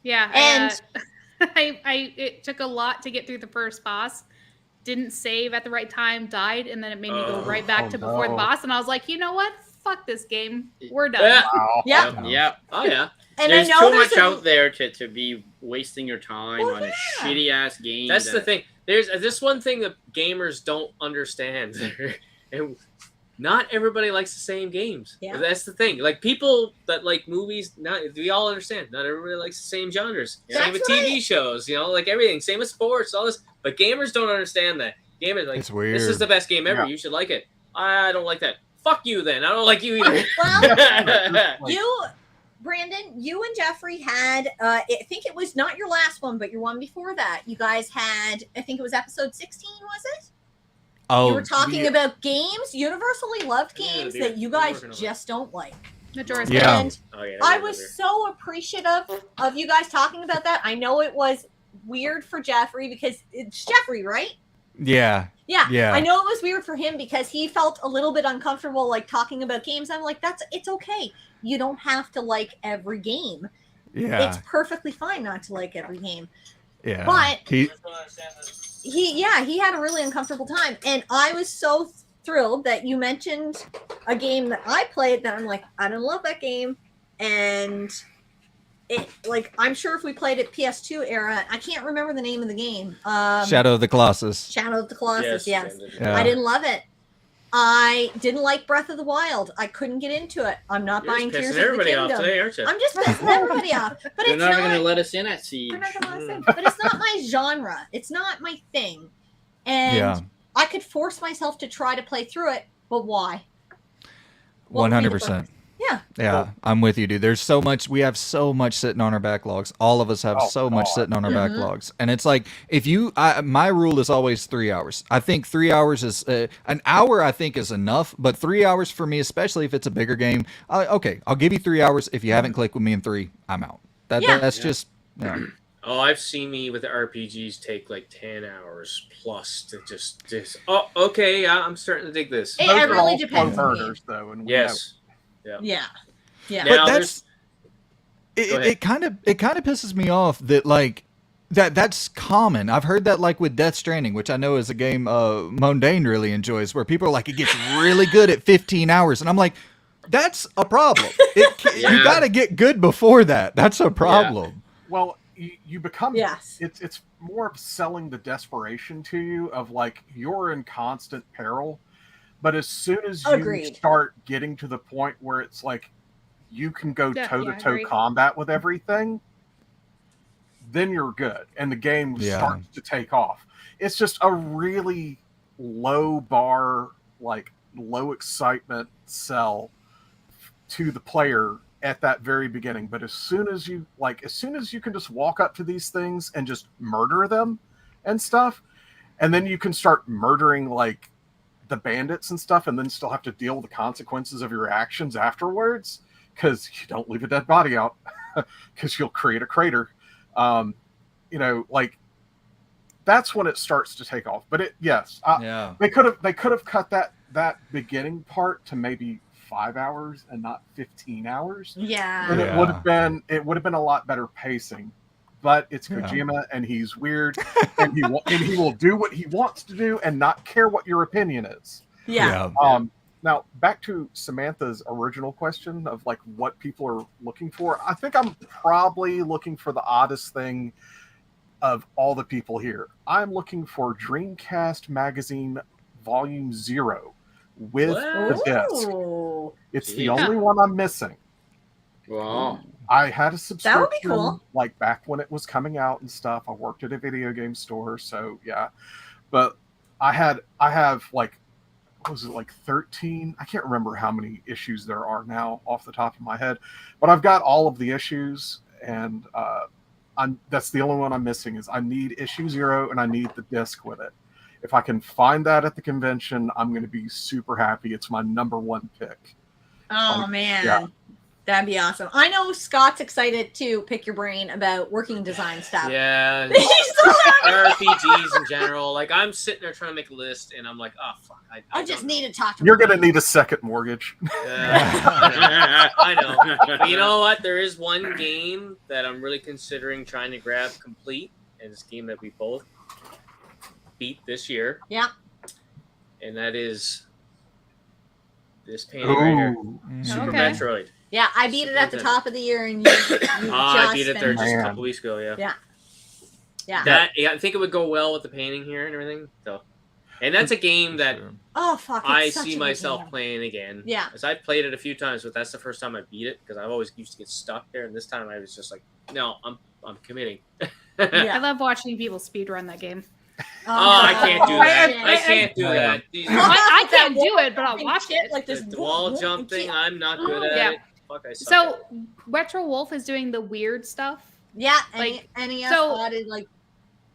Yeah, And- it took a lot to get through the first boss. Didn't save at the right time, died, and then it made me go right back to before the no. boss. And I was like, you know what? Fuck this game. We're done. Yeah. Wow. Yeah. Yeah. Oh yeah. And There's I know too there's much a, out there to be wasting your time Well, on a yeah. shitty ass game. That's the that- thing. There's this one thing that gamers don't understand. And not everybody likes the same games. Yeah. That's the thing. Like people that like movies, we all understand. Not everybody likes the same genres. That's Same with TV shows, like everything. Same with sports, all this. But gamers don't understand that. Gamers like It's weird. this is the best game ever. Yeah. You should like it. I don't like that. Fuck you then. I don't like you either. well, Like, you, Brandon, you and Jeffrey had, I think it was not your last one, but your one before that. You guys had, I think it was episode 16, was it? Oh, You were talking about games, universally loved Yeah, games dude, that you we're guys working on it. just don't like. Majora's Yeah. Mask. And Oh, yeah, I right was over. so appreciative of you guys talking about that. I know it was weird for Jeffrey because it's Jeffrey, right? yeah. Yeah. Yeah. I know it was weird for him because he felt a little bit uncomfortable like talking about games. I'm like, it's okay. You don't have to like every game. Yeah. It's perfectly fine not to like every game. Yeah. But he he had a really uncomfortable time. And I was so thrilled that you mentioned a game that I played that I'm like, I don't love that game. And it, like, I'm sure if we played it PS2 era, I can't remember the name of the game. Shadow of the Colossus. Shadow of the Colossus, yes. Yeah. I didn't love it. I didn't like Breath of the Wild. I couldn't get into it. I'm not You're buying just Tears pissing of the everybody off Kingdom. today, aren't you? I'm just pissing everybody off. But They're it's not not. going to let us in at Siege. They're not gonna let us in. But it's not my genre. It's not my thing. And Yeah. I could force myself to try to play through it, but why? What would be the 100%. Yeah, Yeah, I'm with you, dude. There's so much. We have so much sitting on our backlogs. All of us have so much sitting on our backlogs, and it's like if you, my rule is always 3 hours. I think 3 hours is an hour. I think is enough, but 3 hours for me, especially if it's a bigger game. Okay, I'll give you 3 hours. If you haven't clicked with me in 3, I'm out. That's just. Yeah. Oh, I've seen me with the RPGs take like 10 hours plus to just oh, okay, I'm starting to dig this. It Those are really all depends slow on the game. burners, though. And Yes. Yeah. Now, But there's- it kind of pisses me off that like that's common. I've heard that like with Death Stranding, which I know is a game Mondane really enjoys, where people are like, it gets really good at 15 hours, and I'm like, that's a problem. You got to get good before that. That's a problem. Well, you become Yes. It's more of selling the desperation to you of like you're in constant peril, but as soon as you Agreed. start getting to the point where it's like you can go Yeah, toe to I toe agree. combat with everything, then you're good, and the game starts to take off. It's just a really low bar, like low excitement sell to the player at that very beginning. But as soon as you can just walk up to these things and just murder them and stuff, and then you can start murdering like the bandits and stuff, and then still have to deal with the consequences of your actions afterwards, because you don't leave a dead body out, because you'll create a crater. Like that's when it starts to take off. But they could have cut that beginning part to maybe 5 hours and not 15 hours. Yeah. And it would have been a lot better pacing. But it's Kojima, and he's weird, and he will do what he wants to do and not care what your opinion is. Yeah. Now back to Samantha's original question of like what people are looking for. I think I'm probably looking for the oddest thing of all the people here. I'm looking for Dreamcast Magazine Volume 0 with the disc. Ooh. It's the only one I'm missing. Wow. I had a subscription That would be cool. like back when it was coming out and stuff. I worked at a video game store, so yeah. But I have like, what was it, like 13? I can't remember how many issues there are now off the top of my head, but I've got all of the issues, and that's the only one I'm missing. Is I need issue 0 and I need the disc with it. If I can find that at the convention, I'm going to be super happy. It's my number 1 pick. Oh man. yeah. That'd be awesome. I know Scott's excited to pick your brain about working design stuff. Yeah, He's so happy. RPGs in general. Like I'm sitting there trying to make a list, and I'm like, oh fuck, I just need to talk to You're my going to need a second mortgage. I know. But you know what? There is one game that I'm really considering trying to grab complete, and it's a game that we both beat this year. Yeah. And that is this painting right here. Super Okay. Metroid. Yeah, I beat it at the top of the year, and you I beat it there finished. just a Man. couple weeks ago. Yeah. Yeah. I think it would go well with the painting here and everything. So, and that's a game that Oh fuck! It's I such a see good myself game. playing again. Yeah. Because I've played it a few times, but that's the first time I beat it because I've always used to get stuck there, and this time I was just like, no, I'm committing. Yeah. I love watching people speedrun that game. Oh, I can't do that. shit. I can't do that. I can't do it, but I'll watch Shit, it. like this The wall jump thing, I'm not good at Yeah. it. Fuck, I suck at So it. Retro Wolf is doing the weird stuff. Yeah, Like, NES so- added like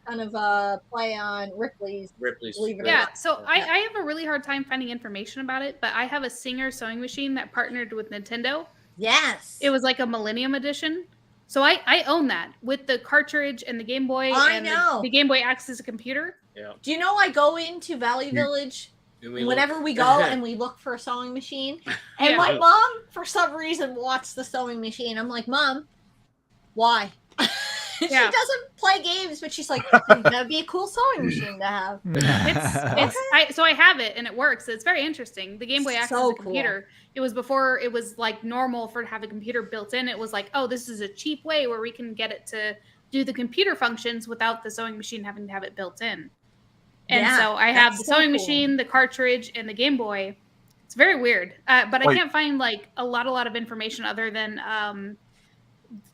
kind of play on Ripley's. Ripley's. Believe it or Yeah, not. so I have a really hard time finding information about it, but I have a Singer sewing machine that partnered with Nintendo. Yes. It was like a Millennium Edition. So I own that with the cartridge and the Game Boy. I and know. The Game Boy acts as a computer. Yeah. Do you know I go into Valley Village Do we whenever look- we go and we look for a sewing machine? And Yeah. my mom, for some reason, wants the sewing machine. I'm like, Mom, why? She Yeah. doesn't play games, but she's like, that'd be a cool sewing machine to have. So I have it and it works. It's very interesting. The Game Boy acts So as a cool. computer. It was before it was like normal for to have a computer built in. It was like, oh, this is a cheap way where we can get it to do the computer functions without the sewing machine having to have it built in. And Yeah, so I have that's the so sewing cool. machine, the cartridge, and the Game Boy. It's very weird, but I Wait. can't find like a lot of information other than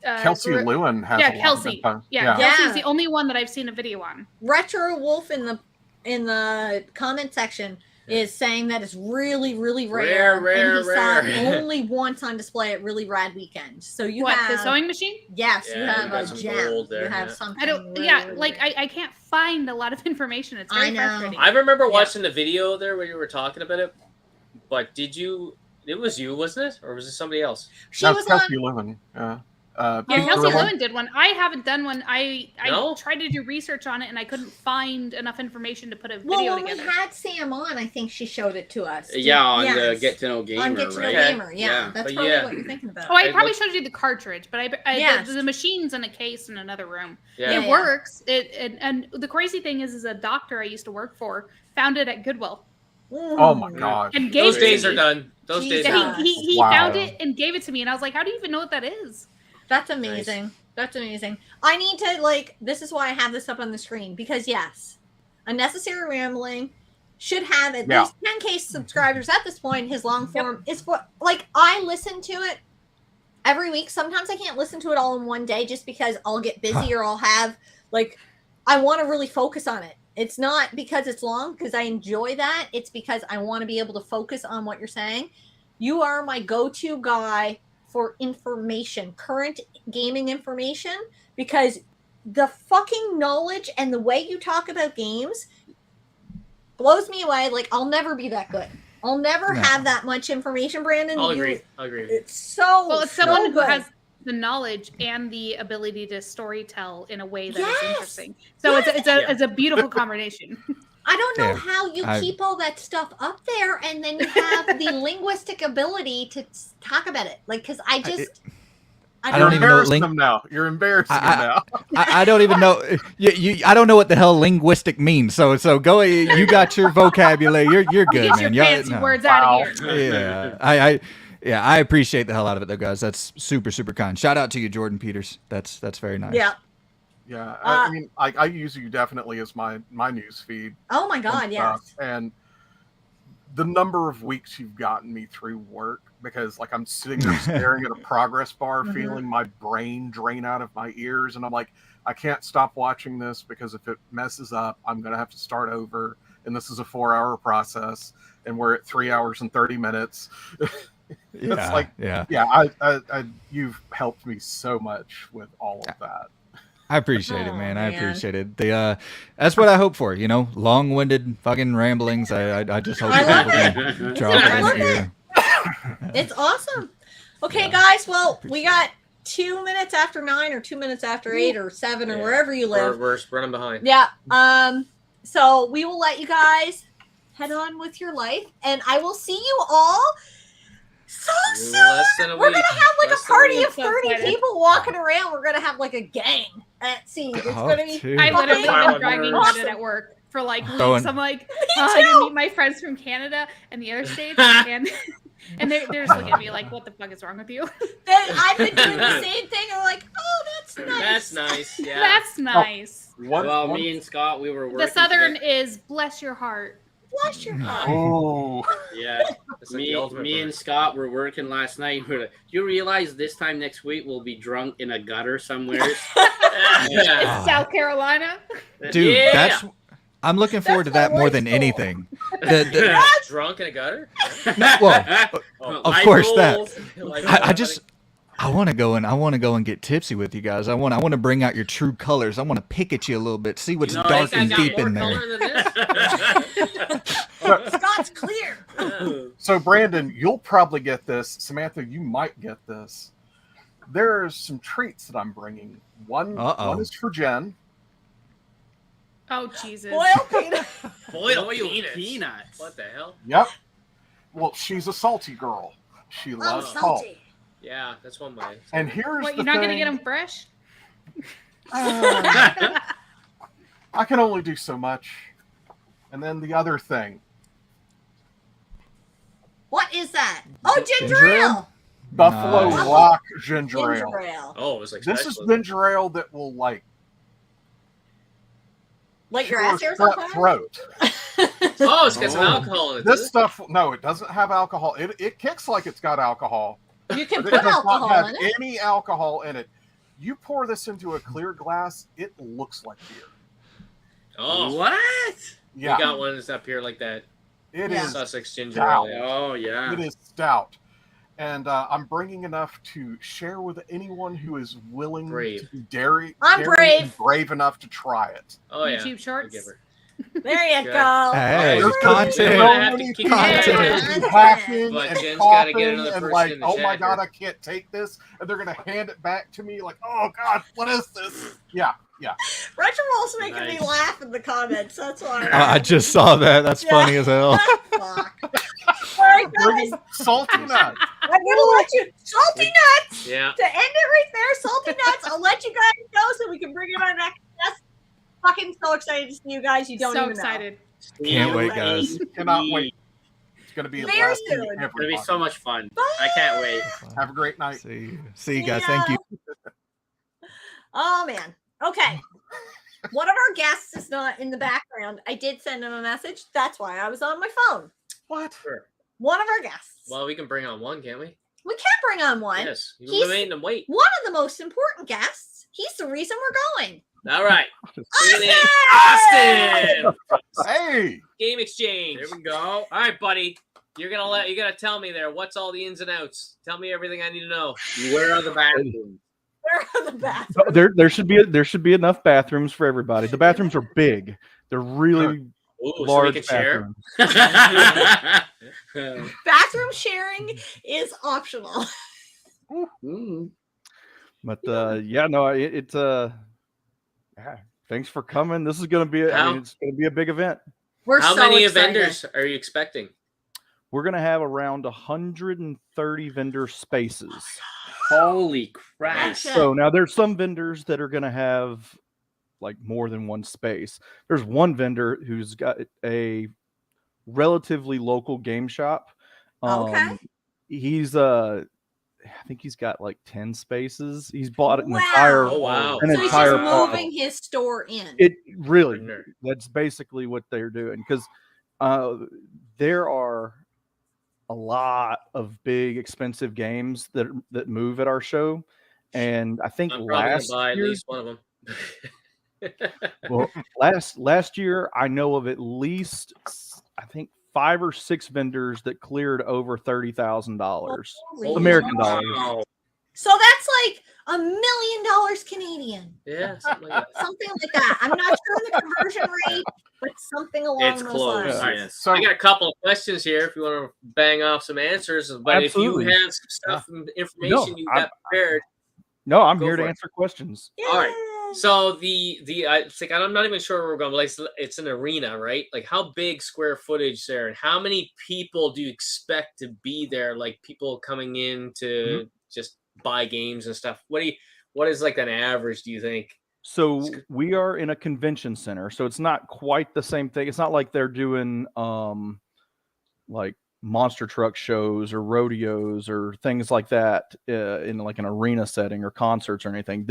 Kelsey Lewin has a lot of Kelsey. info. Yeah, Yeah. Kelsey's the only one that I've seen a video on. Retro Wolf in the comment section is saying that it's really, really rare. And he saw it rare. only once on display at Really Rad Weekend. So you What, have the sewing machine? Yes, you Yeah, have you got a some gem. gold there, You have yeah. something. I don't. Really, Yeah, really like rare. I can't find a lot of information. It's very I know. frustrating. I remember watching the video there when you were talking about it, but did you? It was you, wasn't it, or was it somebody else? She That's was Kelsey on. Lewin. Yeah. Yeah, Pink Kelsey Gorilla. Lewin did one. I haven't done one. I No? tried to do research on it and I couldn't find enough information to put a Well, video when together. we had Sam on, I think she showed it to us. Yeah, on the Yes. Get to Know Gamer, On Get to Know right? Gamer, yeah. Yeah. That's But probably yeah. what you're thinking about. Oh, I It probably looks- showed you the cartridge, but Yes. the machine's in a case in another room. Yeah. It Yeah. works. And the crazy thing is a doctor I used to work for found it at Goodwill Oh my gosh. and gave Those it to days me. are done. Those days Jesus. are Yeah, done. he Wow. found it and gave it to me, and I was like, "How do you even know what that is?" That's amazing. That's amazing. I need to, like, this is why I have this up on the screen, because yes, Unnecessary Rambling should have at Yeah. least 10K subscribers at this point. His long form is for, like, I listen to it every week. Sometimes I can't listen to it all in one day just because I'll get busy or I'll have, like, I want to really focus on it. It's not because it's long, because I enjoy that. It's because I want to be able to focus on what you're saying. You are my go-to guy for information, current gaming information, because the fucking knowledge and the way you talk about games blows me away. Like, I'll never be that good. I'll never No. have that much information, Brandon. I'll You- agree. I'll agree. It's so Well, it's so someone who good. has the knowledge and the ability to storytell in a way that is Yes. interesting. So Yes. it's a beautiful combination. I don't know Yeah, how you I- keep all that stuff up there and then you have the linguistic ability to talk about it. Like, because I just, I You're don't even know what embarrassing them now. You're embarrassing them now. I don't even know. I don't know what the hell linguistic means. So go. You got your vocabulary. You're good, Get your man. Y'all- fancy no. words Wow. out of here. Yeah. I appreciate the hell out of it, though, guys. That's super, super kind. Shout out to you, Jordan Peters. That's very nice. yeah. Yeah. I mean, I use you definitely as my news feed. Oh my and God, yes. stuff. And the number of weeks you've gotten me through work, because like I'm sitting there staring at a progress bar, Mhm. feeling my brain drain out of my ears, and I'm like, I can't stop watching this because if it messes up, I'm gonna have to start over. And this is a 4-hour process, and we're at 3 hours and 30 minutes. Yeah. like- yeah. Yeah, I you've helped me so much with all of that. I appreciate it, Oh, man. I man. appreciate it. That's what I hope for. Long-winded fucking ramblings. I just hope I love people it. can drop I it love in here. It's awesome. Okay, Yeah. guys. Well, we got 2 minutes after 9 or 2 minutes after 8 or 7 or Yeah. wherever you live. We're running behind. Yeah. So we will let you guys head on with your life, and I will see you all so soon. Less than a We're week. gonna have like Less a than a party week. of So 30 excited. people walking around. We're gonna have like a gang at Siege. It's Oh, gonna be. dude. I literally fucking been bragging awesome. about it at work for like weeks. Going- I'm like, Me I too. can meet my friends from Canada and the other states, and they're just looking at me like, what the fuck is wrong with you? I've been doing the same thing. I'm like, oh, that's nice. That's nice. Yeah. That's nice. Well, me and Scott, we were working. The southern together. is bless your heart. Bless your heart. Oh, Yeah, It's like the ultimate me and burn. Scott were working last night. We're like, do you realize this time next week we'll be drunk in a gutter somewhere? Yeah. It's South Carolina. Dude, Yeah. I'm looking forward to That's that my more wife's than goal. anything. Drunk in a gutter? Well, Oh, of course that. Like, I want to go and get tipsy with you guys. I want to bring out your true colors. I want to pick at you a little bit, see what's You know, dark I and got deep more in there. color than this? Scott's clear. so Brandon, you'll probably get this. Samantha, you might get this. There's some treats that I'm bringing. One is for Jen. Oh Jesus. Boiled peanut. Boiled peanuts. peanuts. What the hell? Yep. Well, she's a salty girl. She I'm loves salt. salty. Yeah, that's one way. And here's What, the you're not gonna thing. get them fresh? I can only do so much. And then the other thing, What is that? Oh, ginger Ginger ale? ale. Buffalo Nice. Rock ginger ale. Ginger ale. Oh, it was like This is special. ginger ale that will like Like your cure ass hairs on strep fire? throat. Oh, it's got some Oh. alcohol in it. This does it? stuff, no, it doesn't have alcohol. It kicks like it's got alcohol. You can But put it does not alcohol have in it. any alcohol in it. You pour this into a clear glass, it looks like beer. Oh, What? Yeah. we got ones up here like that. It Yeah. is Sussex ginger stout. ale. Oh yeah. It is stout. And I'm bringing enough to share with anyone who is willing Brave. to be daring I'm and brave. brave enough to try it. Oh yeah. YouTube shorts. I'll give her. There you Good. go. Hey, There's content. so We're gonna have to many keep people content. hacking But and Jen's gotta get coughing another and person like, in the oh my chat god, here. I can't take this, and they're gonna hand it back to me like, oh god, what is this? Yeah. Retro Roll's making me Nice. laugh in the comments. That's why. I just saw that. That's funny as hell. Fuck. All right, guys. Bringing salty nuts. I'm gonna let you salty nuts Yeah. to end it right there. Salty nuts. I'll let you guys go so we can bring in our next guest. Fucking so excited to see you guys. You don't so even excited. Can't wait, ready. guys. Cannot wait. It's gonna be a Very blast. soon. Meeting It's gonna be everybody. so much fun. I can't wait. Have a great night. See you guys. Thank you. Oh man. Okay. One of our guests is not in the background. I did send him a message. That's why I was on my phone. What? Sure. One of our guests. Well, we can bring on one, can't we? We can bring on one. Yes. We've He's- been making them wait. One of the most important guests. He's the reason we're going. All right. Austin! Austin! Hey. Game exchange. Here we go. All right, buddy. You're gonna tell me there. What's all the ins and outs? Tell me everything I need to know. Where are the bathrooms? Where are the bathrooms? There should be enough bathrooms for everybody. The bathrooms are big. They're really Ooh, so we large can share. bathrooms. Bathroom sharing is optional. But yeah, no, it's yeah, thanks for coming. This is gonna be it's gonna be a big event. We're How so many excited. vendors are you expecting? We're gonna have around 130 vendor spaces. Holy Christ. Gotcha. So now there's some vendors that are gonna have like more than one space. There's one vendor who's got a relatively local game shop. Okay. He's I think he's got like 10 spaces. He's bought an Wow. entire Oh, wow. an So he's entire just part. moving his store in. It really Nerd. that's basically what they're doing because there are a lot of big expensive games that move at our show, and I think I'm probably gonna last buy at year, least one of them. well, last year I know of at least I think 5 or 6 vendors that cleared over $30,000 Holy American moly. dollars. Wow. So that's like $1 million Canadian. Yeah, something like that. Something like that. I'm not sure the conversion rate, but something along It's those close. lines. All right. Yes. So I got a couple of questions here if you want to bang off some answers. But Absolutely. if you have some stuff and information you got prepared. No, I'm Go here to for it. answer questions. All right. Yay. So it's like I'm not even sure where we're going, but like it's an arena, right? Like how big square footage there, and how many people do you expect to be there? Like people coming in to just buy games and stuff. What is like an average? Do you think? So we are in a convention center, so it's not quite the same thing. It's not like they're doing like monster truck shows or rodeos or things like that in like an arena setting or concerts or anything.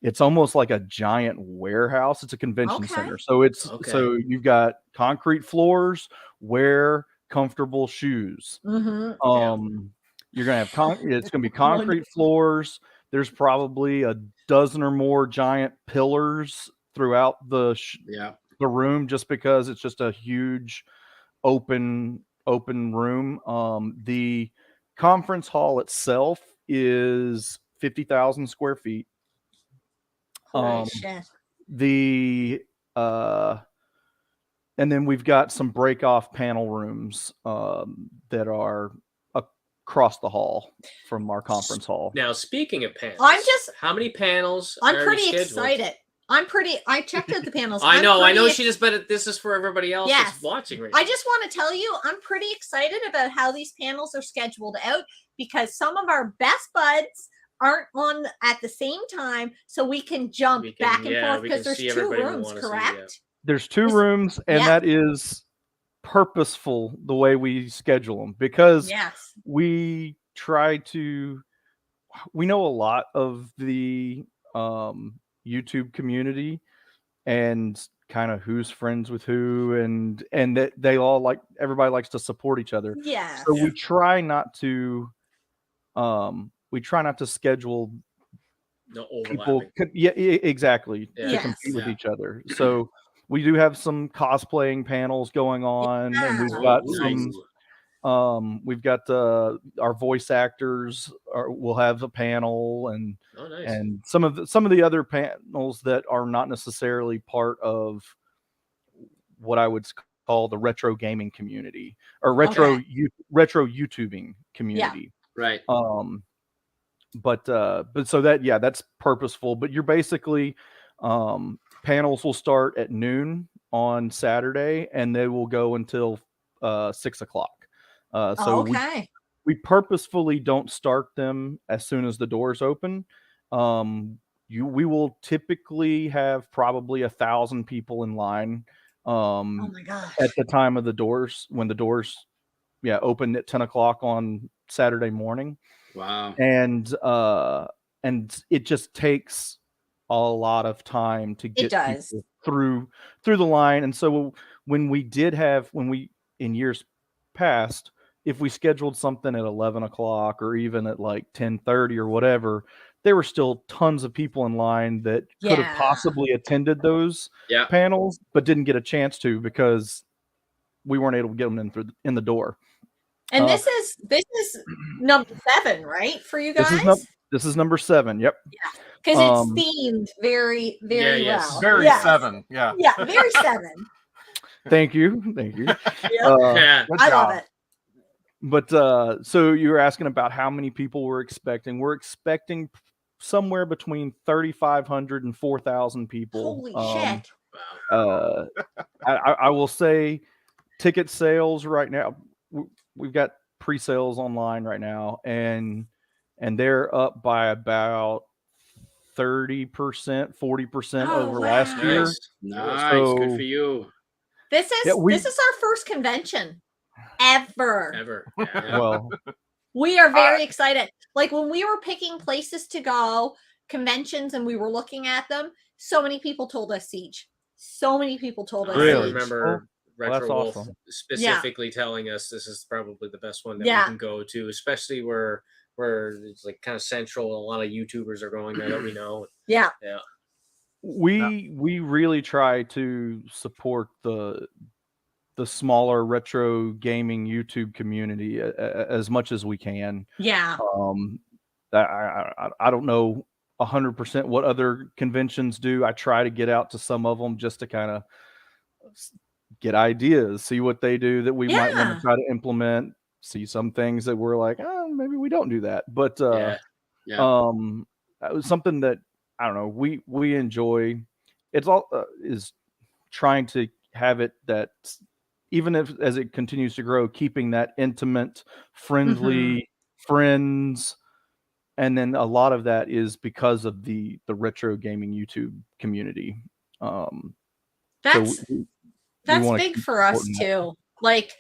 It's almost like a giant warehouse. It's a convention Okay. center. So so you've got concrete floors, wear comfortable shoes. Mhm. You're gonna have it's gonna be concrete floors. There's probably a dozen or more giant pillars throughout the room, just because it's just a huge open room. The conference hall itself is 50,000 square feet. Holy shit. And then we've got some break off panel rooms that are across the hall from our conference hall. Now, speaking of panels, how many panels? I'm are pretty scheduled? excited. I checked out the panels. I know pretty she just, but this is for everybody else Yes. that's watching right I just want to tell you, I'm pretty excited about how these panels are scheduled out because some of our best buds aren't on at the same time, so we can jump back and forth because there's 2 rooms, correct? There's 2 rooms, and that is purposeful the way we schedule them because we try to. We know a lot of the YouTube community and kind of who's friends with who, and that they all like everybody likes to support each other. Yeah. So we try not to schedule no people. overlapping. Exactly. To Yes. compete with each other. So we do have some cosplaying panels going on, and we've got we've got our voice actors will have a panel, and and some of the other panels that are not necessarily part of what I would call the retro gaming community or retro YouTubing community. Right. But so that's purposeful. But you're basically panels will start at noon on Saturday, and they will go until 6 o'clock. So we purposefully don't start them as soon as the doors open. We will typically have probably 1,000 people in line. Oh my gosh! At the time of the doors, when the doors open at 10 o'clock on Saturday morning. Wow. And it just takes a lot of time to get people through the line. And so when we in years past, if we scheduled something at 11 o'clock or even at like 10:30 or whatever, there were still tons of people in line that could have possibly attended those panels, but didn't get a chance to because we weren't able to get them in the door. And this is number 7, right, for you guys? This is number 7. Yep. Yeah, because it's themed very, very well. Very 7. Yeah. Yeah, very 7. Thank you. I love it. But so you were asking about how many people we're expecting. We're expecting somewhere between 3,500 and 4,000 people. Holy shit! I will say, ticket sales right now. We've got pre-sales online right now, and they're up by about 30%, 40% over last year. Nice, good for you. This is our first convention ever. Yeah. Well, we are very excited. Like when we were picking places to go, conventions, and we were looking at them, so many people told us Siege. So many people told us really? Siege. I remember Retro Wolf awesome. specifically telling us this is probably the best one that we can go to, especially where it's like kind of central. A lot of YouTubers are going there that we know. Yeah. We really try to support the smaller retro gaming YouTube community as much as we can. Yeah. I don't know 100% what other conventions do. I try to get out to some of them just to kind of get ideas, see what they do that we might want to try to implement, see some things that we're like, oh, maybe we don't do that. But that was something that I don't know, we enjoy. It's all is trying to have it that even as it continues to grow, keeping that intimate, friendly friends. And then a lot of that is because of the retro gaming YouTube community. That's big for us too. Like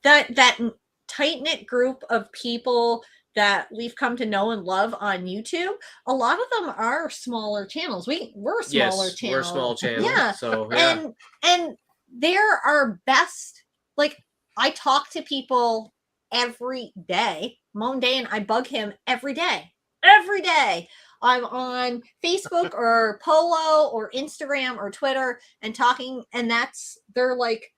that tight-knit group of people that we've come to know and love on YouTube, a lot of them are smaller channels. We're a smaller channel. We're a small channel. Yeah. So and they're our best. Like I talk to people every day. Monday, I bug him every day. Every day. I'm on Facebook or Polo or Instagram or Twitter and talking, and they're like,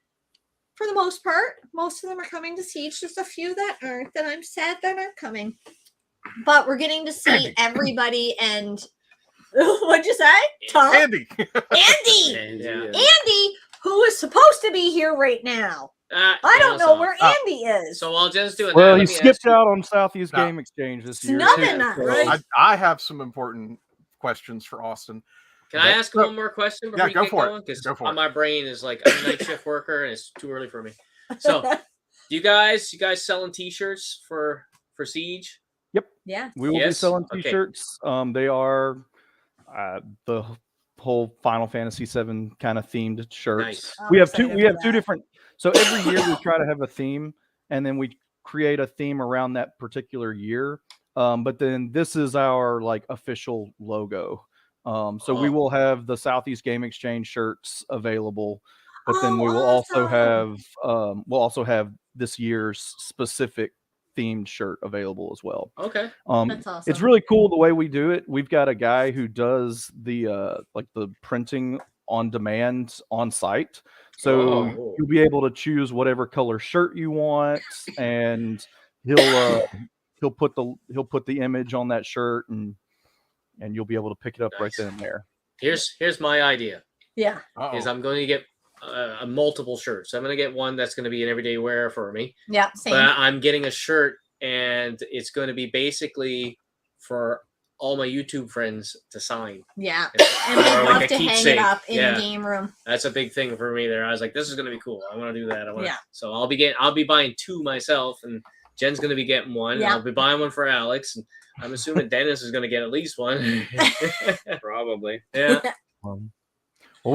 for the most part, most of them are coming to Siege. There's a few that aren't, that I'm sad that aren't coming. But we're getting to see everybody. And what'd you say? Tom? Andy, who is supposed to be here right now. I don't know where Andy is. So I'll just do it. Well, he skipped out on Southeast Game Exchange this year. Snubbing us. Right? I have some important questions for Austin. Can I ask one more question before we go get for going? Go for it. My brain is like, I'm a night shift worker and it's too early for me. So, you guys selling T-shirts for Siege? Yep. Yeah. We will be selling T-shirts. Okay. They are the whole Final Fantasy VII kind of themed shirts. Nice. We have two different. So every year we try to have a theme, and then we create a theme around that particular year. But then this is our like official logo. So we will have the Southeast Game Exchange shirts available, but then we will also have this year's specific themed shirt available as well. Okay. That's awesome. It's really cool the way we do it. We've got a guy who does the like the printing on demand on site. So Oh. you'll be able to choose whatever color shirt you want, and he'll put the image on that shirt, and you'll be able to pick it up right Nice. then and there. Here's my idea. Yeah. Is I'm going to get multiple shirts. I'm going to get one that's going to be an everyday wear for me. Yeah. Same. But I'm getting a shirt, and it's going to be basically for all my YouTube friends to sign. Yeah. And And we'd or love like a to hang it keepsake. up in Yeah. the game room. That's a big thing for me there. I was like, this is going to be cool. I want to do that. Yeah. So I'll be buying 2 myself, and Jen's going to be getting one. Yeah. And I'll be buying one for Alex, and I'm assuming Dennis is going to get at least one. Probably. Yeah. Well,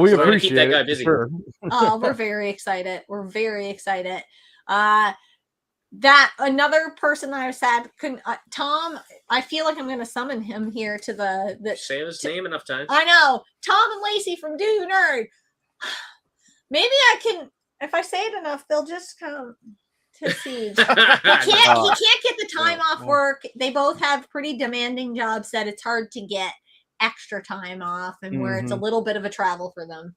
we So we're gonna appreciate keep that guy it, for busy. sure. Oh, we're very excited. We're very excited. That another person that I sad couldn't Tom. I feel like I'm going to summon him here to the. Say his name enough times. I know Tom and Lacey from Do Nerd. Maybe I can, if I say it enough, they'll just come to Siege. He can't get the time off work. They both have pretty demanding jobs that it's hard to get extra time off, and where it's a little bit of a travel for them.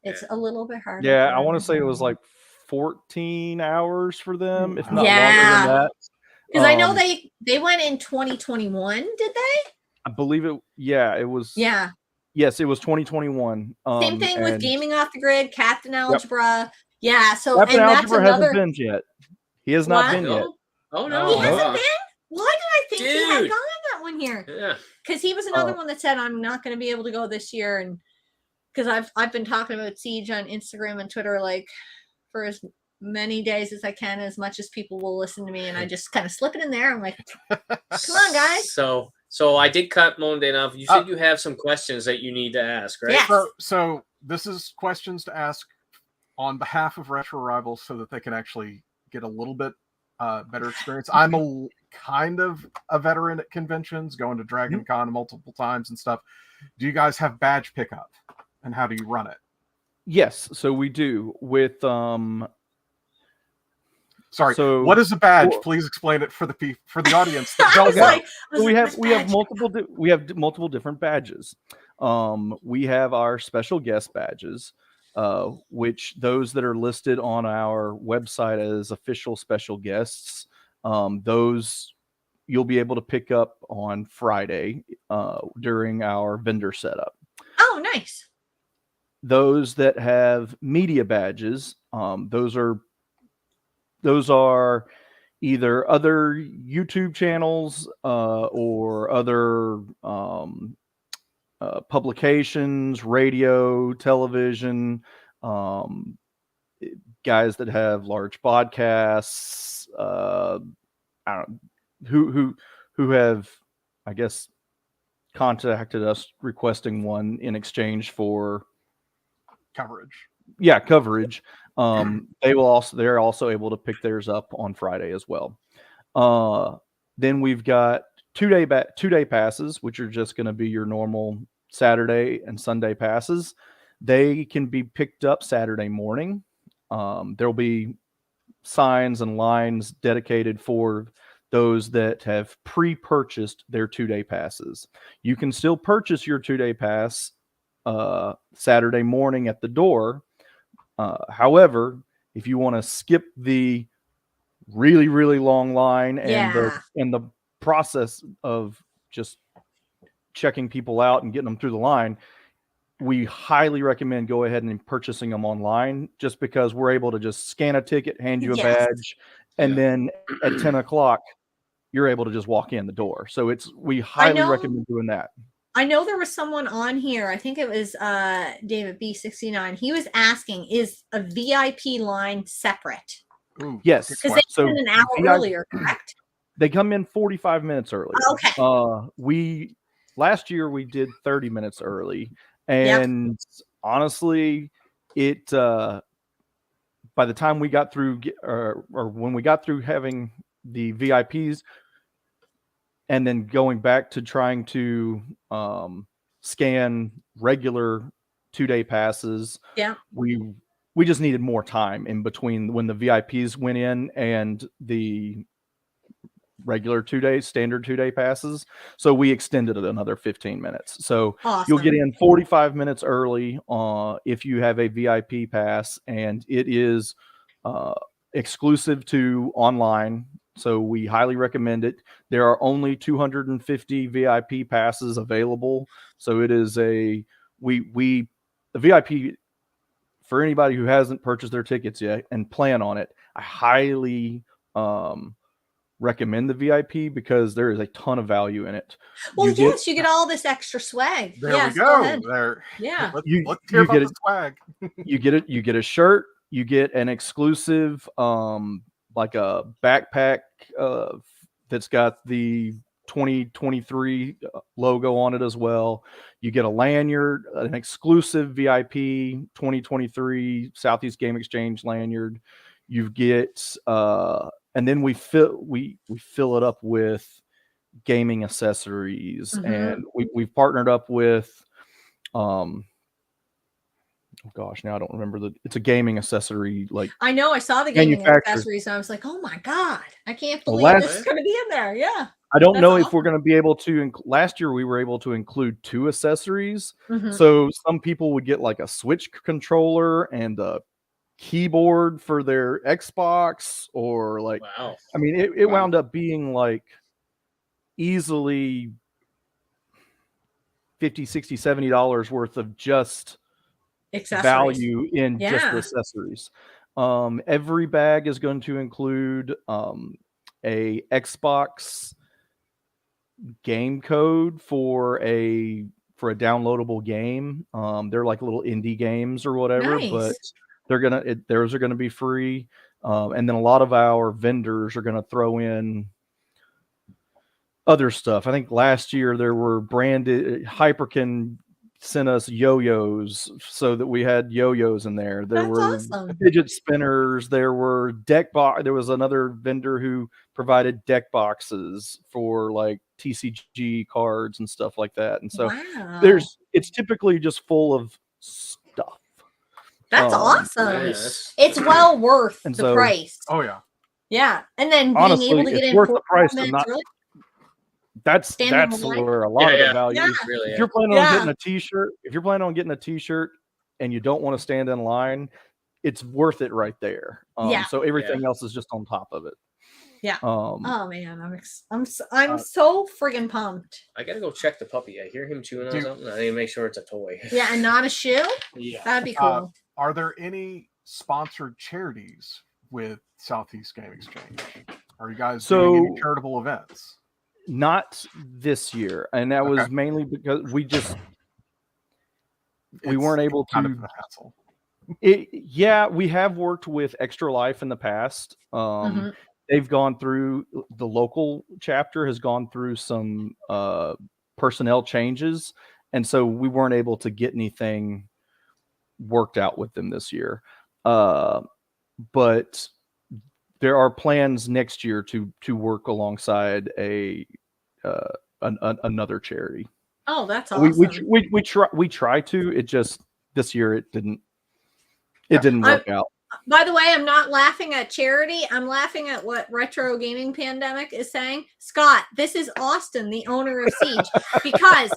It's a little bit harder. Yeah, I want to say it was like 14 hours for them, if not longer Yeah. than that. Because I know they went in 2021, did they? I believe it. Yeah, it was. Yeah. Yes, it was 2021. Same thing with and Gaming Off the Grid, Captain Algebra. Yeah. So Captain and Algebra that's another. hasn't been yet. He has not What? been yet. Oh no. He hasn't been. Why did I think he had Dude. gone that one year? Yeah. Because he was another one that said I'm not going to be able to go this year, and because I've been talking about Siege on Instagram and Twitter like for as many days as I can, as much as people will listen to me, and I just kind of slip it in there. I'm like, come on, guys. So I did cut Monday enough. You said you have some questions that you need to ask, right? Yes. So this is questions to ask on behalf of Retro Rivals so that they can actually get a little bit better experience. I'm a kind of a veteran at conventions, going to Dragon Con multiple times and stuff. Do you guys have badge pickup, and how do you run it? Yes, so we do with Sorry, So- what is a badge? Cool. Please explain it for the audience that I don't was know. like, we have badge? multiple different badges. We have our special guest badges, which those that are listed on our website as official special guests, those you'll be able to pick up on Friday during our vendor setup. Oh, nice. Those that have media badges, those are either other YouTube channels or other publications, radio, television, guys that have large podcasts, I don't know, who have, I guess, contacted us requesting one in exchange for Coverage. yeah, coverage. They're also able to pick theirs up on Friday as well. Then we've got 2-day passes, which are just going to be your normal Saturday and Sunday passes. They can be picked up Saturday morning. There'll be signs and lines dedicated for those that have pre-purchased their 2-day passes. You can still purchase your 2-day pass Saturday morning at the door. However, if you want to skip the really, really long line and the process of just checking people out and getting them through the line, we highly recommend go ahead and purchasing them online, just because we're able to just scan a ticket, hand you a badge, and then at 10 o'clock, you're able to just walk in the door. So we highly recommend doing that. I know there was someone on here. I think it was David B69. He was asking, is a VIP line separate? Ooh, Yes. Because they So came in an hour earlier, correct? They come in 45 minutes early. Okay. Last year we did 30 minutes early, and honestly, it by the time we got through or when we got through having the VIPs and then going back to trying to scan regular 2-day passes, we just needed more time in between when the VIPs went in and the regular 2 days, standard 2-day passes. So we extended it another 15 minutes. So Awesome. you'll get in 45 minutes early if you have a VIP pass, and it is exclusive to online. So we highly recommend it. There are only 250 VIP passes available. So it is the VIP, for anybody who hasn't purchased their tickets yet and plan on it, I highly recommend the VIP because there is a ton of value in it. Well, you get all this extra swag. There Yes, we go. ahead. There. Yeah. Let's You hear about get the it. swag. You get a shirt, you get an exclusive like a backpack that's got the 2023 logo on it as well. You get a lanyard, an exclusive VIP 2023 Southeast Game Exchange lanyard. You get and then we fill it up with gaming accessories, and we've partnered up with oh gosh, now I don't remember it's a gaming accessory, like I know I saw the gaming manufacturer. accessories and I was like, oh my God, I can't Well, believe this is going to be in there. Yeah. I don't That's know if awesome. we're going to be able to. Last year, we were able to include 2 accessories. Mhm. So some people would get like a Switch controller and a keyboard for their Xbox, or like, Wow. I mean, it wound up being like easily $50, $60, $70 worth of just Accessories. value in just the Yeah. accessories. Every bag is going to include a Xbox game code for a downloadable game. They're like little indie games or whatever, but Nice. theirs are gonna be free. And then a lot of our vendors are gonna throw in other stuff. I think last year there were branded Hyperkin sent us yo-yos so that we had yo-yos in there. There That's were awesome. fidget spinners. There were there was another vendor who provided deck boxes for like TCG cards and stuff like that. And so Wow. it's typically just full of stuff. That's awesome. Nice. It's well worth And the so- price. Oh yeah. Yeah. And then being Honestly, able to get it's in worth the 4 price to minutes not- early. That's Stand in the line. where a lot of the value Yeah. is. Really, If you're planning on Yeah. getting a t-shirt, and you don't want to stand in line, it's worth it right there. Yeah. So everything else is just on top of it. Yeah. Oh Man, I'm so friggin' pumped. I gotta go check the puppy. I hear him chewing on Dude. something. I need to make sure it's a toy. Yeah, and not a shoe. Yeah. That'd be cool. Are there any sponsored charities with Southeast Game Exchange? Are you guys doing any charitable events? Not this year, and that was Okay. mainly because we It's weren't able kind to. of a hassle. Yeah, we have worked with Extra Life in the past. Mhm. They've gone through, the local chapter has gone through some personnel changes, and so we weren't able to get anything worked out with them this year. But there are plans next year to work alongside another charity. Oh, that's awesome. We try to. It just this year it didn't work out. By the way, I'm not laughing at charity. I'm laughing at what Retro Gaming Pandemic is saying. Scott, this is Austin, the owner of Siege, because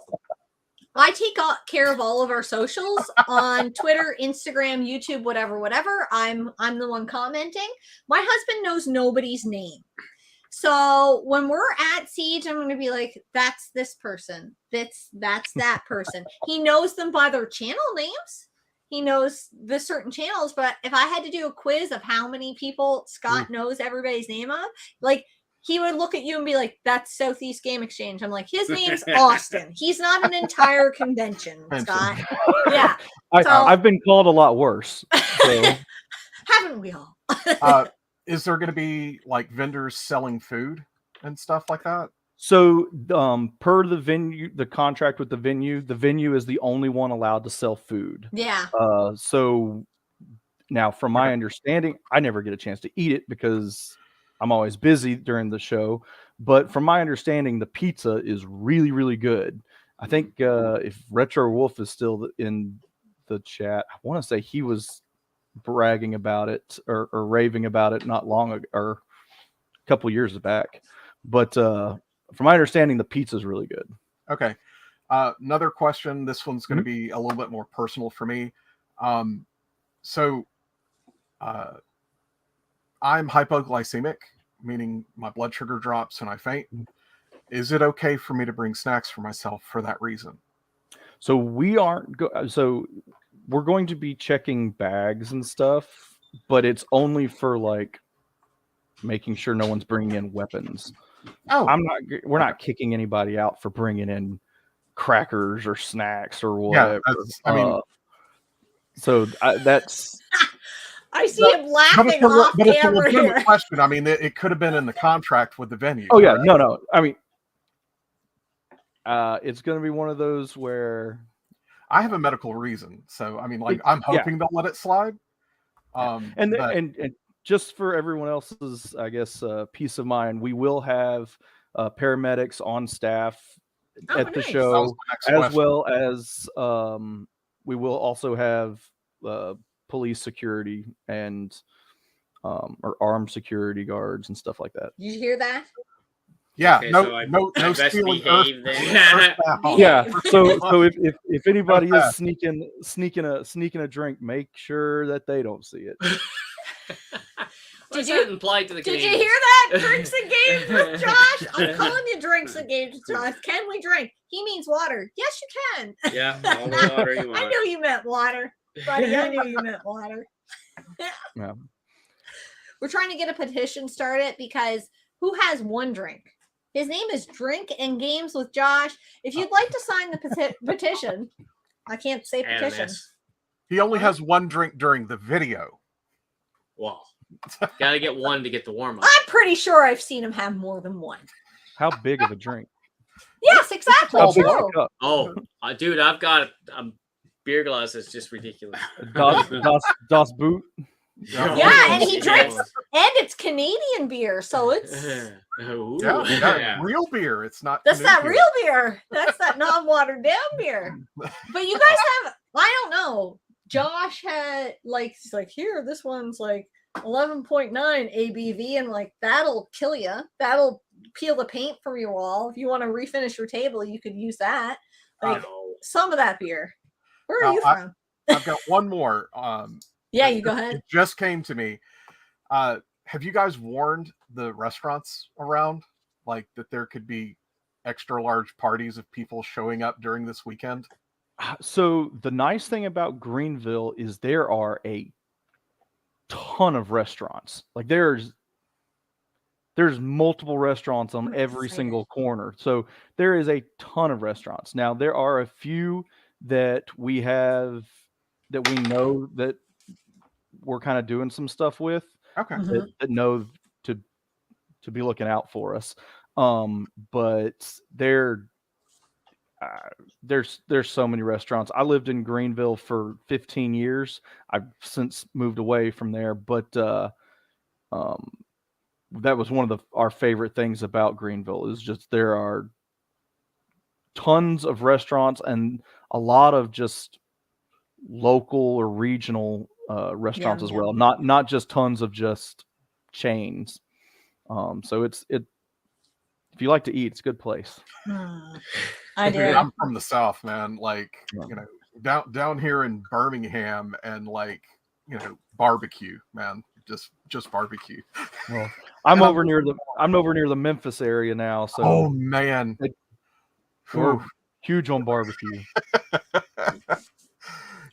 I take care of all of our socials on Twitter, Instagram, YouTube, whatever. I'm the one commenting. My husband knows nobody's name. So when we're at Siege, I'm going to be like, that's this person. That's that person. He knows them by their channel names. He knows the certain channels, but if I had to do a quiz of how many people Scott knows everybody's name of, like, he would look at you and be like, that's Southeast Game Exchange. I'm like, his name's Austin. He's not an entire convention, Scott. Yeah. I've been called a lot worse. So. Haven't we all? Is there going to be like vendors selling food and stuff like that? So, per the venue, the contract with the venue is the only one allowed to sell food. Yeah. So now, from my understanding, I never get a chance to eat it because I'm always busy during the show. But from my understanding, the pizza is really, really good. I think if Retro Wolf is still in the chat, I want to say he was bragging about it or raving about it not long ago, or a couple years back. But from my understanding, the pizza is really good. Okay. Another question. This one's going to be a little bit more personal for me. So I'm hypoglycemic, meaning my blood sugar drops and I faint. Is it okay for me to bring snacks for myself for that reason? So we aren't so we're going to be checking bags and stuff, but it's only for like making sure no one's bringing in weapons. Oh, we're not kicking anybody out for bringing in crackers or snacks or whatever. Yeah, that's I see him laughing off it's a camera legitimate here. question. I mean, it could have been in the contract with the venue. Oh yeah, right? no. I mean, it's going to be one of those where I have a medical reason, so I mean, like, I'm hoping they'll let it slide. And just for everyone else's, I guess, peace of mind, we will have paramedics on staff at the show, as well as we will also have police security and or armed security guards and stuff like that. Did you hear that? Yeah, Okay, no, so I no best stealing behave earth- then. Yeah. So if anybody is sneaking a drink, make sure that they don't see it. Did you imply to the Did game? you hear that? Drinks and games with Josh. I'm calling you drinks and games with Josh. Can we drink? He means water. Yes, you can. Yeah, all the water you want. I knew you meant water, buddy. I knew you meant water. Yeah. We're trying to get a petition started because who has one drink? His name is Drink and Games with Josh. If you'd like to sign the petition, I can't say petition. He only has one drink during the video. Well, gotta get one to get the warm up. I'm pretty sure I've seen him have more than one. How big of a drink? Yes, exactly. How big True. a cup? Oh, dude, I've got a beer glass that's just ridiculous. Das Boot. Yeah, and he drinks, and it's Canadian beer, so it's Ooh, Yeah, real beer. It's not. that's that Canadian. real beer. That's that non-watered down beer. But you guys have, I don't know. Josh had he's like, here, this one's like 11.9 ABV, and like that'll kill you. That'll peel the paint from your wall. If you want to refinish your table, you could use that. Like some of that beer. Where are you from? I've got one more. Yeah, you go ahead. It just came to me. Have you guys warned the restaurants around, like, that there could be extra large parties of people showing up during this weekend? So the nice thing about Greenville is there are a ton of restaurants. Like there's multiple restaurants on every single corner. So there is a ton of restaurants. Now there are a few that we know that we're kind of doing some stuff with. Okay. That know to be looking out for us. But there's so many restaurants. I lived in Greenville for 15 years. I've since moved away from there, but that was one of our favorite things about Greenville is just there are tons of restaurants and a lot of just local or regional restaurants as well. Not just tons of just chains. So if you like to eat, it's a good place. I do. I'm from the South, man. Like, down here in Birmingham, and like, barbecue, man. Just barbecue. Well, I'm over near the Memphis area now. So oh man, we're huge on barbecue.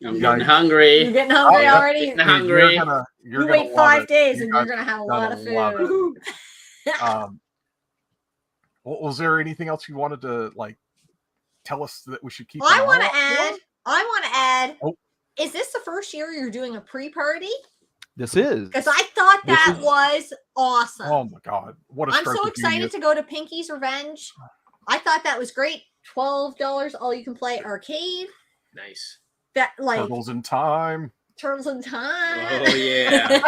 I'm getting hungry. You're getting hungry already? Getting hungry. You wait 5 days and you're going to have a lot of food. Was there anything else you wanted to tell us that we should keep? I want to add. Oh. Is this the first year you're doing a pre-party? This is. Because I thought that was awesome. Oh my God. What a I'm so excited to go to Pinky's Revenge. I thought that was great. $12 all you can play arcade. Nice. That Turtles in Time. Turtles in Time. Oh yeah.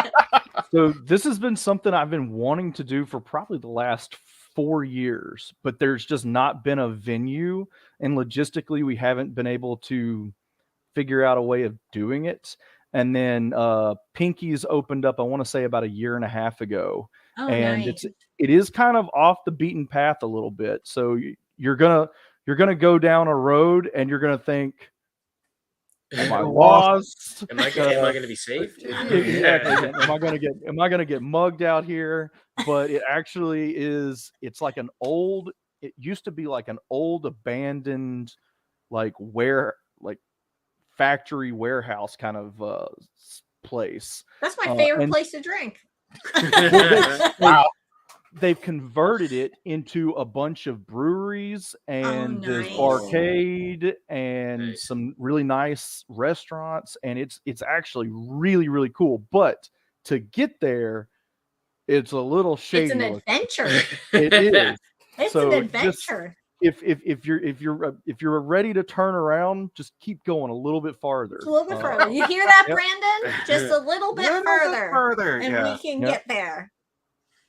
So this has been something I've been wanting to do for probably the last 4 years, but there's just not been a venue, and logistically we haven't been able to figure out a way of doing it. And then Pinky's opened up, I want to say about 1.5 years ago, Oh, and nice. it is kind of off the beaten path a little bit. So you're gonna go down a road and you're gonna think, am I lost? Am I going to be safe? Exactly. Am I gonna get mugged out here? But it actually is. It's like it used to be like an old abandoned like factory warehouse kind of place. That's my favorite and place to drink. wow. They've converted it into a bunch of breweries, and there's nice. arcade and Nice. some really nice restaurants, and it's actually really, really cool. But to get there, it's a little shady. It's an looking. adventure. It is. It's So an just- adventure. If you're ready to turn around, just keep going a little bit farther. Just a little bit further. You hear that, Yep. Brandon? Just a little bit further. And yeah. we can Yep. get there.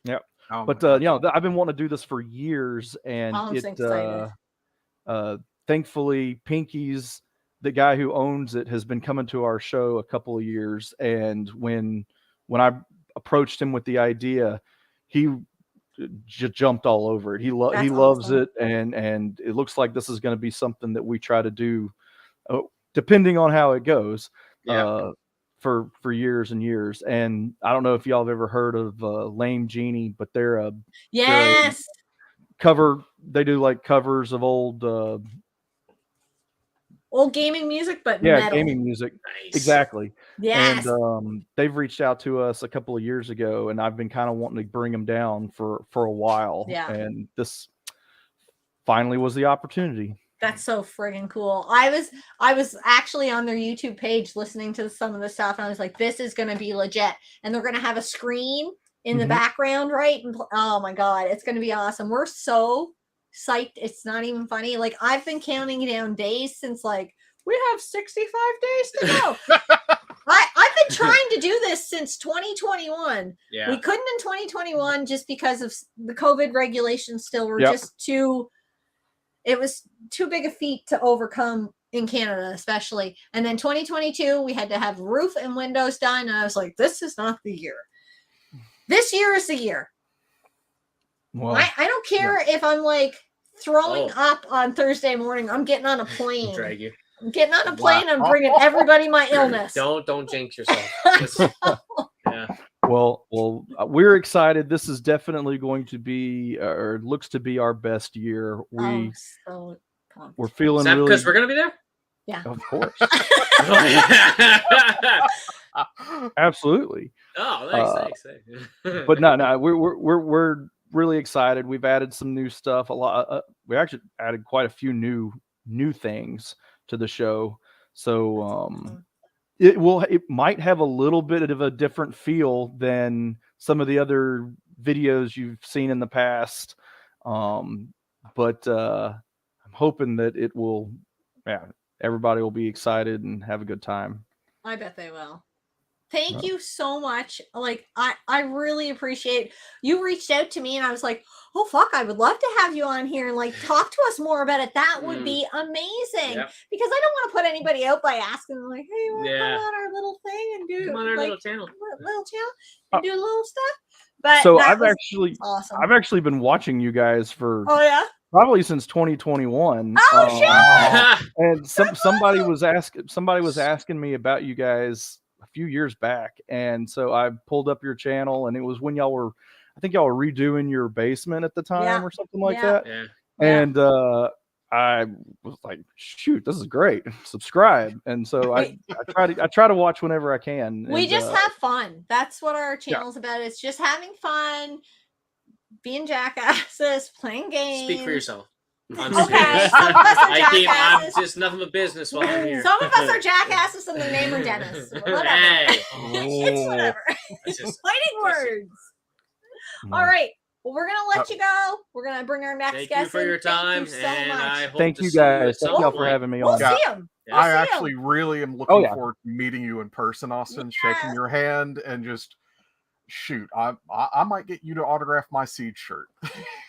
Yep. Oh But my you know, I've been wanting to do this for years, and Oh, I'm so excited. thankfully, Pinky's, the guy who owns it, has been coming to our show a couple of years. And when I approached him with the idea, he just jumped all over it. He That's loves awesome. it, and it looks like this is going to be something that we try to do, depending on how it goes. Yeah. For years and years. And I don't know if y'all have ever heard of Lame Genie, but they're a Yes. they do like covers of old Old gaming music, but metal. gaming music. Nice. Exactly. Yes. And they've reached out to us a couple of years ago, and I've been kind of wanting to bring them down for a while. Yeah. And this finally was the opportunity. That's so friggin' cool. I was actually on their YouTube page listening to some of the stuff, and I was like, this is gonna be legit. And they're gonna have a screen in the Mhm. background, right? And oh my god, it's gonna be awesome. We're so psyched. It's not even funny. Like, I've been counting down days since, like, we have 65 days to go. I've been trying to do this since 2021. Yeah. We couldn't in 2021 just because of the COVID regulations still were Yep. just it was too big a feat to overcome in Canada, especially. And then 2022, we had to have roof and windows done. And I was like, this is not the year. This year is the year. Well, I don't care if I'm like throwing up on Thursday morning. I'm getting on a plane. Drag you. I'm getting on a plane. I'm bringing everybody my illness. Don't jinx yourself. Yeah. Well, we're excited. This is definitely going to be, or looks to be, our best year. Oh, so pumped. We're feeling Is that really. because we're gonna be there? Yeah. Of course, absolutely. Oh, nice. But no, we're really excited. We've added some new stuff. A lot. We actually added quite a few new things to the show. So it might have a little bit of a different feel than some of the other videos you've seen in the past. But I'm hoping that it will. Yeah, everybody will be excited and have a good time. I bet they will. Thank you so much. Like, I really appreciate you reached out to me, and I was like, oh fuck, I would love to have you on here and like talk to us more about it. That would be amazing. Yep. Because I don't want to put anybody out by asking them like, hey, you want to Yeah. come on our little thing and do Come on our like, little channel. little channel and do little stuff. But So that I've was actually awesome. been watching you guys for Oh yeah. probably since 2021. Oh shit. And somebody was asking me about you guys a few years back, and so I pulled up your channel, and it was when I think y'all were redoing your basement at the time Yeah. or something like Yeah. that. Yeah. And I was like, shoot, this is great. Subscribe. And so I try to watch whenever I can. We And, just have fun. That's what our channel's about. It's just having fun, being jackasses, playing games. Speak for yourself. I'm Okay, serious. some of us are I'm jackasses. just nothing but business while I'm here. Some of us are jackasses and their name are Dennis. Whatever. Hey. It's whatever. It's just- Fighting words. All right. Well, we're gonna let you go. We're gonna bring our next Thank guest. you for in. your time, Thank you so and much. I hope Thank to you see you at guys. Thank some y'all for point. having me We'll on. see him. I We'll see actually him. really am looking yeah. forward to meeting you in person, Austin, Yeah. shaking your hand, and just shoot. I might get you to autograph my SEGE shirt.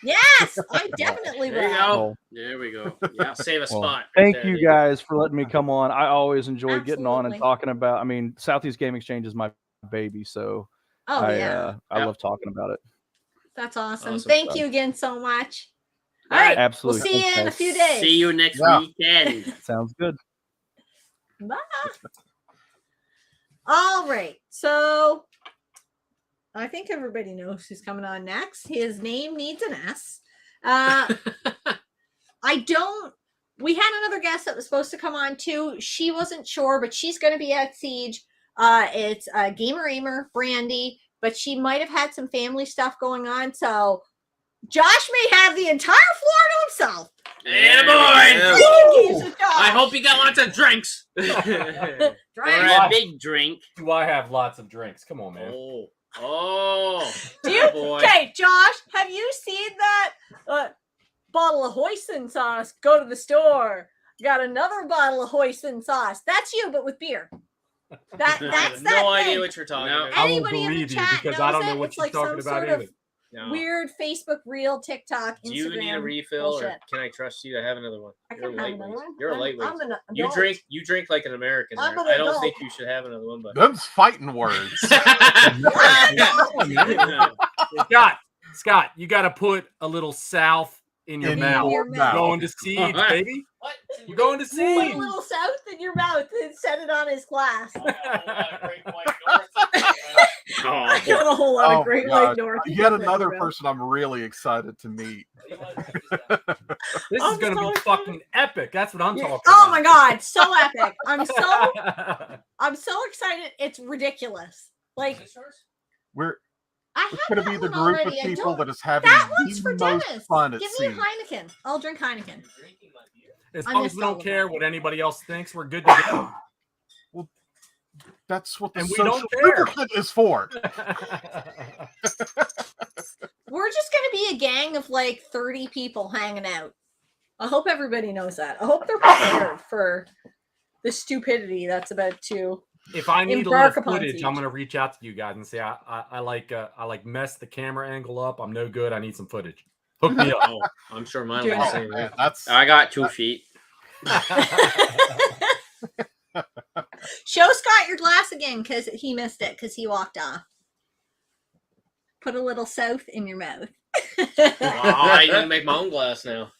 Yes, I definitely There you will. go. Well, There we go. Yeah, save a well, spot. thank There you it is. guys for letting me come on. I always enjoy getting on and Absolutely. talking about. I mean, Southeast Game Exchange is my baby, so Oh I yeah. I Yep. love talking about it. That's awesome. Awesome. Thank you again so much. All All right. right. Absolutely. We'll see you in a Thanks, few guys. days. See you next Yeah. weekend. Sounds good. Bye. All right. So I think everybody knows who's coming on next. His name needs an S. We had another guest that was supposed to come on too. She wasn't sure, but she's going to be at Siege. It's Gamer Aimer, Brandy, but she might have had some family stuff going on. So Josh may have the entire floor to himself. Attaboy! I hope you got lots of drinks. Or a big drink. Do I have lots of drinks? Come on, man. Do you? boy. Okay, Josh, have you seen that bottle of hoisin sauce? Go to the store. Got another bottle of hoisin sauce. That's you, but with beer. That's I that have no idea thing. what you're talking No. about. I won't Anybody in the believe you chat because I knows don't know it? what It's you're like some talking about sort of either. No. weird Facebook reel, TikTok, Instagram. Do you need a refill, or bullshit. can I trust you to have another one? I You're can a have another lightweight. one. You're a I'm lightweight. an You adult. drink like an American. I'm there. an I don't adult. think you should have another one, but Them's fighting words. Scott, you got to put a little south in your In mouth. your mouth. Going to Siege, baby. What? You're going to Put a Siege. little south in your mouth and set it on his glass. I got a whole lot of Great God. White North. Yet another person I'm really excited to meet. This is going to be fucking epic. That's what I'm talking Oh about. my god, so epic! I'm so excited. It's ridiculous. Like We're I it's had going to that be the one group already. of I people don't- that is having that one's the for most Dennis. fun at Give me a Siege. Heineken. I'll drink Heineken. As I long as missed we all don't of care that. what anybody else thinks, we're good to go. That's what the And we social don't care. lubricant is for. We're just gonna be a gang of like 30 people hanging out. I hope everybody knows that. I hope they're prepared for the stupidity that's about to. If I need a embark little upon footage, Siege. I'm gonna reach out to you guys and say I like mess the camera angle up. I'm no good. I need some footage. Hook me up. Oh, I'm sure mine will Doing be the it. same. Man, that's I got 2 feet. Show Scott your glass again because he missed it because he walked off. Put a little south in your mouth. Wow, I need to make my own glass now.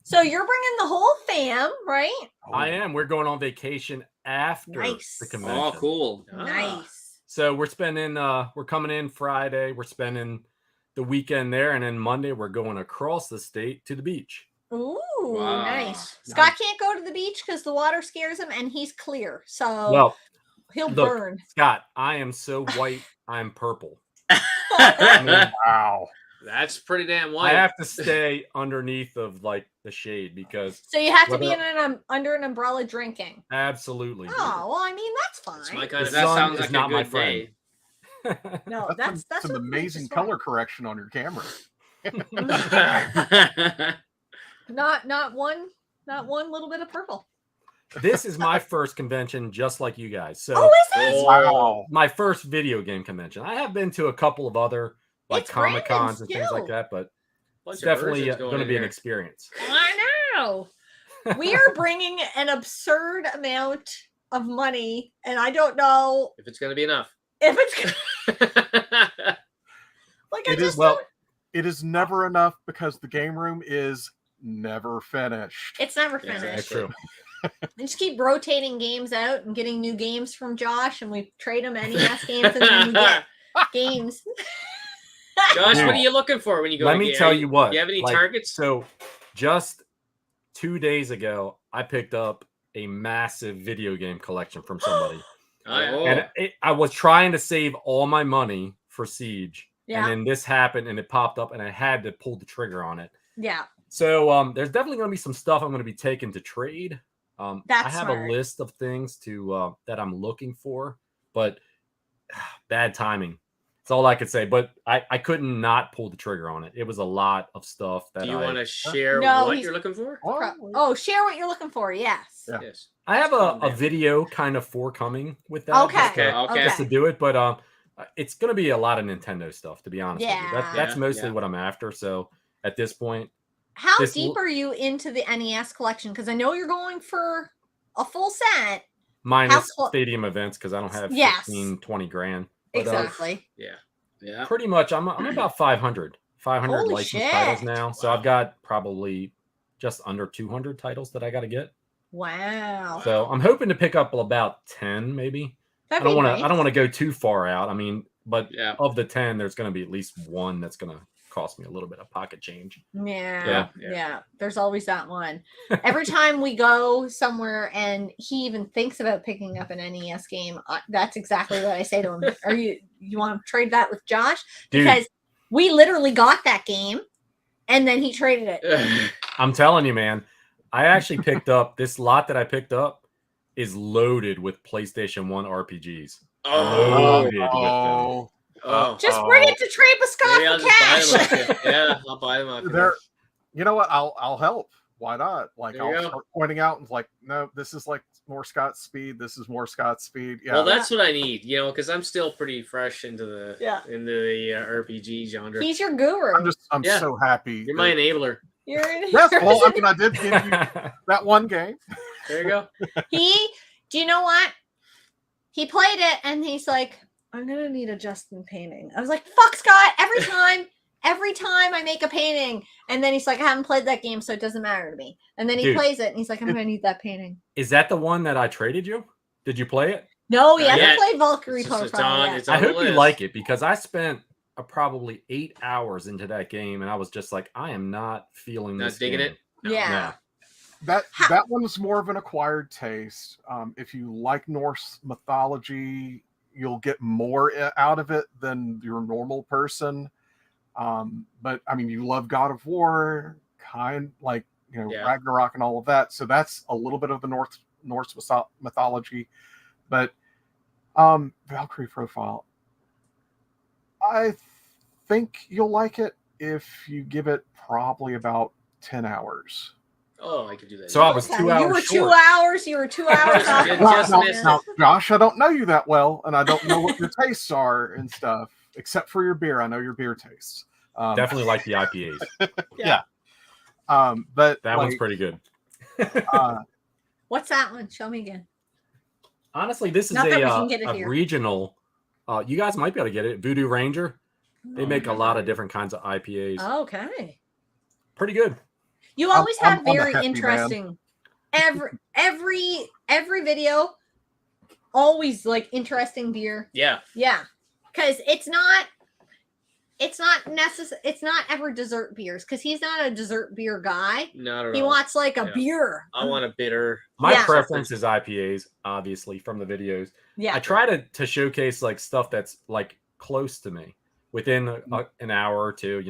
So you're bringing the whole fam, right? I am. We're going on vacation after Nice. the convention. Oh, cool. Nice. So we're spending we're coming in Friday, we're spending the weekend there, and then Monday we're going across the state to the beach. Ooh, Wow. nice. Scott can't go to the beach because the water scares him and he's clear. So Well, he'll look, burn. Scott, I am so white, I'm purple. I mean, wow. That's pretty damn I white. have to stay underneath of like the shade because So you have to What be about- under an umbrella drinking. absolutely. Oh, well, I mean, that's It's fine. my kind of The That sun sounds is like not a my good friend. day. No, That's that's an what amazing makes us color correction on your camera. Not one little bit of purple. This is my first convention, just like you guys. So Oh, is it? Wow. my first video game convention. I have been to a couple of other like It's Comic Cons Brandon's and things like too. that, but Bunch it's of definitely versions going to in be an here. experience. I know. We are bringing an absurd amount of money, and I don't know If it's gonna be enough. if it's like I It is just well- don't. It is never enough because the game room is never finished. It's never Yeah, finished. That's true. We just keep rotating games out and getting new games from Josh, and we trade them NES games, and then we get games. Josh, Now, what are you looking for when you go? Let to me get- tell you what. You have any like, targets? So just 2 days ago, I picked up a massive video game collection from somebody. Oh, yeah. Oh. And I was trying to save all my money for Siege. Yeah, And then this happened and it popped up and I had to pull the trigger on it. yeah. So there's definitely going to be some stuff I'm going to be taking to trade. I That's have smart. a list of things to that I'm looking for, but bad timing. That's all I could say. But I couldn't not pull the trigger on it. It was a lot of stuff that Do you want to I share No, what he's- you're looking for? Oh, share what you're looking for. Yes. Yeah. Yes. have Calm a down. video kind of forthcoming with that. Okay. just to- Okay. just to do it, but it's going to be a lot of Nintendo stuff, to be honest with you. Yeah. That's Yeah, mostly yeah. what I'm after. So at this point, How This deep l- are you into the NES collection? Because I know you're going for a full set. minus clo- stadium events because I don't have Yes. 15, 20 grand. But, Exactly. Yeah. pretty much, I'm about 500 Holy licensed titles shit. now. So I've got probably just under 200 titles that I got to get. Wow. So I'm hoping to pick up about 10, maybe. That'd I don't be want to. I don't nice. want to go too far out. I mean, but Yeah. of the 10, there's going to be at least one that's going to cost me a little bit of pocket change. Yeah. There's always that one. Every time we go somewhere and he even thinks about picking up an NES game, that's exactly what I say to him. Are you want to trade that with Josh? Dude. Because we literally got that game and then he traded it. I'm telling you, man. I actually picked up this lot that I picked up is loaded with PlayStation 1 RPGs. Loaded with them. Just bring it to Trade with Scott Maybe I'll for just buy cash. them off you. Yeah, I'll buy them off you. There, you know what? I'll help. Why not? Like There you I'll go. start pointing out and like, no, this is like more Scott's speed. This is more Scott's speed. Yeah. Well, that's what I need, because I'm still pretty fresh into the RPG genre. He's your guru. I'm Yeah. so happy. You're my enabler. You're Yes, well, I mean, I did give you that one game. There you go. Do you know what? He played it and he's like, I'm gonna need a Justin painting. I was like, fuck Scott, every time I make a painting. And then he's like, I haven't played that game, so it doesn't matter to me. And then he Dude. plays it and he's like, I'm gonna need that painting. Is that the one that I traded you? Did you play it? No, he hasn't yet. played Valkyrie It's just- it's Profile on- yet. it's I on the hope you list. like it because I spent probably 8 hours into that game and I was just like, I am not feeling Not this digging game. it? Yeah. That one's more of an acquired taste. If you like Norse mythology, you'll get more out of it than your normal person. But I mean, you love God of War, Ragnarok and all of that. So that's a little bit of the Norse mythology. But Valkyrie Profile, I think you'll like it if you give it probably about 10 hours. Oh, I could do that. So I was 2 hours You were short. 2 hours. You were 2 hours off. Yeah, the just clock. missed Now, Josh, I don't know you that well, and I don't know what your tastes are and stuff, except for your beer. I know your beer tastes. Definitely like the IPAs. But That one's pretty good. What's that one? Show me again. Honestly, this is Not that we can get it a here. regional. You guys might be able to get it. Voodoo Ranger. They make a lot of different kinds of IPAs. Okay. Pretty good. You always I'm have a very happy man. interesting every video always like interesting beer. Yeah. Yeah. Cuz it's not necessary, it's not ever dessert beers cuz he's not a dessert beer guy. Not at He all. wants like a Yeah. beer. I want a bitter. My Yeah. preference is IPAs, obviously, from the videos. Yeah. I try to showcase like stuff that's like close to me within an hour or two,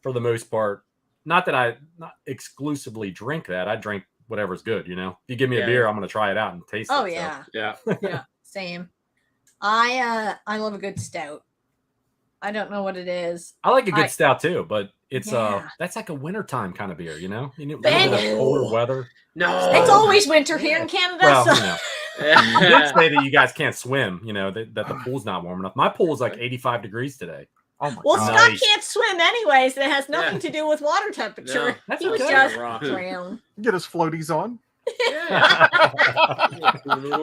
for the most part. Not that I not exclusively drink that. I drink whatever's good, If you give me Yeah. a beer, I'm going to try it out and taste Oh it. yeah. Yeah. Yeah. Same. I love a good stout. I don't know what it is. I like a good stout too, but it's Yeah. that's like a wintertime kind of beer, You know, Ben- the colder weather. No. It's always winter here in Canada. Well, so. I did say that you guys can't swim, that the pool's not warm enough. My pool's like 85 degrees today. oh my Well, God. Scott Nice. can't swim anyways. It has nothing Yeah. to do with water temperature. No, that's he was okay. just Rock. drowned. Get his floaties on.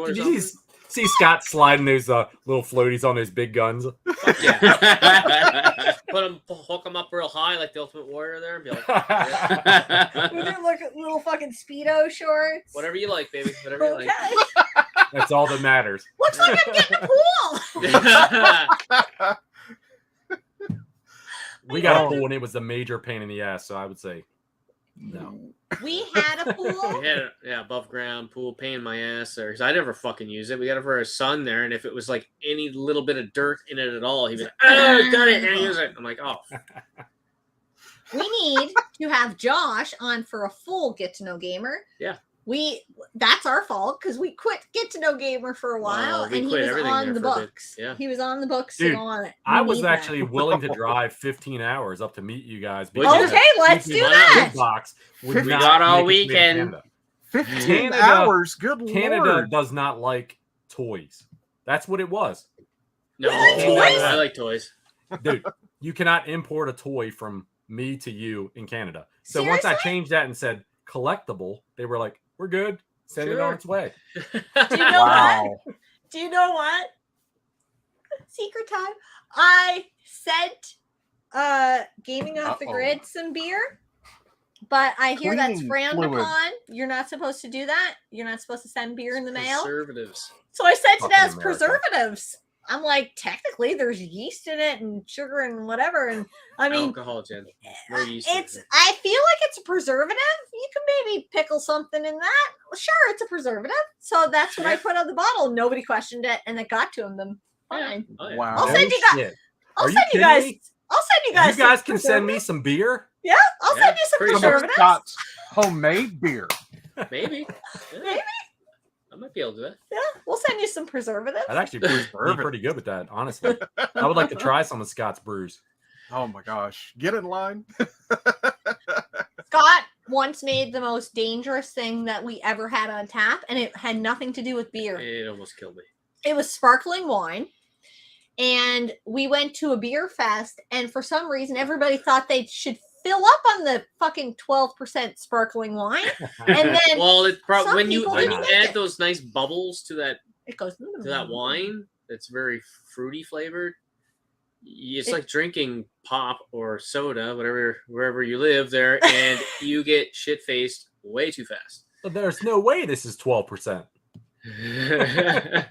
Did you see Scott sliding those little floaties on those big guns? Hook them up real high like the Ultimate Warrior there and be like, With their little fucking Speedo shorts. whatever you like, baby. Whatever you Okay. like. That's all that matters. Looks like I'm getting a pool. We got a pool and it was a major pain in the ass, so I would say no. We had a pool. We had above ground pool, pain in my ass there because I never fucking use it. We got it for our son there, and if it was like any little bit of dirt in it at all, he'd be like, "Oh, got it," and use it. I'm like, "Oh, We need to have Josh on for a full Get to Know Gamer. Yeah. That's our fault because we quit Get to Know Gamer for a while we and he quit was everything on there the for a bit. books. Yeah. He was on the books Dude, to go on it. I We was need that. actually willing to drive 15 hours up to meet you guys. Would because you? Okay, let's do that. Box would We not got all make it to weekend. Canada. 15 Canada- hours. Good Canada Lord. does not like toys. That's what it was. no, Toys? I like toys." Dude, you cannot import a toy from me to you in Canada. So once I Seriously? changed that and said collectible, they were like, we're good. Send it Sure. on its way. Do you know what? Do you know what? Secret time. I sent Gaming Off the Grid some beer, but I hear that's Cleaning frowned fluid. upon. You're not supposed to do that. You're not supposed to send beer in the mail. Preservatives. So I sent it Fucking as America. preservatives. I'm like, technically, there's yeast in it and sugar and whatever. And I mean, Alcohol, Jen. No yeast in it's. it. I feel like it's a preservative. You can maybe pickle something in that. Sure, it's a preservative. So that's what I put on the bottle. Nobody questioned it, and it got to them. Then fine. Oh, yeah. Wow. I'll send you guys. shit. I'll Are you send you kidding guys. me? I'll send you guys. You guys some can send me preservatives. some beer. Yeah, I'll Yeah, send you some pretty sure. Some of preservatives. Scott's homemade beer. Maybe. Yeah. Maybe. I might be able to do that. Yeah, we'll send you some preservatives. I'd actually be pretty good with that, honestly. I would like to try some of Scott's brews. Oh my gosh. Get in line. Scott once made the most dangerous thing that we ever had on tap, and it had nothing to do with beer. It almost killed me. It was sparkling wine. And we went to a beer fest, and for some reason, everybody thought they should fill up on the fucking 12% sparkling wine. And then Well, it some when you people when didn't you make add it. those nice bubbles to that It goes wine that's very fruity flavored, it's It- like drinking pop or soda, wherever you live there, and you get shit faced way too fast. But there's no way this is 12%. Yeah.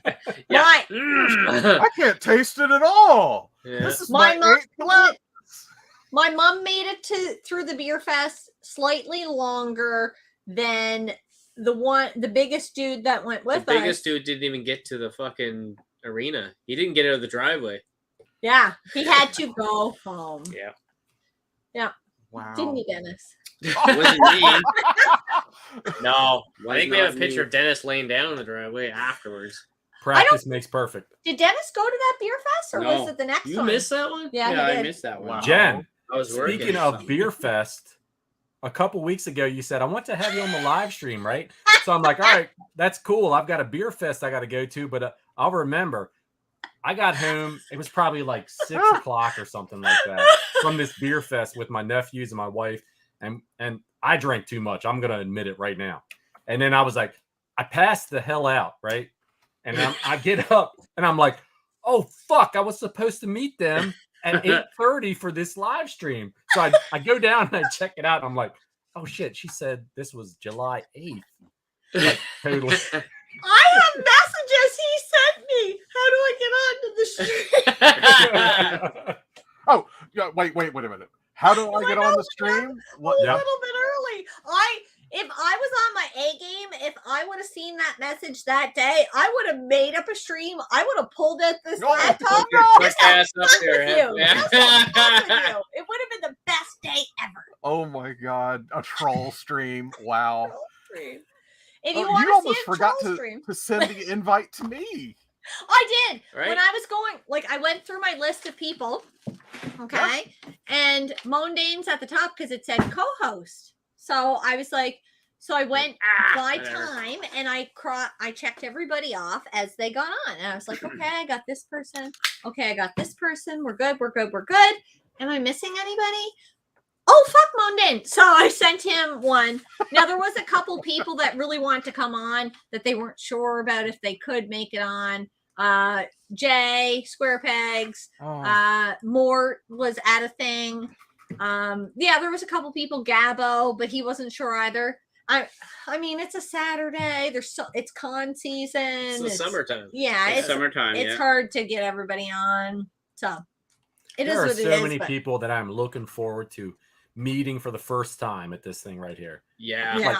Right. I can't taste it at all. Yeah. This is My my mom eighth glass. My mom made it through the beer fest slightly longer than the biggest dude that went The with biggest us. dude didn't even get to the fucking arena. He didn't get out of the driveway. Yeah, he had to go home. Yeah. Yeah. Wow. Didn't he, Dennis? Wasn't me. No. Was I think we have not a picture me. of Dennis laying down in the driveway afterwards. Practice makes perfect. Did Dennis go to that beer fest, or was No. it the next You one? missed that one? Yeah, Yeah, he I did. missed that one. Wow. Jen, I was working. speaking of Beer Fest, a couple weeks ago you said, I want to have you on the live stream, right? So I'm like, all right, that's cool. I've got a beer fest I got to go to, but I'll remember. I got home. It was probably like 6 o'clock or something like that from this beer fest with my nephews and my wife. And I drank too much. I'm going to admit it right now. And then I was like, I passed the hell out, right? And I get up and I'm like, oh, fuck. I was supposed to meet them at 8:30 for this live stream. So I go down and I check it out. And I'm like, oh, shit. She said this was July 8th. Like, totally. I have messages he sent me. How do I get onto the stream? Oh, yeah, wait a minute. How do I get on the stream? A What? Yeah. little bit early. If I was on my A game, if I would have seen that message that day, I would have made up a stream. I would have pulled at this No, laptop. Your Just quick ass have up fun there, with you. yeah. Just have fun with you. It would have been the best day ever. Oh my god, a troll stream. Wow. Stream. If Oh, you want you to almost see a forgot troll to, stream, to send the invite to me. I did. Right? When I was going, like, I went through my list of people. Okay. And Mondane's at the top because it said co-host. So I was like, so I went by whatever. time and I checked everybody off as they got on. And I was like, okay, I got this person. Okay, I got this person. We're good. We're good. We're good. Am I missing anybody? Oh, fuck Mondane. So I sent him one. Now, there was a couple people that really wanted to come on that they weren't sure about if they could make it on. Jay, Square Pegs, Oh, Mort was at a thing. Yeah, there was a couple people, Gabbo, but he wasn't sure either. I mean, it's a Saturday. It's con season. It's the summertime. Yeah, It's it's summertime. it's Yeah. hard to get everybody on. So it is There are what so it is. many but- people that I'm looking forward to meeting for the first time at this thing right here. Yeah. Yeah. Like,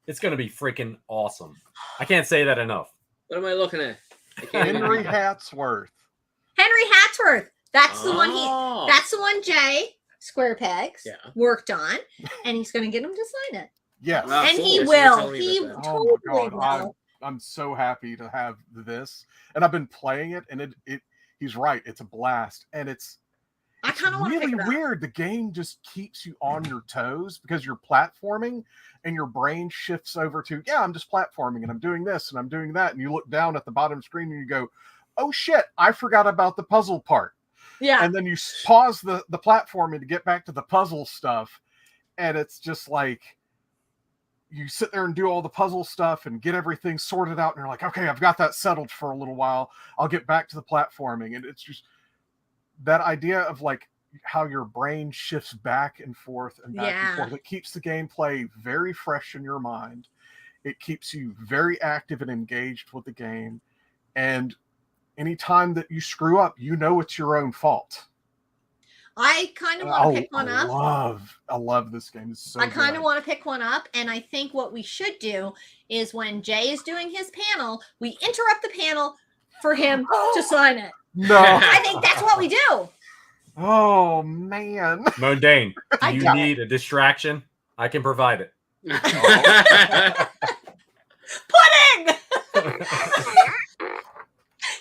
it's going to be freaking awesome. I can't say that enough. What am I looking at? I can't even Henry read. Hatsworth. Henry Hatsworth. That's the one Oh. That's the one Jay Square Pegs Yeah. worked on, and he's going to get him to sign it. Yes. Wow. And cool. he Yes, you were will. telling me He about that. Oh totally my God, will. I'm so happy to have this, and I've been playing it, and it he's right. It's a blast, and it's I kind of want to really pick it up. weird. The game just keeps you on your toes because you're platforming, and your brain shifts over to I'm just platforming, and I'm doing this, and I'm doing that, and you look down at the bottom screen, and you go, oh shit, I forgot about the puzzle part. Yeah. And then you pause the platforming to get back to the puzzle stuff, and it's just like you sit there and do all the puzzle stuff and get everything sorted out, and you're like, okay, I've got that settled for a little while. I'll get back to the platforming. And it's just that idea of like how your brain shifts back and forth and back and forth. It keeps the gameplay very fresh in your mind. It keeps you very active and engaged with the game. And anytime that you screw up, you know it's your own fault. I kind of want to pick one up. I love this game. It's so I kind of good. want to pick one up, and I think what we should do is when Jay is doing his panel, we interrupt the panel for him to sign it. No. I think that's what we do. Oh, man. Mundane, do you got need a distraction? I can provide it. Pudding!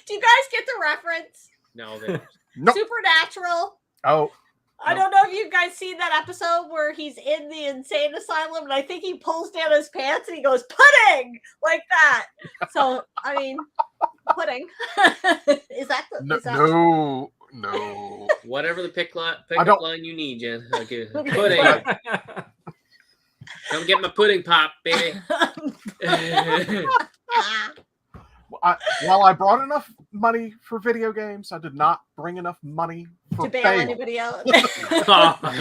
Do you guys get the reference? No, Nope. Supernatural. Oh. I don't know if you guys seen that episode where he's in the insane asylum, and I think he pulls down his pants and he goes, pudding! Like that. So, I mean, pudding. Is that the... is that... No. Whatever the pickup line you need, Jen. Okay. Pudding. Come get my pudding pop, baby. While I brought enough money for video games, I did not bring enough money for to bail anybody out. Oh, but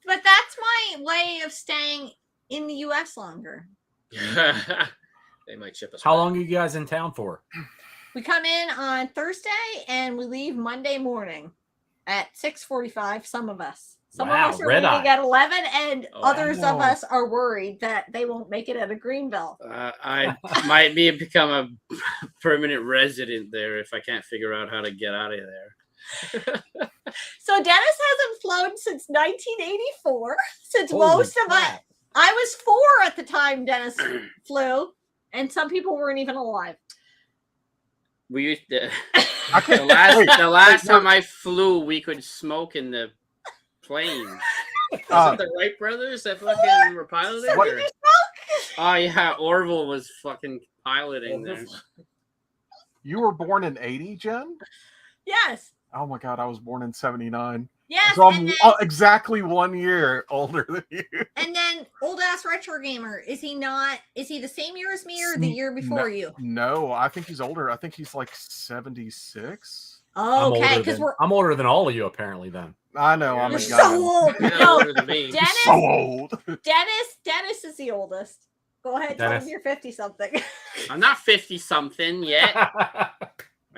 that's my way of staying in the U.S. longer. They might ship us. How long are you guys in town for? We come in on Thursday and we leave Monday morning at 6:45. Some of us. Some of us are leaving at 11, and others of us are worried that they won't make it out of Greenville. I might become a permanent resident there if I can't figure out how to get out of there. So Dennis hasn't flown since 1984. Since most of us, I was 4 at the time Dennis flew, and some people weren't even alive. We used to, the last time I flew, we could smoke in the plane. Was it the Wright brothers that fucking were piloting? Oh yeah, Orville was fucking piloting there. You were born in 80, Jen? Yes. Oh my God, I was born in 79. Yes. So I'm exactly 1 year older than you. And then old ass retro gamer, is he the same year as me or the year before you? No, I think he's older. I think he's like 76. Oh, okay, because I'm older than all of you apparently then. I know. I'm You're so old. No, Dennis, so old. Dennis is the oldest. Go ahead, tell him you're 50-something. I'm not 50-something yet. I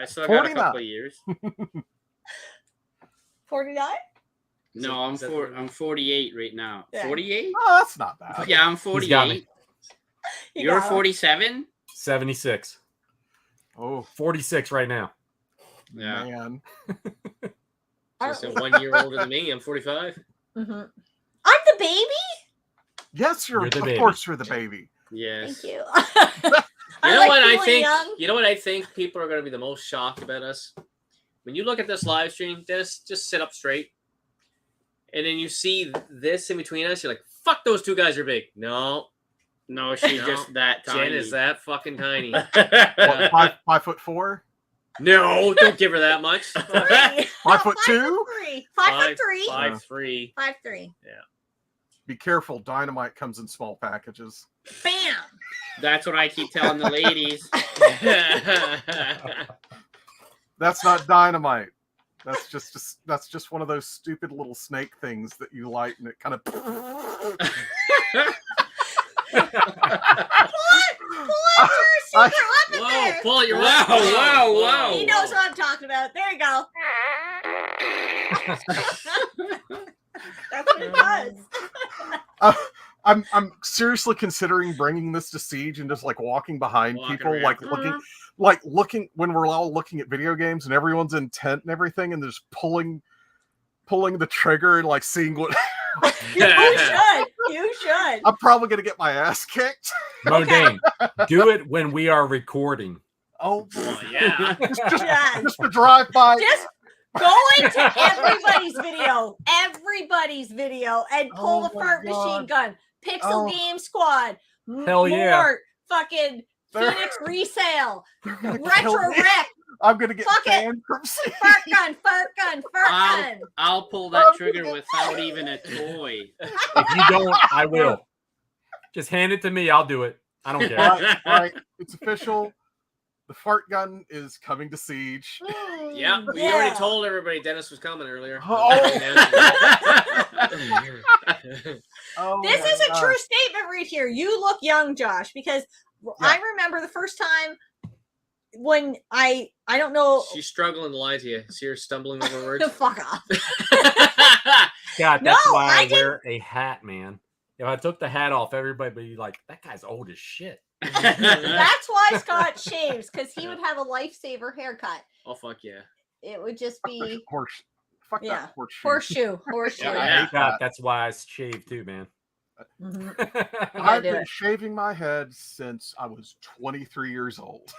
still got a couple of years. 49? No, I'm 48 right now. 48? Oh, that's not bad. Yeah, I'm 48. You're 47? 76. Oh, 46 right now. Yeah. Man. Just 1 year older than me. I'm 45. Mm-hmm. I'm the baby? Yes, You're the baby. Of course you're the baby. Yes. Thank you. You know what I think? You know what I think people are going to be the most shocked about us? When you look at this live stream, just sit up straight. And then you see this in between us. You're like, fuck, those two guys are big. No, she's just that tiny. Jen is that fucking tiny. What, 5'4"? No, don't give her that much. 5'2"? 5'3". 5'3". 5'3". 5'3". Yeah. Be careful. Dynamite comes in small packages. Bam. That's what I keep telling the ladies. That's not dynamite. That's just one of those stupid little snake things that you light and it kind of. Pull it for a secret weapon there. Pull your Wow. He knows what I'm talking about. There you go. That's what it does. I'm seriously considering bringing this to Siege and just like walking behind people, around. looking when we're all looking at video games and everyone's in tent and everything, and just pulling the trigger and like seeing what. You should. I'm probably gonna get my ass kicked. Modane, do it when we are recording. Oh yeah. Just to drive by. Just go into everybody's video, and pull the fart machine gun. Pixel Game Squad. Hell yeah. Mort, fucking Phoenix Resale. Retro Rip. I'm gonna get Fuck it. banned from Siege. Fart gun, fart gun, fart gun. I'll pull that trigger without even a toy. If you don't, I will. Just hand it to me. I'll do it. I don't care. All right, it's official. The fart gun is coming to Siege. Yeah, we already told everybody Dennis was coming earlier. Oh, This is a true statement right here. You look young, Josh, because I remember the first time when I don't know. She's struggling to lie to you. See her stumbling over words? Fuck off. God, that's No, why I I wear a hat, man. If I took the hat off, everybody would be like, that guy's old as shit. That's why Scott shaves, because he would have a lifesaver haircut. Oh, fuck yeah. It would just be Fuck yeah, that horseshoe. horseshoe. Yeah, I hate that. That's why I shave too, man. I've been shaving my head since I was 23 years old.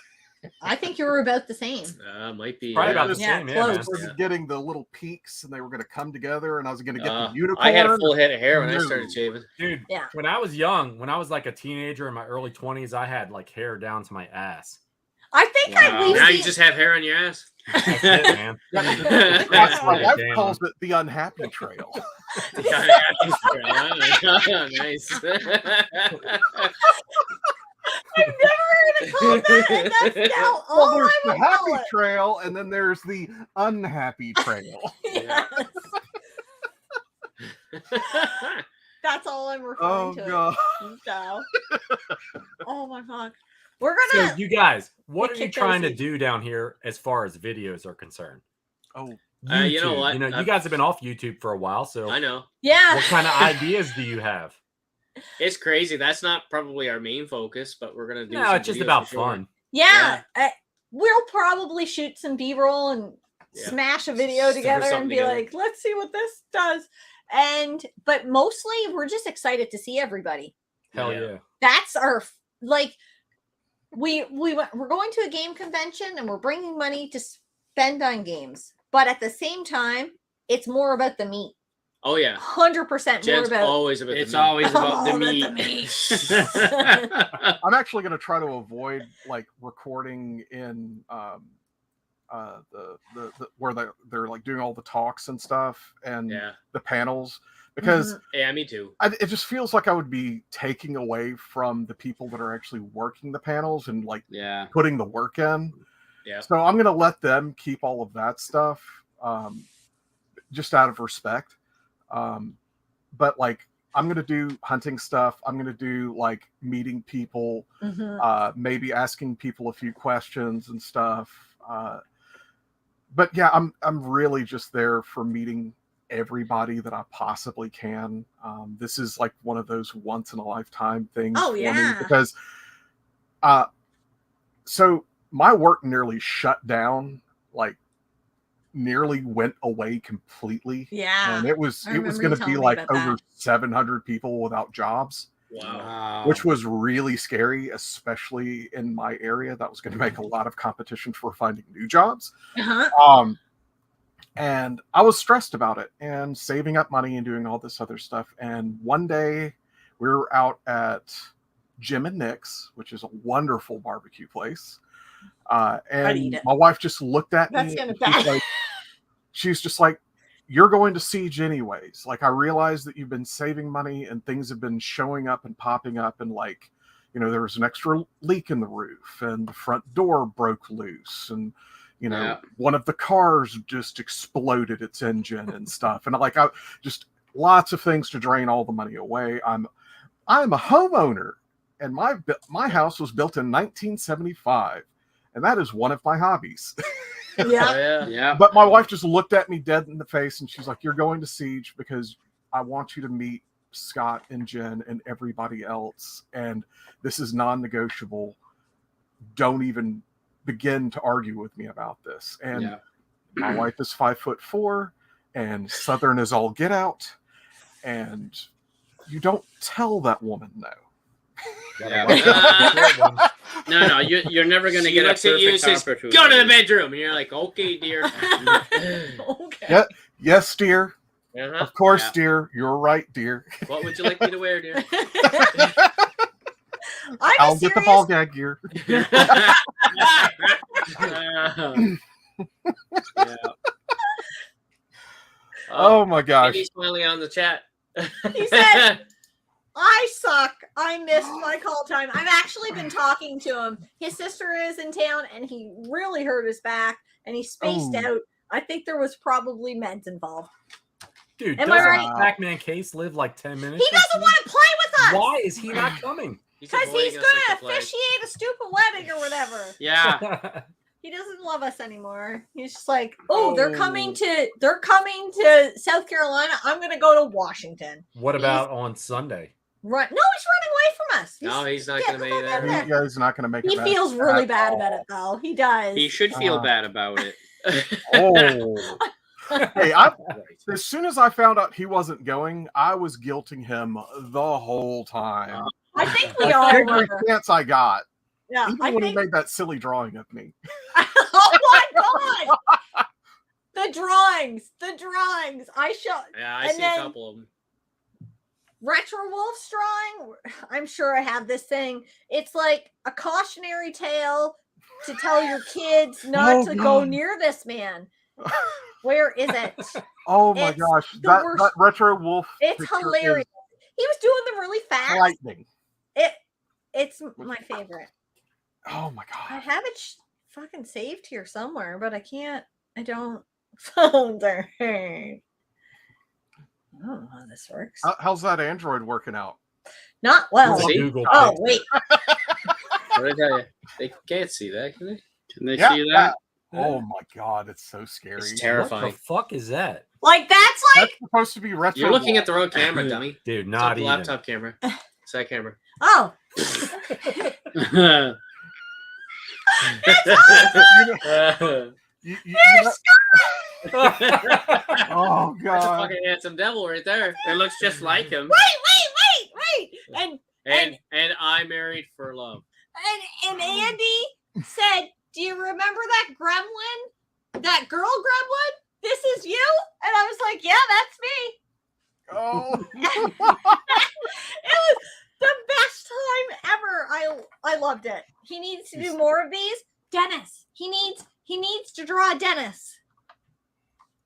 I think you were about the same. Might be. Probably about the same, yeah, man. I was getting the little peaks, and they were going to come together, and I was going to get the unicorn. I had a full head of hair when I started shaving. Dude, when I was young, when I was like a teenager in my early 20s, I had like hair down to my ass. I think Now you just have hair on your ass. That's it, man. My wife calls it the unhappy trail. The unhappy trail. Nice. I've never heard it called that, and that's now all Well, there's I the will call happy it. trail, and then there's the unhappy trail. Yes. That's all I'm referring to. God. So. Oh my fuck. We're gonna. So you guys, what are you kick trying those to do down here as far as videos are concerned? Oh, you know what? You guys have been off YouTube for a while, so I know. Yeah. What kind of ideas do you have? It's crazy. That's not probably our main focus, but we're gonna do. No, it's just about fun. Yeah. We'll probably shoot some B-roll and smash a video together and be like, let's see what this does. But mostly we're just excited to see everybody. Hell yeah. That's our like. We're going to a game convention and we're bringing money to spend on games, but at the same time, it's more about the meat. Oh yeah, 100% more about. Always about. It's the meat. always about the All meat. I'm actually going to try to avoid like recording in the where they're like doing all the talks and stuff and the panels because yeah, me too. It just feels like I would be taking away from the people that are actually working the panels and like putting the work in. Yeah. So I'm going to let them keep all of that stuff just out of respect. But like I'm going to do hunting stuff. I'm going to do like meeting people, maybe asking people a few questions and stuff. But yeah, I'm really just there for meeting everybody that I possibly can. This is like one of those once in a lifetime things for me because so my work nearly shut down, like nearly went away completely. Yeah. And it was going to be like over 700 people without jobs. Wow. Which was really scary, especially in my area. That was going to make a lot of competition for finding new jobs. And I was stressed about it and saving up money and doing all this other stuff. And one day we were out at Jim and Nick's, which is a wonderful barbecue place. And my wife just looked at me. And she's just like, you're going to Siege anyways. Like, I realize that you've been saving money and things have been showing up and popping up. And like, you know, there was an extra leak in the roof and the front door broke loose. And, you know, one of the cars just exploded its engine and stuff. And like, I just lots of things to drain all the money away. I'm a homeowner and my house was built in 1975. And that is one of my hobbies. Yeah. But my wife just looked at me dead in the face and she's like, you're going to Siege because I want you to meet Scott and Jen and everybody else. And this is non-negotiable. Don't even begin to argue with me about this. And my wife is 5'4" and Southern is all get out. And you don't tell that woman no. No, you're never going to get a perfect opportunity. Go to the bedroom. And you're like, okay, dear. Okay. Yes, dear. Of course, dear. You're right, dear. What would you like me to wear, dear? I'll get the ball gag gear. Yeah. Oh my gosh. He's finally on the chat. He said, I suck. I missed my call time. I've actually been talking to him. His sister is in town and he really hurt his back and he spaced out. I think there was probably meds involved. Dude, Am I doesn't right? Pac-Man Case live like 10 minutes? He doesn't want to play with us. Why is he not coming? Because he's going to officiate a stupid wedding or whatever. Yeah. He doesn't love us anymore. He's just like, oh, they're coming to South Carolina. I'm going to go to Washington. What about on Sunday? Right? No, he's running away from us. No, he's not going to make that. Yeah, he's not going to make it. He feels really bad about it, though. He does. He should feel bad about it. Oh. Hey, as soon as I found out he wasn't going, I was guilting him the whole time. I think we all Every were. chance I got. Yeah, Even when he made that silly drawing of me. Oh my god! The drawings. I shot. Yeah, I see a couple of them. Retro Wolf's drawing. I'm sure I have this thing. It's like a cautionary tale to tell your kids not to go near this man. Where is it? Oh my gosh, that Retro Wolf. It's hilarious. He was doing them really fast. Lightning. It's my favorite. Oh my god. I have it fucking saved here somewhere, but I can't. I don't. Phones are hurt. I don't know how this works. How's that Android working out? Not well. Oh wait. What did I tell you? They can't see that, can they? Can they see that? Oh my god, it's so scary. It's terrifying. What the fuck is that? Like that's supposed to be retro. You're looking at the wrong camera, dummy. Dude, It's not the even. laptop camera. It's that camera. Oh. Oh That's a god. fucking handsome devil right there. It looks just like him. Wait. And I married for love. And Andy said, "Do you remember that gremlin? That girl gremlin? This is you?" And I was like, "Yeah, that's me." Oh. It was the best time ever. I loved it. He needs to do more of these. Dennis. He needs to draw Dennis.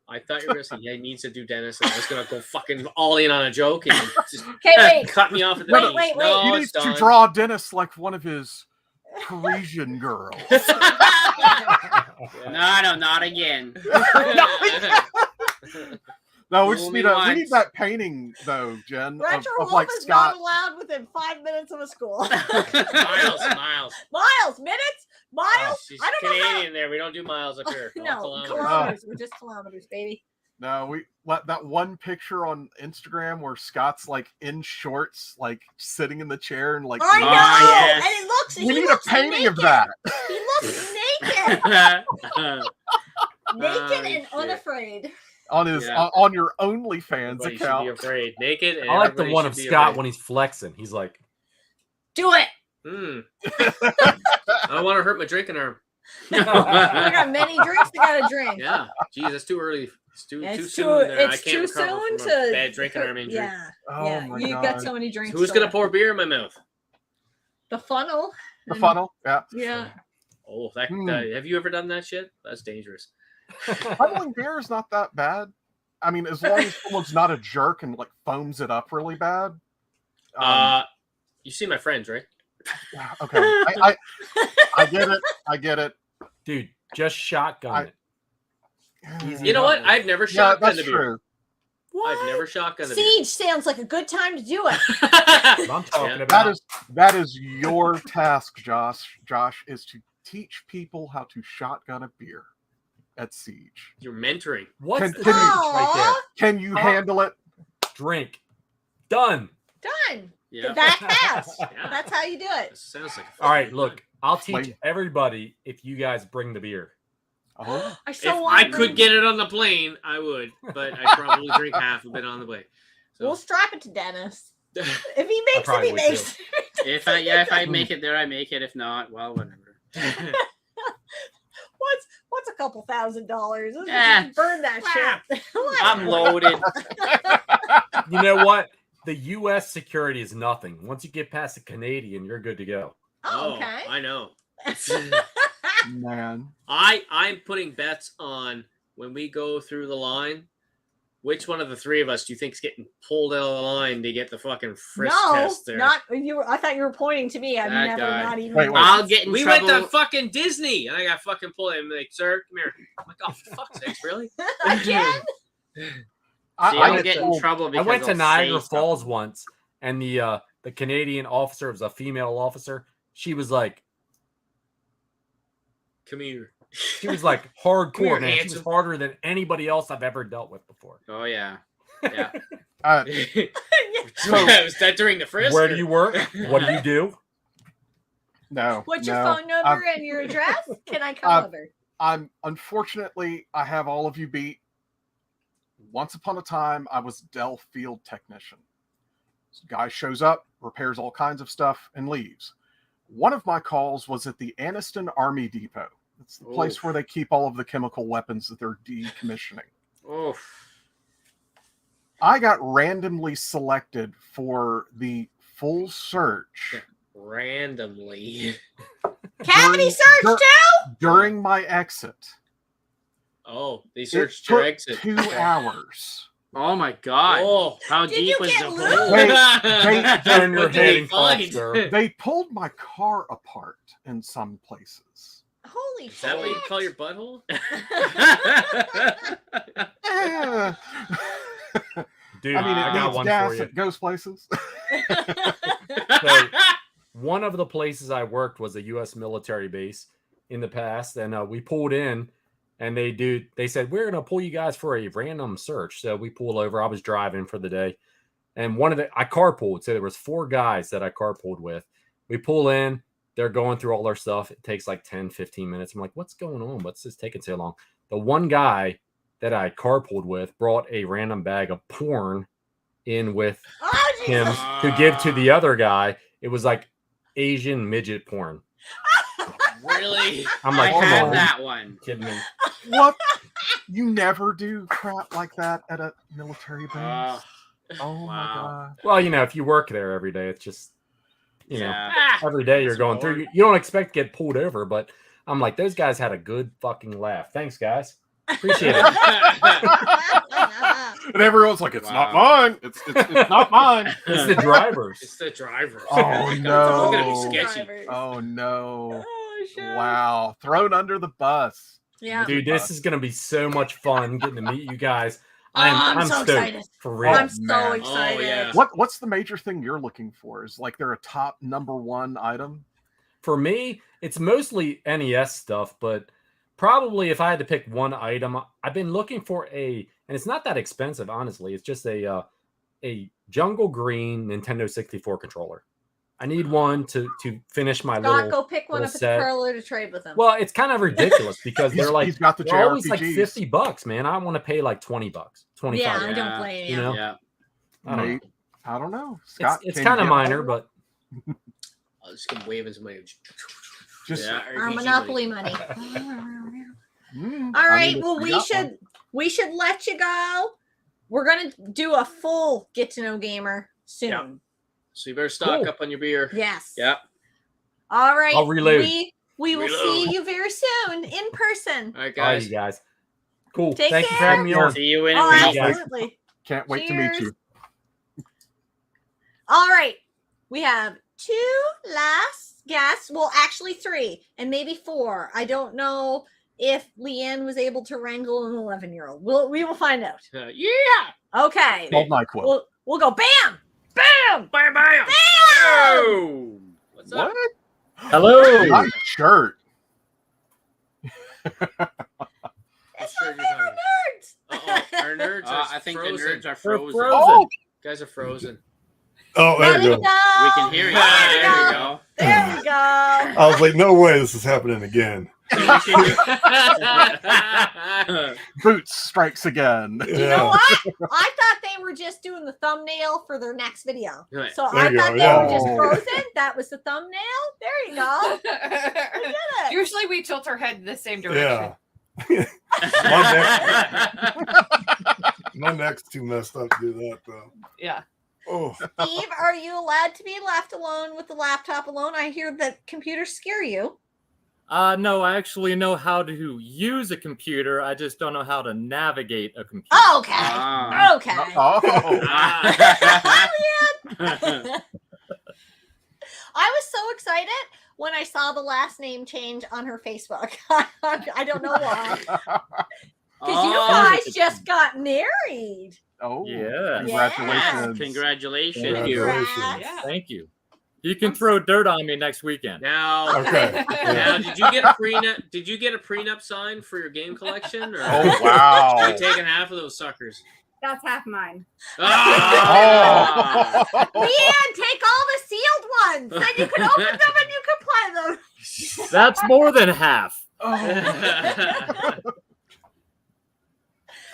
I thought you were going to say, yeah, he needs to do Dennis. And I was going to go fucking all in on a joke and just wait. cut me off at the Wait, knees. wait. No, He it's needs to done. draw Dennis like one of his Parisian girls. No, not again. No, we just Fool need me we need once. that painting though, Jen, Retro of Wolf like is Scott. not allowed within 5 minutes of a school. Miles. Minutes? Oh, Miles? she's I don't know how. Canadian there. We don't do miles up here. All No, kilometers. kilometers. We're just kilometers, baby. No, we let that one picture on Instagram where Scott's like in shorts, like sitting in the chair and like. I know, yes. and it looks. We he need a looks painting naked. of that. He looks naked, naked and shit. unafraid. On his Yeah. on your OnlyFans Everybody should be account. afraid. Naked. And I like the everybody one should of be Scott afraid. when he's flexing. He's like, Do it. I don't want to hurt my drinking arm. I got many drinks. I got to drink. Yeah. Geez, that's too early. It's too It's soon. There. I It's can't too recover soon from a to bad drinking arm injury. Yeah, Oh yeah. my You've God. got so many drinks. Who's gonna left. pour beer in my mouth? The funnel? The funnel. Yeah. Yeah. Oh, that. Hmm. Have you ever done that shit? That's dangerous. Funneling beer is not that bad. I mean, as long as someone's not a jerk and like foams it up really bad. You see my friends, right? Yeah, okay. I get it. I get it. dude, just shotgun it. You know what? I've never Yeah, shotgunned that's a beer. true. I've never shotgunned a beer. Siege sounds like a good time to do it. What I'm talking Yeah. about. That is your task, Josh. Josh is to teach people how to shotgun a beer at Siege. You're mentoring. What's Can- the can difference you- right there? Can you handle it? Drink. Done. Done. Yeah. That fast. Yeah. That's how you do it. That sounds like a All right, fun look, I'll teach Wait. everybody if you guys bring the beer. Oh, I If so I want could get it on the plane, I would, but I probably drink half of it on the way. We'll So strap it to Dennis. If he makes it, probably he would makes it. If I make it there, I make it. If not, well, whatever. What's a couple $1,000? Let's Eh. just burn that shit. What? I'm loaded. You know what? the U.S. security is nothing. Once you get past the Canadian, you're good to go. Oh, okay. I know. Man. I'm putting bets on when we go through the line. Which one of the three of us do you think is getting pulled out of the line to get the fucking frisk test there? Not you. I thought you were pointing to me. I've That never, guy. not even. Wait. I'll get in We trouble. went to fucking Disney, and I got fucking pulled. I'm like, sir, come here. I'm like, oh, for fuck's sakes, really? Again? See, I I'll went get to- in trouble I because went to I'll Niagara say Falls something. once, and the Canadian officer was a female officer. She was like Come here. hardcore, Come here, man. She handsome. was harder than anybody else I've ever dealt with before. Oh yeah, yeah. Was that during the frisk? Where do you work? What do you do? No. What's your no. phone number and your address? Can I come over? I'm unfortunately I have all of you beat. Once upon a time, I was Dell field technician. This guy shows up, repairs all kinds of stuff, and leaves. One of my calls was at the Anniston Army Depot. It's the place Oof. where they keep all of the chemical weapons that they're decommissioning. Oof. I got randomly selected for the full search Randomly. Cavity search too? during my exit. Oh, they It searched your took exit. 2 hours. Oh my god. Oh, How Did deep you was get the loose? hole? Turn your What did head they and talk, find? sir. They pulled my car apart in some places. Holy Is that what you shit. call your butthole? Eh. Dude, I mean, it I got needs one gas. for you. It goes places. So, one of the places I worked was a U.S. military base in the past, and we pulled in, and they said, we're going to pull you guys for a random search. So we pulled over. I was driving for the day, and I carpooled. So there was 4 guys that I carpooled with. We pull in. They're going through all their stuff. It takes like 10, 15 minutes. I'm like, what's going on? What's this taking so long? The one guy that I carpooled with brought a random bag of porn in with Oh, him Jesus. to give to the other guy. It was like Asian midget porn. Really? I'm I like, come have on, that one. kidding me? What? You never do crap like that at a military base? Oh my wow. god. Well, if you work there every day, it's just, Yeah. every day you're That's going through. hard. You don't expect to get pulled over, but I'm like, those guys had a good fucking laugh. Thanks, guys. Appreciate it. And everyone's like, it's not Wow. mine. It's not mine. It's the drivers. It's the driver. Oh, It's no. gonna be sketchy. Oh no. Oh, shit. Wow. Thrown under the bus. Yeah. Dude, this is gonna be so much fun getting to meet you guys. I'm so stoked, excited. for real. I'm so man. excited. Oh, yeah. What's the major thing you're looking for? Is like there a top #1 item? For me, it's mostly NES stuff, but probably if I had to pick one item, I've been looking for and it's not that expensive, honestly. It's just a jungle green Nintendo 64 controller. I need one to finish my Scott, little. go pick one little up at set. the parlor to trade with him. Well, it's kind of ridiculous because He's got the they're always like JRPGs. $50, man. I want to pay like $20, 25. yeah, I Yeah. don't blame you. You know? Yeah. I don't know. Nate, I don't know. Scott, It's can kind of you get minor, one? but I'll just come waving somebody. Just Yeah, Our easy Monopoly money. Mm, All I right. need to Well, figure out one. we should let you go. We're gonna do a full get to know gamer soon. Yeah. So you better stock Cool. up on your beer. Yes. Yep. All right. I'll reload. We will Reload. see you very soon in person. All right, all right, guys. you guys. Cool. Take Thank you for care. having me on. See you in a Oh, week. guys. absolutely. Can't wait to meet Cheers. you. All right. We have 2 last guests. Well, actually 3 and maybe 4. I don't know if Leanne was able to wrangle an 11-year-old. We will find out. Yeah. Okay. Hold my quote. We'll go bam, bam, Bam, bam. bam. Oh. What's up? What? Hello. Nice shirt. What shirt you talking about? Nerds. Uh-oh, our nerds are I think frozen. the nerds are They're frozen. frozen. Oh, Guys are frozen. Oh, there Let you it go. go. We can hear you. Ah, There There we we go. go. There we go. I was like, no way this is happening again. Boots strikes again. You know what? I thought they were just doing the thumbnail for their next video. Right. So There I you thought go, they yeah. were just Oh. frozen. That was the thumbnail. There you go. We did it. Usually we tilt our head the same direction. Yeah. My neck's too messed up to do that, though. Yeah. Oh. Steve, are you allowed to be left alone with the laptop alone? I hear that computers scare you. No, I actually know how to use a computer. I just don't know how to navigate a computer. Okay. Okay. Oh. I was so excited when I saw the last name change on her Facebook. I don't know why. Because you guys just got married. Oh, Yeah. Congratulations. Congratulations. Thank you. Congrats. Thank you. You can throw dirt on me next weekend. Now, Okay. now, did you get a prenup? Did you get a prenup signed for your game collection? Or Oh, wow. Are you taking half of those suckers? That's half mine. Ah! Leanne, take all the sealed ones. Then you can open them and you can play them. That's more than half.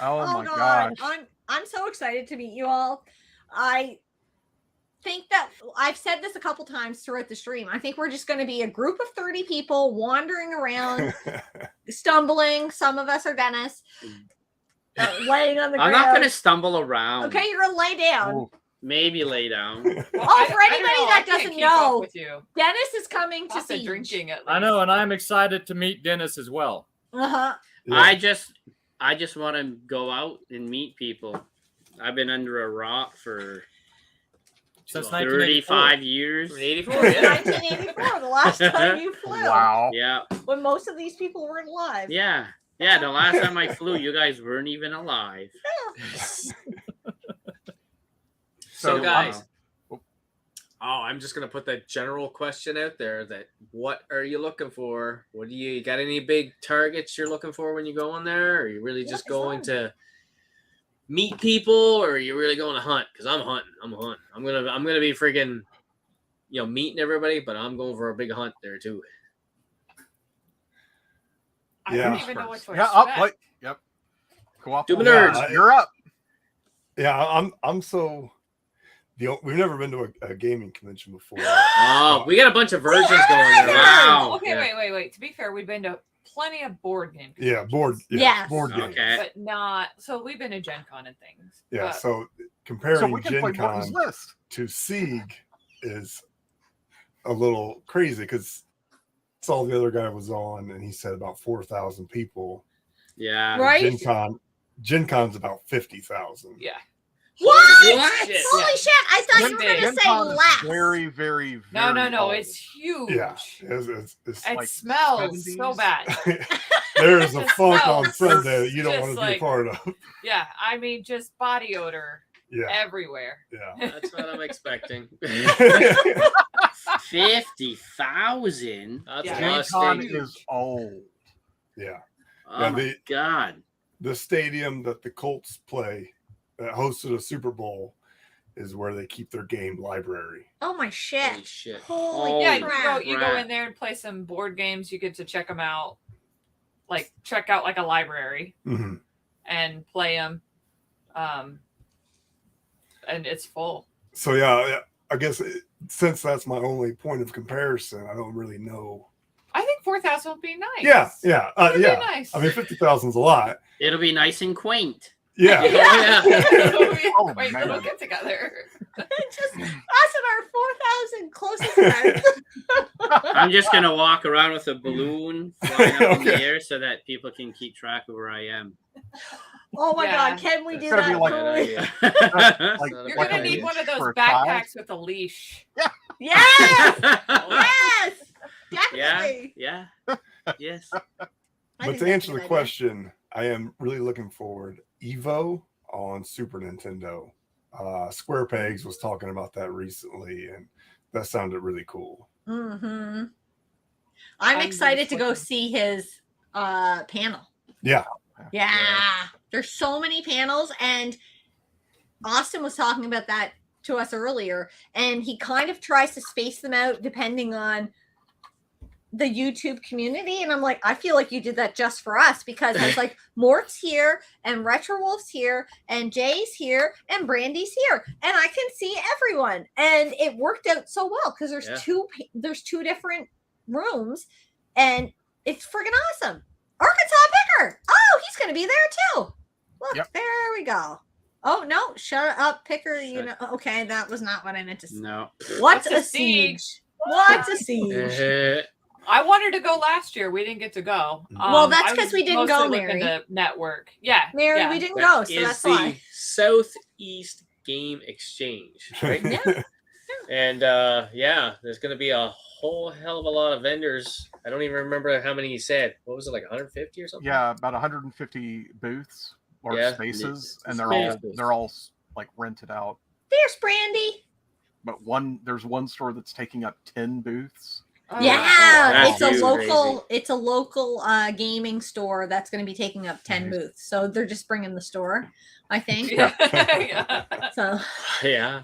Oh my God. gosh. I'm so excited to meet you all. I think that I've said this a couple times throughout the stream. I think we're just going to be a group of 30 people wandering around, stumbling. Some of us are Dennis. Laying on the I'm ground. not going to stumble around. Okay, you're going to lay down. Oh. Maybe lay down. Oh, for I anybody don't know, I that can't doesn't keep up know, with you. Dennis is coming to Lots of see. drinking at least. I know, and I'm excited to meet Dennis as well. Uh-huh. Yeah. I just want to go out and meet people. I've been under a rock for Since 35 years. 84, yeah. 1984, the last time you flew. Wow. Yeah. When most of these people weren't alive. Yeah. Yeah, the last time I flew, you guys weren't even alive. So, guys, I'm just gonna put that general question out there. That what are you looking for? What do you got? Any big targets you're looking for when you go in there? Or are you really just going to meet people, or are you really going to hunt? Because I'm hunting. I'm gonna be freaking, meeting everybody, but I'm going for a big hunt there too. I don't even know what to Yeah, expect. up. Yep. Co-op. Do the Yeah, nerds. You're up. Yeah, I'm so. We've never been to a gaming convention before. Oh, we got a bunch of virgins going there. Wow. Okay, wait. To be fair, we've been to plenty of board games. Yeah, board. Yeah, Yes. board games. Okay. But not so we've been to Gen Con and things. Yeah, but so So comparing we can play Gen Morton's Con list. to SEGE is a little crazy because saw the other guy was on and he said about 4,000 people. Yeah. Right? Gen Con's about 50,000. yeah. What? Shit. Holy shit! I thought you were Gen going to Gen say Con is less. very, very, No, very old. it's huge. Yeah, it's It like smells so 70s. bad. there is a Just funk on smells Sunday that you don't just want to be a like- part of. Yeah, I mean just body odor Yeah, everywhere. yeah. That's what I'm expecting. 50,000? That's Yeah. a Gen lot of Con steak. is old. Yeah. Oh Yeah, my God. The stadium that the Colts play that hosted a Super Bowl is where they keep their game library. Oh my Holy shit. shit. Holy Yeah, crap. you go in there and play some board games. You get to check them out, like check out like a library Mhm. and play them. And it's full. So yeah, I guess since that's my only point of comparison, I don't really know. I think 4,000 would be nice. Yeah, It'd yeah. be nice. I mean, 50,000's a lot. It'll be nice and quaint. Yeah. It'll be a Oh, great man. little get together. Just us and our 4,000 closest friends. I'm just going to walk around with a balloon flying up in the Okay. air so that people can keep track of where I am. Oh my Yeah. God, can we do It's gonna that? be like- please? Like, You're like gonna a need one of those for a child. backpacks with a leash. Yes! Yes! Definitely. Yeah. Yes. I But think to that's answer a the good idea. question, I am really looking forward. Evo on Super Nintendo. Square Pegs was talking about that recently, and that sounded really cool. Mm-hmm. I'm I'm excited to go looking. see his panel. Yeah. Yeah. There's so many panels, and Austin was talking about that to us earlier, and he kind of tries to space them out depending on the YouTube community. And I'm like, I feel like you did that just for us, because it's like Mort's here and Retro Wolf's here and Jay's here and Brandy's here, and I can see everyone. And it worked out so well because there's two different rooms, and it's friggin' awesome. Arkansas Picker. Oh, he's gonna be there too. Look, Yep. there we go. Oh no! Shut up, Picker. You know. Okay, that was not what I meant to say. No. What's What's a a siege? siege? What's a siege? I wanted to go last year. We didn't get to go. Well, that's I 'cause was we didn't go, mostly looking Mary. to network. Yeah, Mary, yeah. we didn't That go, so is that's the why. Southeast Game Exchange, right? Yeah. And yeah, there's going to be a whole hell of a lot of vendors. I don't even remember how many he said. What was it, like 150 or something? Yeah, about 150 booths or Yeah. spaces, Yeah. and Yeah. they're all like rented out. There's Brandy. But there's one store that's taking up 10 booths. Oh, Yeah, That's it's a huge. local. Crazy. It's a local gaming store that's going to be taking up 10 booths. So they're just bringing the store, I think. Yeah. Yeah. So Yeah.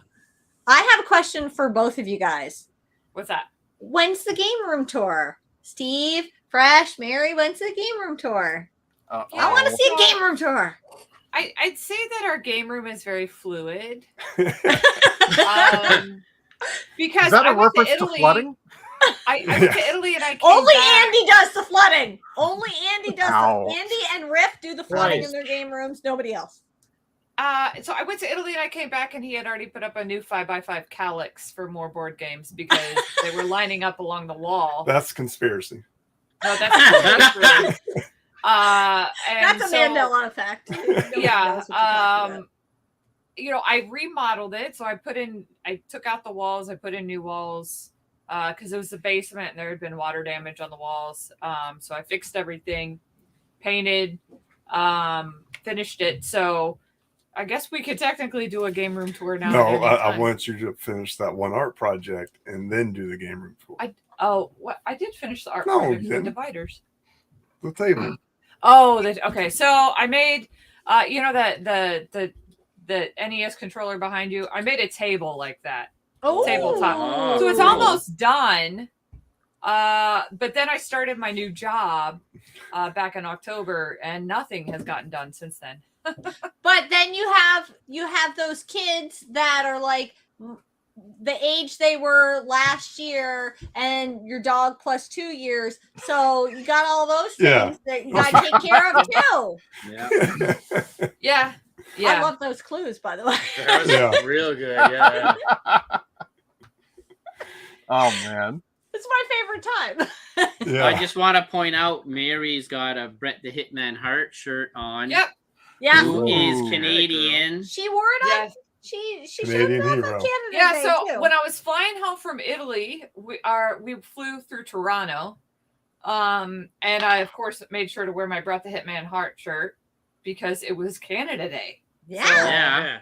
I have a question for both of you guys. What's that? When's the game room tour? Steve, Fresh, Mary, when's the game room tour? I want to see a game room tour. I'd say that our game room is very fluid. Because Is that I a went to reference to Italy. flooding? I went to Italy and I came Only back. Andy does the flooding. Only Andy does. Ow. Andy and Riff do the flooding Right. in their game rooms. Nobody else. So I went to Italy and I came back and he had already put up a new 5x5 calyx for more board games because they were lining up along the wall. That's conspiracy. No, that's true. And That's a so, Mandela effect. Nobody Yeah. knows what you're talking about. You know, I remodeled it. So I took out the walls. I put in new walls because it was the basement and there had been water damage on the walls. So I fixed everything, painted, finished it. So I guess we could technically do a game room tour now. No, at any I time. want you to finish that one art project and then do the game room tour. I did finish the art No, project, you the didn't. dividers. The table. Oh, okay. So I made, you know, the NES controller behind you. I made a table like that. Oh, Tabletop. So it's almost done. But then I started my new job back in October, and nothing has gotten done since then. But then you have those kids that are like the age they were last year, and your dog plus 2 years. So you got all those things that you got to take care of too. Yeah. Yeah. Yeah. I love those clues, by the way. That was real good. Yeah. Oh man. It's my favorite time. Yeah. I just want to point out Mary's got a Brett the Hitman Hart shirt on. Yep. Yeah. Who is Ooh. Canadian. She wore it on. Yes. She Canadian showed it hero. on Canada Yeah, Day, so too. when I was flying home from Italy, we flew through Toronto. And I of course made sure to wear my Brett the Hitman Hart shirt because it was Canada Day. Yeah. Yeah.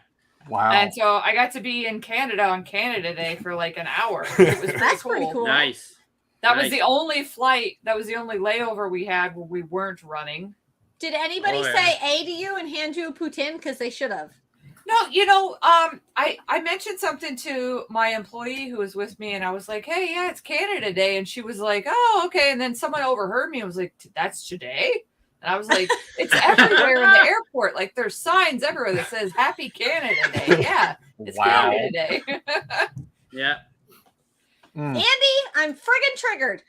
Wow. And so I got to be in Canada on Canada Day for like an hour. It was That's pretty cool. Nice. That was Nice. the only flight, that was the only layover we had where we weren't running. Did anybody Oh, yeah. say A to you and hand you a poutine? Because they should have. No, you know, I mentioned something to my employee who was with me, and I was like, "Hey, yeah, it's Canada Day," and she was like, "Oh, okay." And then someone overheard me and was like, "That's today?" And I was like, "It's everywhere in the airport. Like, there's signs everywhere that says Happy Canada Day." Yeah, it's Wow. Canada Day. Yeah. Mm. Andy, I'm friggin' triggered.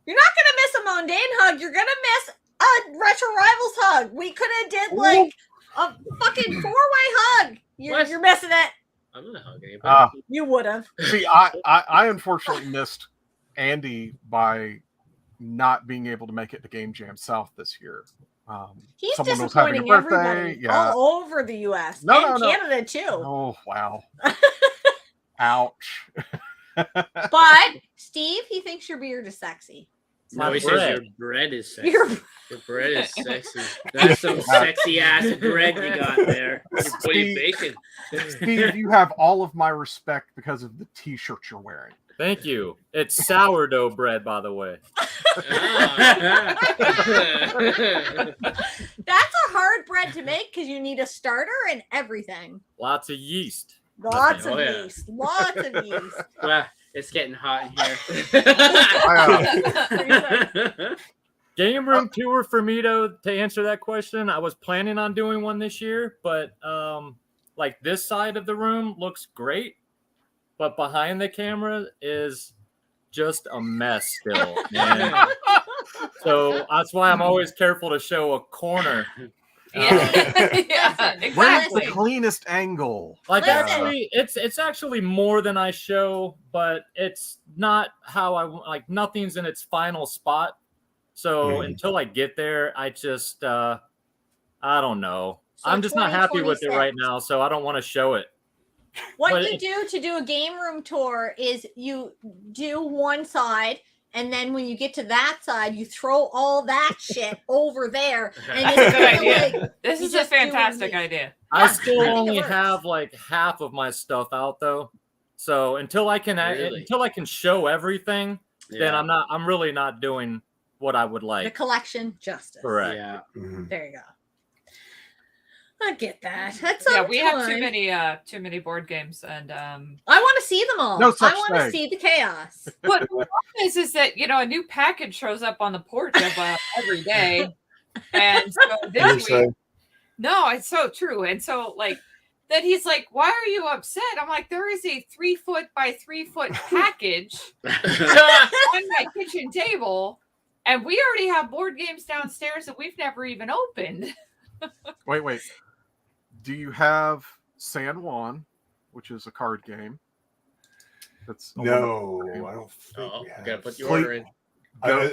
You're not gonna miss a mundane hug. You're gonna miss a Retro Rivals hug. We could have did like a fucking 4-way hug. You're missing it. I'm not hugging anybody. Ah. You would have. See, I unfortunately missed Andy by not being able to make it to Game Jam South this year. He's someone was having a disappointing birthday. everybody Yeah. all over the U.S. No, and no, no. Canada too. Oh wow. Ouch. But Steve, he thinks your beard is sexy. No, he says bread. your bread is sexy. Your Your bread is sexy. That's some sexy ass bread you got there. You're putting bacon. Steve, you have all of my respect because of the T-shirt you're wearing. Thank you. It's sourdough bread, by the way. Ah. That's a hard bread to make because you need a starter and everything. Lots of yeast. Lots Oh, of yeah. yeast. Lots of yeast. Well, it's getting hot in here. Game room tour for me, though, to answer that question, I was planning on doing one this year, but like this side of the room looks great, but behind the camera is just a mess still. And so that's why I'm always careful to show a corner Yeah, Where's the exactly. cleanest angle? Like Listen. actually, it's actually more than I show, but it's not how I like. Nothing's in its final spot. So until I get there, I just I don't know. So I'm just not happy with it 2026. right now, so I don't want to show it. What But you do to do a game room tour is you do one side, and then when you get to that side, you throw all that shit over there. And That's a it's good kinda idea. like This you is a just do fantastic one idea. I Yeah, still I think it only works. have like half of my stuff out though. So until I can Really? until I can show everything, then Yeah. I'm really not doing what I would the like. collection justice. Correct. Yeah. There you go. I get that. That's Yeah, some we have time. too many board games, and I want to see them all. No I such want to thing. see the chaos. but the problem is that a new package shows up on the porch every day, and so this week, no, it's so true, and so like. Then he's like, "Why are you upset?" I'm like, "There is a 3-foot by 3-foot package on my kitchen table, and we already have board games downstairs that we've never even opened." Wait. Do you have San Juan, which is a card game? That's a No, game. I don't think Oh, we have. gotta put your order in. I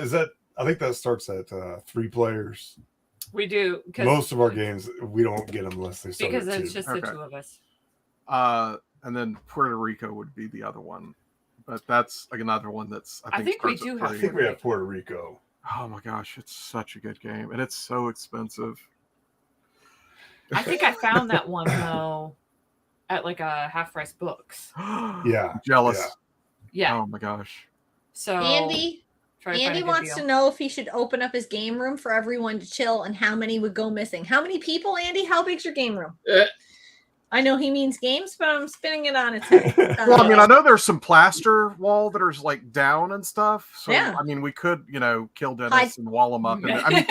think that starts at 3 players. We do Most of our games we don't get them unless they start because at it's 2. just the two of us. And then Puerto Rico would be the other one, but that's like another one that's I think we starts at do have 3. I think we have Puerto Rico. Oh my gosh, it's such a good game, and it's so expensive. I think I found that one though at like a Half Price Books. Yeah, Jealous. Yeah. Oh my gosh. So Andy try to find a Andy good wants deal. to know if he should open up his game room for everyone to chill and how many would go missing. How many people, Andy? How big's your game room? I know he means games, but I'm spinning it on its head. Well, I mean, I know there's some plaster wall that is like down and stuff. So Yeah. I mean, we could, kill Dennis Hide- and wall him up. And, I mean,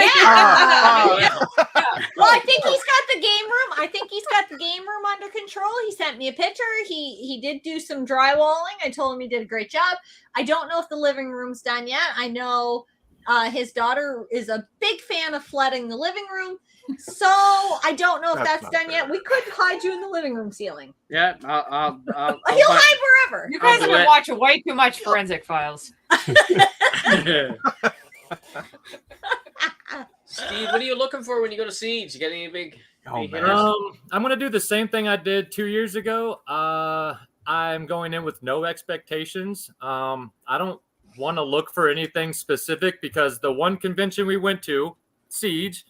Well, I think he's got the game room. I think he's got the game room under control. He sent me a picture. He did do some drywalling. I told him he did a great job. I don't know if the living room's done yet. I know his daughter is a big fan of flooding the living room. So I don't know if That's that's not done fair. yet. We could hide you in the living room ceiling. Yeah, I'll He'll hide wherever. You guys I'll have do been it. watching way too much Forensic Files. Steve, what are you looking for when you go to Siege? You got any big hitters? I'm gonna do the same thing I did 2 years ago. I'm going in with no expectations. I don't want to look for anything specific because the one convention we went to, Siege,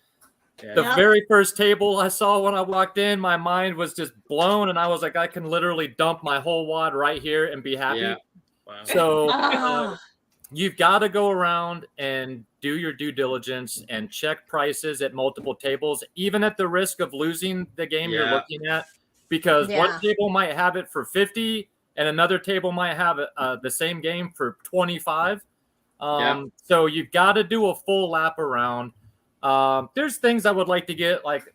the Yep. very first table I saw when I walked in, my mind was just blown, and I was like, I can literally dump my whole wad right here and be happy. Yeah. Wow. So Ah. you've got to go around and do your due diligence and check prices at multiple tables, even at the risk of losing the game you're Yeah. looking at, because Yeah. one table might have it for 50 and another table might have the same game for 25. So you've got to do a full lap around. There's things I would like to get, like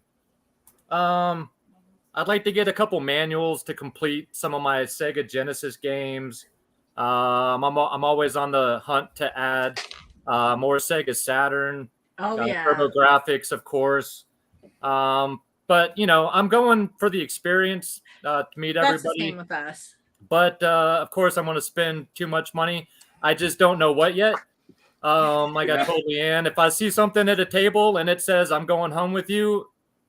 I'd like to get a couple manuals to complete some of my Sega Genesis games. I'm always on the hunt to add more Sega Saturn. Oh yeah. TurboGrafx, of course. But I'm going for the experience to meet That's the everybody. same with us. But of course, I'm going to spend too much money. I just don't know what yet. Like I told Leanne, if I see something at a table and it says I'm going home with you,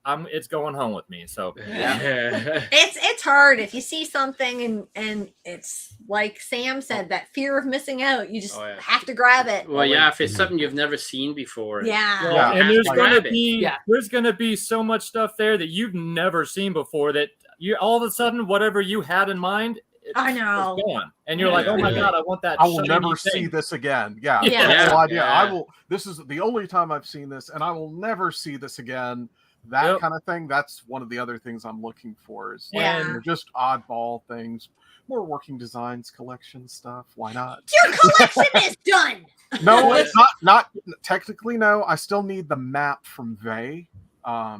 it's going home with me. So It's hard if you see something and it's like Sam said, that fear of missing out. You just have to grab it. Well, yeah, if it's something you've never seen before. Yeah. Well, Yeah. and there's Grab gonna it. be there's gonna be so much stuff there that you've never seen before that you all of a sudden whatever you had in mind, I know. it's gone, and you're like, oh my god, I want that. I will shiny never thing. see this again. Yeah, Yeah. that's the Yeah. idea. I Yeah. will. This is the only time I've seen this, and I will never see this again. That Yep. kind of thing. That's one of the other things I'm looking for. Is like, Yeah. just oddball things, more working designs, collection stuff. Why not? Your collection is done. No, it's not technically. No, I still need the map from Vey. I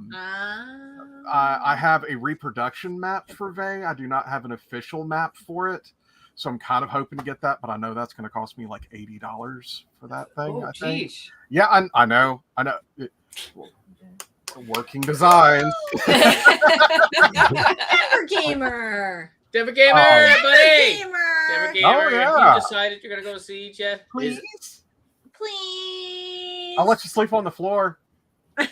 have a reproduction map for Vey. I do not have an official map for it. So I'm kind of hoping to get that, but I know that's going to cost me like $80 for that thing. Oh, I think. geez. Yeah, I know. Working designs. Denver Gamer. Denver Gamer, Oh. buddy. Gamer. Denver Gamer, Oh, have yeah. you decided you're gonna go to Siege yet? Please. Please. I'll let you sleep on the floor. We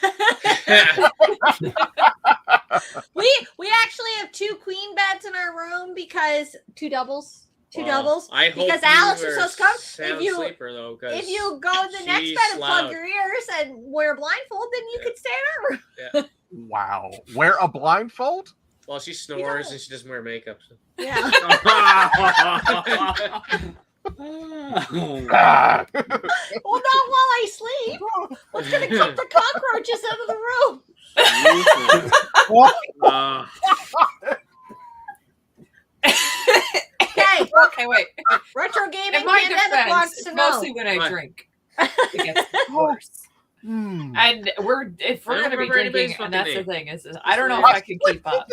actually have 2 queen beds in our room because 2 doubles. Two doubles. I hope because you Alex were was supposed to come. sound If you sleeper, though, 'cause if you go to the next she's bed and plug loud. your ears and wear a blindfold, then you could stay in our room. Yeah. Wow. Wear a blindfold? Well, she snores and she doesn't wear makeup. So. Yeah. Ah. Well, not while I sleep. What's gonna keep the cockroaches out of the room? Okay. Okay, wait. Retro gaming In my pandemic defense, wants it's to know. mostly when I drink. It gets worse. And if we're I don't gonna be remember anybody's drinking, and that's the fucking thing is I don't know if I can keep up.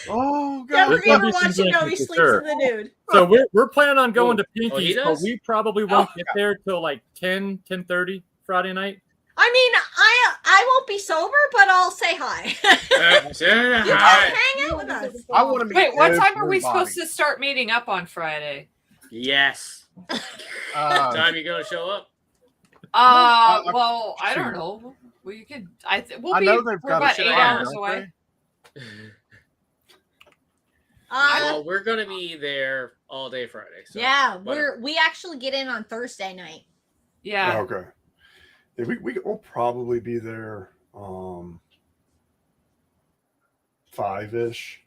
Oh Denver god. Gamer wants to know he sleeps in the nude. So we're planning on going to Oh, he Pinky's, but does? we probably won't get there till like 10:30 Friday night. I mean, I won't be sober, but I'll say hi. You guys hang out with us. I want to meet Wait, what time are we everybody. supposed to start meeting up on Friday? Yes. Uh, Time you gonna show up? Well, I don't know. We could. We'll I be. know they've We're got a about show, 8 hours don't away. Well, we're gonna be there all day Friday. So Yeah, whatever. we actually get in on Thursday night. Yeah. Okay. Yeah, we'll probably be there 5-ish.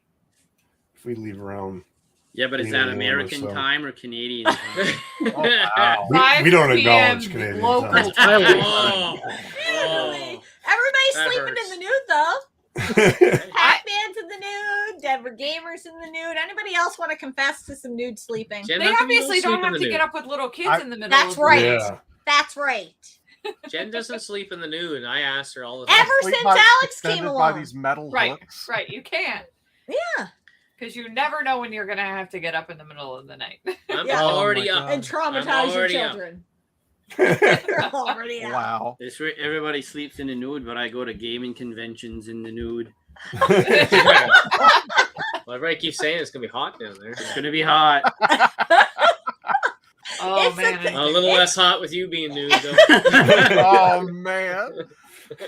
If we leave around. Yeah, but is that American time or Canadian time? We don't 5 acknowledge p.m. Canadian local time. Oh. Really? Everybody's That sleeping hurts. in the nude though. Pac-Man's in the nude. Denver Gamers in the nude. Anybody else want to confess to some nude sleeping? Jen, They how come you obviously sleep don't in have the to nude? get up with little kids I- in the middle. That's of the right. night. Yeah. That's right. Jen doesn't sleep in the nude. I asked her all the time. Ever Sleep since by- Alex came suspended by along. these metal Right. hooks. Right. You can't. Yeah. Because you never know when you're gonna have to get up in the middle of the night. I'm Yeah. already Oh my up. God. And traumatize your already up. children. You're already out. Wow. It's where everybody sleeps in the nude, but I go to gaming conventions in the nude. Well, everybody keeps saying it's gonna be hot down there. It's gonna be hot. Oh It's man. A little less hot with you being nude, though. Oh man.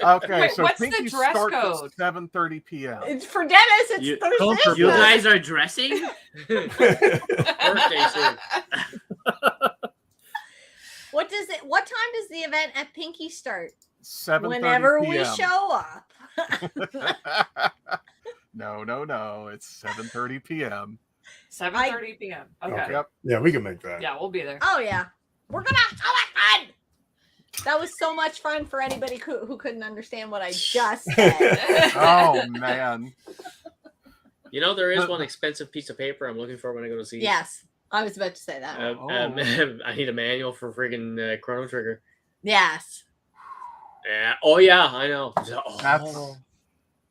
Okay, Wait, so what's the Pinky dress starts code? at 7:30 p.m. It's for Dennis. It's You- Thursday. You guys are dressing? Birthday soon. What time does the event at Pinky start? 7:30 Whenever p.m. we show up. No. It's 7:30 p.m. 7:30 p.m. Okay. Yep. Yeah, we can make that. Yeah, we'll be there. Oh yeah. We're gonna have so much fun. That was so much fun for anybody who couldn't understand what I just said. Oh man. You know, there is one expensive piece of paper I'm looking for when I go to see. Yes. I was about to say that. I need a manual for friggin' Chrono Trigger. Yes. Yeah. Oh yeah, I know. That's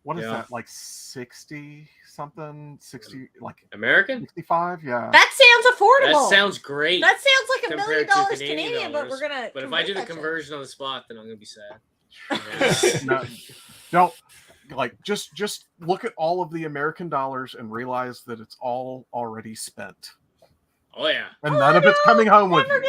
what is Yeah. that? Like 60 something? 60 like American? 65? Yeah. That sounds affordable. That sounds great. That sounds like $1 million compared to Canadian, but we're dollars. gonna. But if I do the convert that shit. conversion on the spot, then I'm gonna be sad. No, don't like just look at all of the American dollars and realize that it's all already spent. Oh yeah. And none of it's coming home with Denver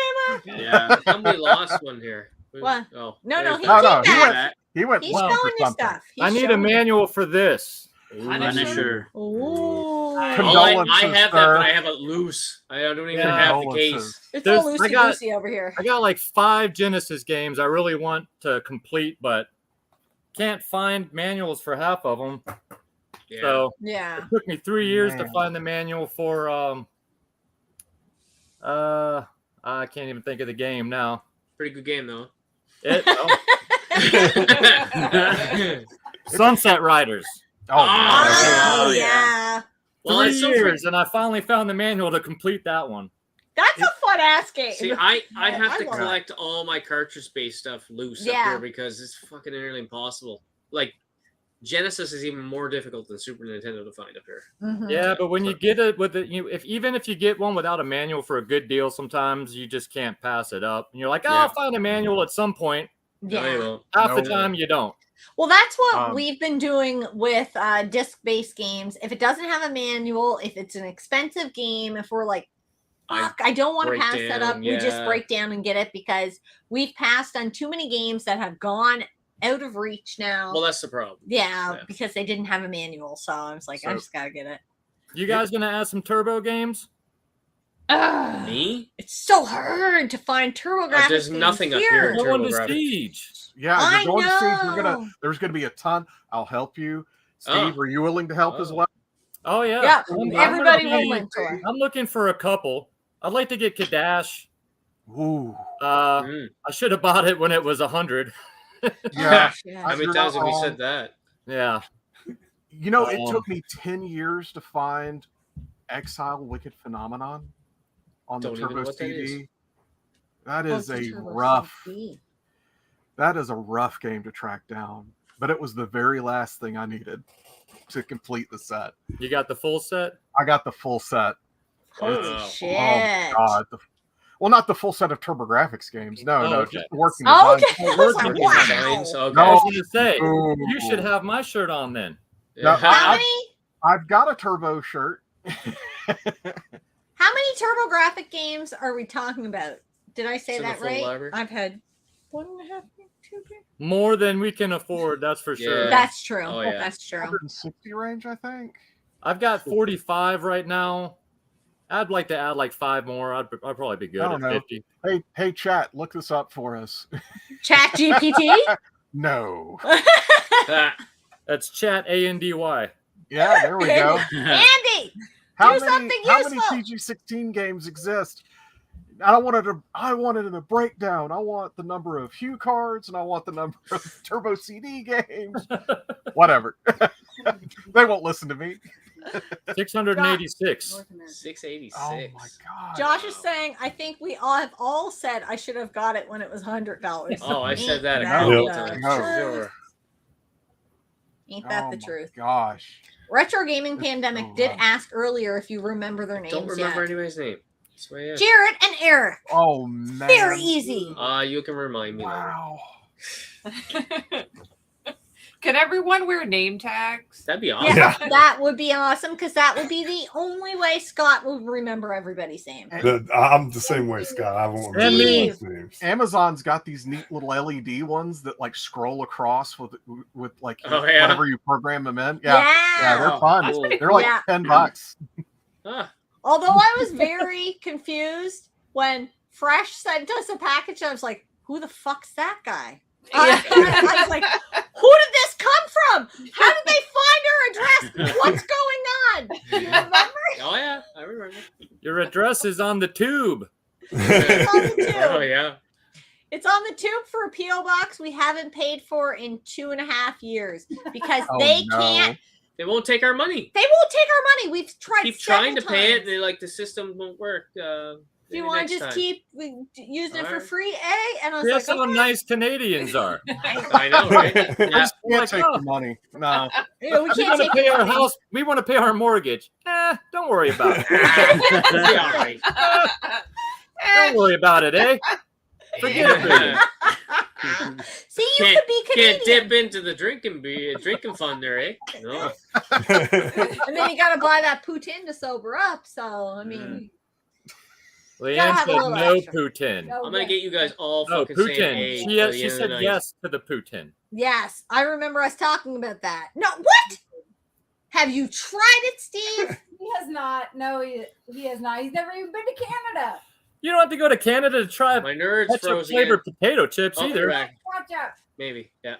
you. Gamer. Yeah. Somebody lost one here. What? Oh. No, there's he that. No, keep that. he went He's looking for showing you something. stuff. I need a manual for this. Punisher. Ooh. I Condolences, have that, sir. but I have it loose. I don't even Yeah. have the Condolences. case. It's There's- all I got- loosey-goosey over here. I got like 5 Genesis games I really want to complete, but can't find manuals for half of them. Yeah. So Yeah. it took me 3 years to Man. find the manual for I can't even think of the game now. Pretty good game though. It Sunset Riders. Oh, man. Oh, Oh, yeah. Well, 3 it's so years, and I finally found the manual to complete that one. That's a fun ass game. See, I have to love it. collect all my cartridge-based stuff loose up Yeah. here because it's fucking nearly impossible. Like, Genesis is even more difficult than Super Nintendo to find up here. Mhm. Yeah, but when you get it with it, even if you get one without a manual for a good deal, sometimes you just can't pass it up. And you're like, oh, Yeah. I'll find a manual at some point. No, you Yeah. won't. Half the No. time you don't. Well, that's what Um, we've been doing with disc-based games. If it doesn't have a manual, if it's an expensive game, if we're like, fuck, I don't want to break pass that up, down, we just yeah. break down and get it because we've passed on too many games that have gone out of reach now. Well, that's the problem. yeah, yeah. because they didn't have a manual. So I was like, I So- just gotta get it. You guys gonna add some turbo games? Ugh, Me? it's so hard to find TurboGrafx. There's games nothing up here. here. Go on to TurboGrafx. Siege. Yeah, I you're going to see. know. There's gonna be a ton. I'll help you. Steve, Oh. are you willing to help as Oh. well? Oh yeah. Yeah, I'm everybody will looking- mentor. I'm looking for a couple. I'd like to get Kadash. Ooh. Mm. I should have bought it when it was 100. Yeah. Shit. How many You're times not have we wrong. said that? Yeah. You know, it took me 10 years to find Exile Wicked Phenomenon on Don't the even know Turbo what that is. CD. That What's is the a Turbo rough. CD? That is a rough game to track down. But it was the very last thing I needed to complete the set. You got the full set? I got the full set. Holy Wow. shit! Oh my god. Well, not the full set of TurboGrafx games. No, Oh, no, okay. just the working Oh, design. okay. I was like, Working wow. designs, okay. No. I was gonna say Ooh. you should have my shirt on then. No, How I- many? I've got a Turbo shirt. How many TurboGrafx games are we talking about? Did I say So the that full right? library? I've had 1.5, 2. More than we can afford, that's for sure. Yeah. That's true. Oh, yeah. That's true. 160 range, I think. I've got 45 right now. I'd like to add like 5 more. I'd probably be good I at don't know. 50. Hey, chat, look this up for us. Chat GPT? No. Ah, That's chat ANDY. Yeah, there we go. Andy! How Do many something how many useful. PG-16 games exist? I wanted a breakdown. I want the number of Hue cards and I want the number of Turbo CD games. Whatever. They won't listen to me. 686. 686. Oh my god. Josh is saying, I think we all have all said I should have got it when it was $100. Oh, I said that a Ain't couple the of times. No. truth? Sure. Ain't that Oh the my truth? Gosh. Retro Gaming It's Pandemic so did rough. ask earlier if you remember their names Don't remember yet. anybody's name. Swear, yeah. Jared and Eric. Oh man. Very easy. You can remind me later. Wow. Can everyone wear name tags? That'd be awesome. Yeah, that would be awesome because that would be the only way Scott would remember everybody's name. I'm the same way, Scott. I won't And remember me. those names. Amazon's got these neat little LED ones that like scroll across with like Oh, yeah? whatever you program them in. Yeah, they're Oh, fun. cool. They're like Yeah. $10. Ah, Although I was very confused when Fresh sent us a package, I was like, who the fuck's that guy? I was like, who did this come from? How did they find our address? What's going on? Do you remember? oh yeah, I remember. Your address is on the tube. It's on the tube. Oh yeah. It's on the tube for a P.O. box we haven't paid for in 2.5 years because Oh, they no. can't. They won't take our money. They won't take our money. We've tried. Keep trying to several pay it. times. They like the system won't work. Do you want to just keep using it for Alright. free, eh? And I was That's like, how okay. nice Canadians are. I know, right? Yeah. Can't Like, take oh. the money. No. Yeah, we We can't want to take pay your our money. house. We want to pay our mortgage. Don't worry about it. Yeah, all right. Don't worry about it, eh? Forget about it. See, you could be Can't Canadian. dip into the drinking fund there, eh? No. And then you got to buy that poutine to sober up. So, I mean, Leanne have a said little no extra. poutine. oh, I'm gonna yeah. get you guys all No, fucking saying poutine. A She by the she end of said the night. yes to the poutine. Yes, I remember us talking about that. No, what? Have you tried it, Steve? He has not. No, he has not. He's never even been to Canada. You don't have to go to Canada to try My nerds ketchup froze flavored again. potato chips Oh, either. right. Watch out. Maybe, yeah.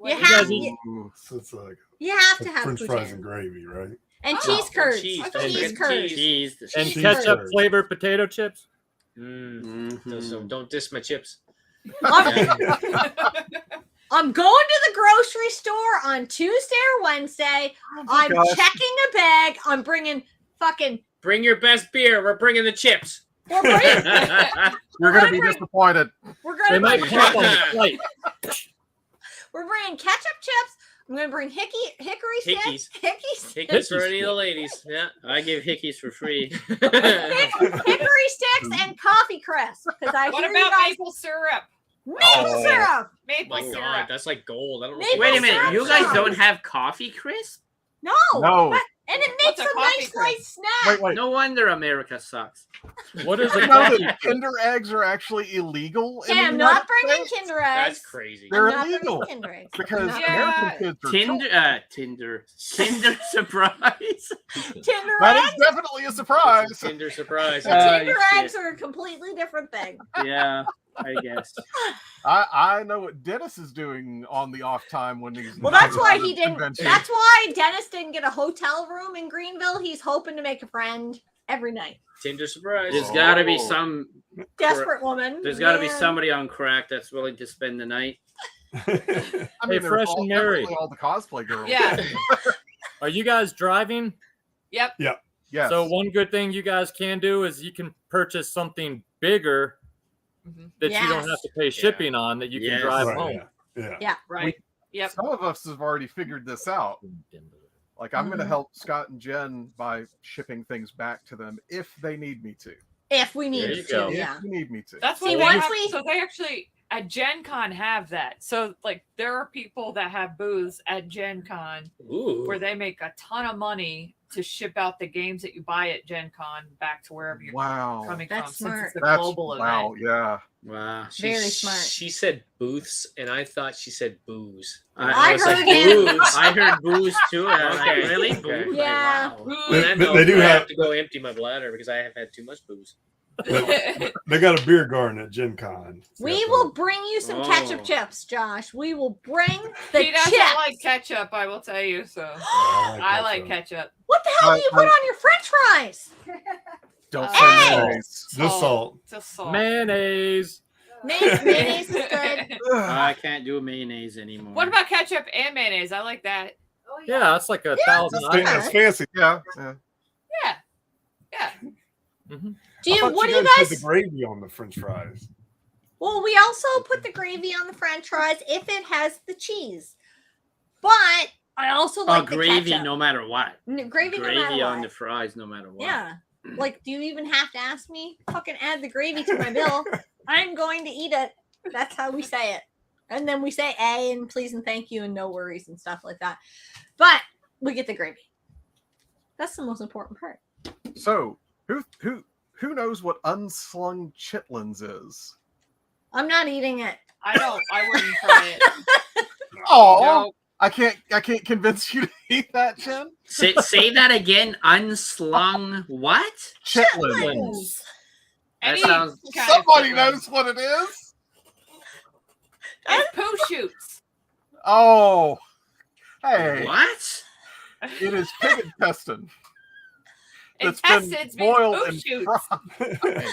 You You have, guys eat- you, It's like you have to have French fries and poutine. gravy, right? And Oh, cheese curds. cheese. I thought Cheese you curds. Cheese. And Cheese ketchup curds. flavored potato chips. So don't diss my chips. I'm going to the grocery store on Tuesday or Wednesday. I'm gosh. checking a bag. I'm bringing fucking. Bring your best beer. We're bringing the chips. We're bringing. You're gonna be disappointed. We're They gonna might bring. pop on the flight. We're bringing ketchup chips. I'm gonna bring hickory sticks. Hickeys. Hickeys. For any of the ladies. Yeah. I give hickeys for free. Hickory sticks and coffee crisp. Because I What hear about you guys maple syrup? maple syrup. Maple My syrup. God, that's like gold. I don't know. Maple Wait a minute, syrup you guys shot. don't have coffee crisp? No. No. But, and it makes What's a a coffee nice crisp? light snack. Wait. No wonder America sucks. What is You a know coffee? that Kinder eggs are actually illegal. Okay, in the I'm not United bringing States? Kinder eggs. That's crazy. They're I'm not bringing illegal Kinder eggs. because I'm not American kids are Kinder surprise. Kinder That eggs. is definitely a surprise. Tinder surprise. Kinder shit. eggs are a completely different thing. Yeah, I guess. I know what Dennis is doing on the off time when he's. Well, not that's why at he the didn't. convention. That's why Dennis didn't get a hotel room in Greenville. He's hoping to make a friend every night. Tinder surprise. There's got to be Oh. some. Desperate woman. There's got to be Man. somebody on crack that's willing to spend the night. I mean, Hey, they're Fresh all, and Mary. definitely all the cosplay girls. Yeah. Are you guys driving? Yep. Yes. So one good thing you guys can do is you can purchase something bigger that you don't have to pay shipping on that you can Yes. drive Right, home. Yeah. Right. Yep. Some of us have already figured this out. Like, I'm going to Mhm. help Scott and Jen by shipping things back to them if they need me to. If we There need you to, go. yeah. If you need me to. That's what See, they once have, we- so they actually at Gen Con have that. So like there are people that have booths at Gen Con Ooh. where they make a ton of money to ship out the games that you buy at Gen Con back to wherever you're Wow. coming That's from. smart. Since it's a That's global wow. event. Yeah. Wow. Very smart. She said booths, and I thought she said booze. I was heard like, it. booze. I heard booze too. And I was like, Okay. really? Okay. Booze? Yeah. Like, wow. And I know They do I have have- to go empty my bladder because I have had too much booze. They got a beer garden at Gen Con. We will bring you some ketchup Oh. chips, Josh. We will bring the He doesn't chips. like ketchup, I will tell you. So I I like ketchup. What the hell do you put on your French fries? Don't Hey! say mayonnaise. Just salt. Just salt. Mayonnaise. Mayonnaise is good. I can't do mayonnaise anymore. What about ketchup and mayonnaise? I like that. Oh, Yeah, that's like a thousand. that's items. That's fancy. Yeah. Yeah. Yeah. Yeah. Do you? I thought What do you put guys? the gravy on the French fries? Well, we also put the gravy on the French fries if it has the cheese. But I also like the gravy ketchup. no matter what. Gravy, no matter Gravy on what. the fries no matter what. Yeah. Like, do you even have to ask me? Fucking add the gravy to my bill. I'm going to eat it. That's how we say it. And then we say A and please and thank you and no worries and stuff like that. But we get the gravy. That's the most important part. So, who knows what unslung chitlins is? I'm not eating it. I wouldn't try it. Oh, No. I can't convince you to eat that, Jen. Say that again. Unslung what? Chitlins. That Any sounds. kind of Somebody chitlins. knows what it is. It's poo shoots. Oh, hey, What? it is pig intestine. That's Intestines been means boiled poo and shoots. fried.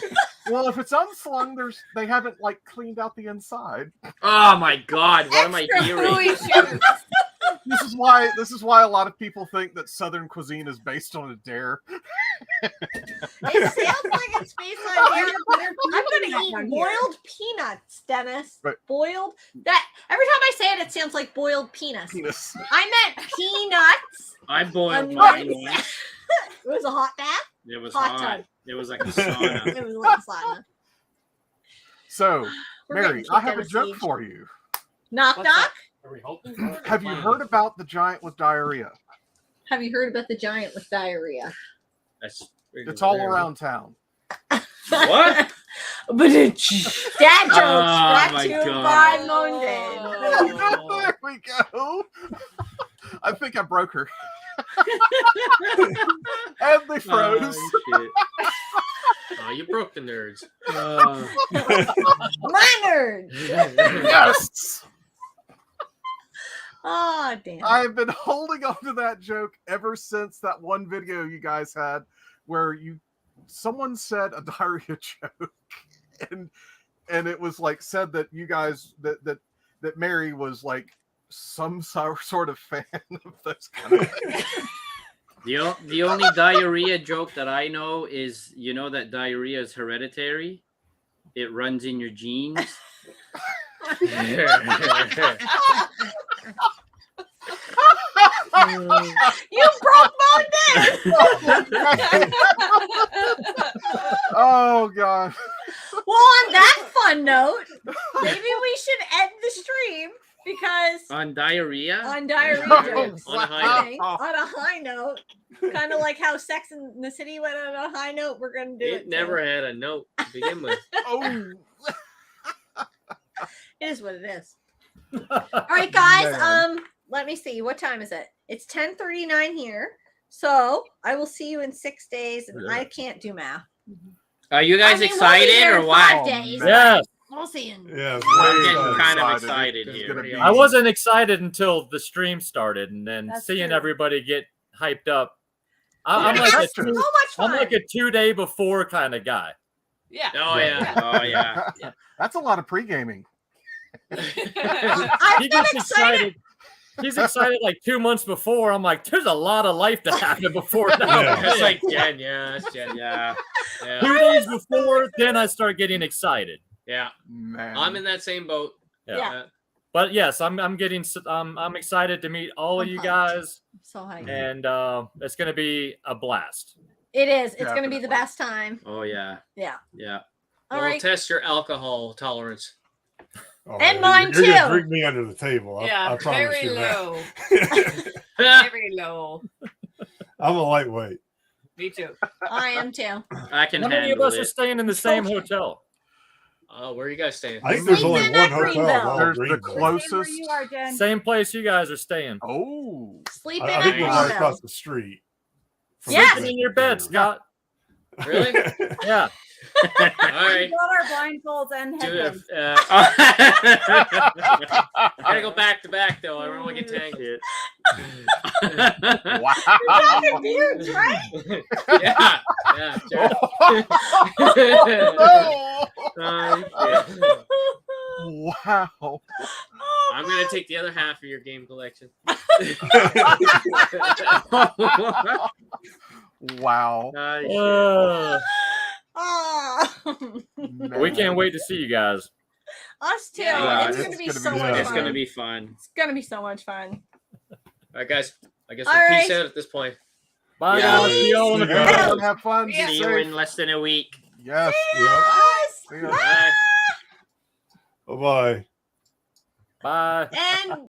Well, if it's unslung, they haven't like cleaned out the inside. Oh my God! What am I Extra hearing? pooey shoots. This is why a lot of people think that Southern cuisine is based on a dare. It sounds like it's based on here. I'm gonna eat boiled peanuts, Dennis. Right. Boiled. That every time I say it, it sounds like boiled penis. Penis. I meant peanuts. I boiled Onions. mine once. It was a hot bath. It was Hot hot. tub. It was like a sauna. It was like a sauna. So, We're Mary, getting I have a Dennis joke Siege. for you. Knock What's knock. Have you heard about the giant with diarrhea? Have you heard about the giant with diarrhea? That's It's all around town. What? Dad jokes brought my to you God. by Monday. There we go. I think I broke her. And they froze. Oh, shit. Oh, you broke the nerds. My nerd. Yes. Oh damn. I've been holding on to that joke ever since that one video you guys had where someone said a diarrhea joke and it was like said that you guys that Mary was like some sort of fan of those kind of things. The only diarrhea joke that I know is, you know that diarrhea is hereditary. It runs in your genes. You broke my neck. Oh god. Well, on that fun note, maybe we should end the stream because On diarrhea? on diarrhea jokes. On a high I note. think, on a high note, kind of like how Sex in the City went on a high note. We're gonna do it. It never had a note to begin with. Oh. It is what it is. All right, guys. Man. Let me see. What time is it? It's 10:39 here. So I will see you in 6 days, and I can't do math. Are you guys I mean, excited we'll be here or in what? 5 days. Yes. We'll see you. Yeah, I'm very getting kind of excited. excited It's here. gonna be- I wasn't excited until the stream started, and then That's seeing true. everybody get hyped up. I'm Yeah, like that's a true. So much I'm fun. like a 2-day before kind of guy. Yeah. Oh yeah. Oh yeah. That's a lot of pre-gaming. I've He been gets excited. excited. He's excited like 2 months before. I'm like, there's a lot of life to happen before now. Yeah. It's like Jen, yeah, it's Jen, yeah. Yeah. 2 days before, then I start getting excited. Yeah. Man. I'm in that same boat. Yeah. But yes, I'm excited to meet all of I'm you hyped. guys, So hyped. and it's gonna be a blast. It is. It's going to be the Definitely. best time. Oh yeah. Yeah. Yeah. All We'll right. test your alcohol tolerance. Oh, And mine you're gonna too. drink me under the table. I promise very you low. that. Very low. I'm a lightweight. Me too. I am too. I can How many of handle us are it. staying in the same hotel? Where are you guys staying? I think there's Sleep only in one at hotel. Greenville. It's all There's the Greenville. Same where closest. you are, Jen. Same place you guys are staying. Oh. Sleep I in think at we're right Greenville. across the street. from Yes. Sleeping in your bed, Scott. Really? Yeah. All right. We got our blindfolds and Do it. headbands. I gotta go back to back though. I don't want to get tangled. Wow. Fucking beard, Trey. Yeah. Yeah. Sure. Wow. I'm gonna take the other half of your game collection. Wow. We can't wait to see you guys. Us too. Yeah, it's it's gonna be gonna so be much fun. It's fun. gonna be fun. It's gonna be so much fun. All right, guys. I guess All we'll right. peace out at this point. Bye, Yeah. guys. See y'all in the Yeah, video. have fun. Be See you safe. in less than a week. Yes. Yes. See ya. Bye. Bye-bye. Bye. And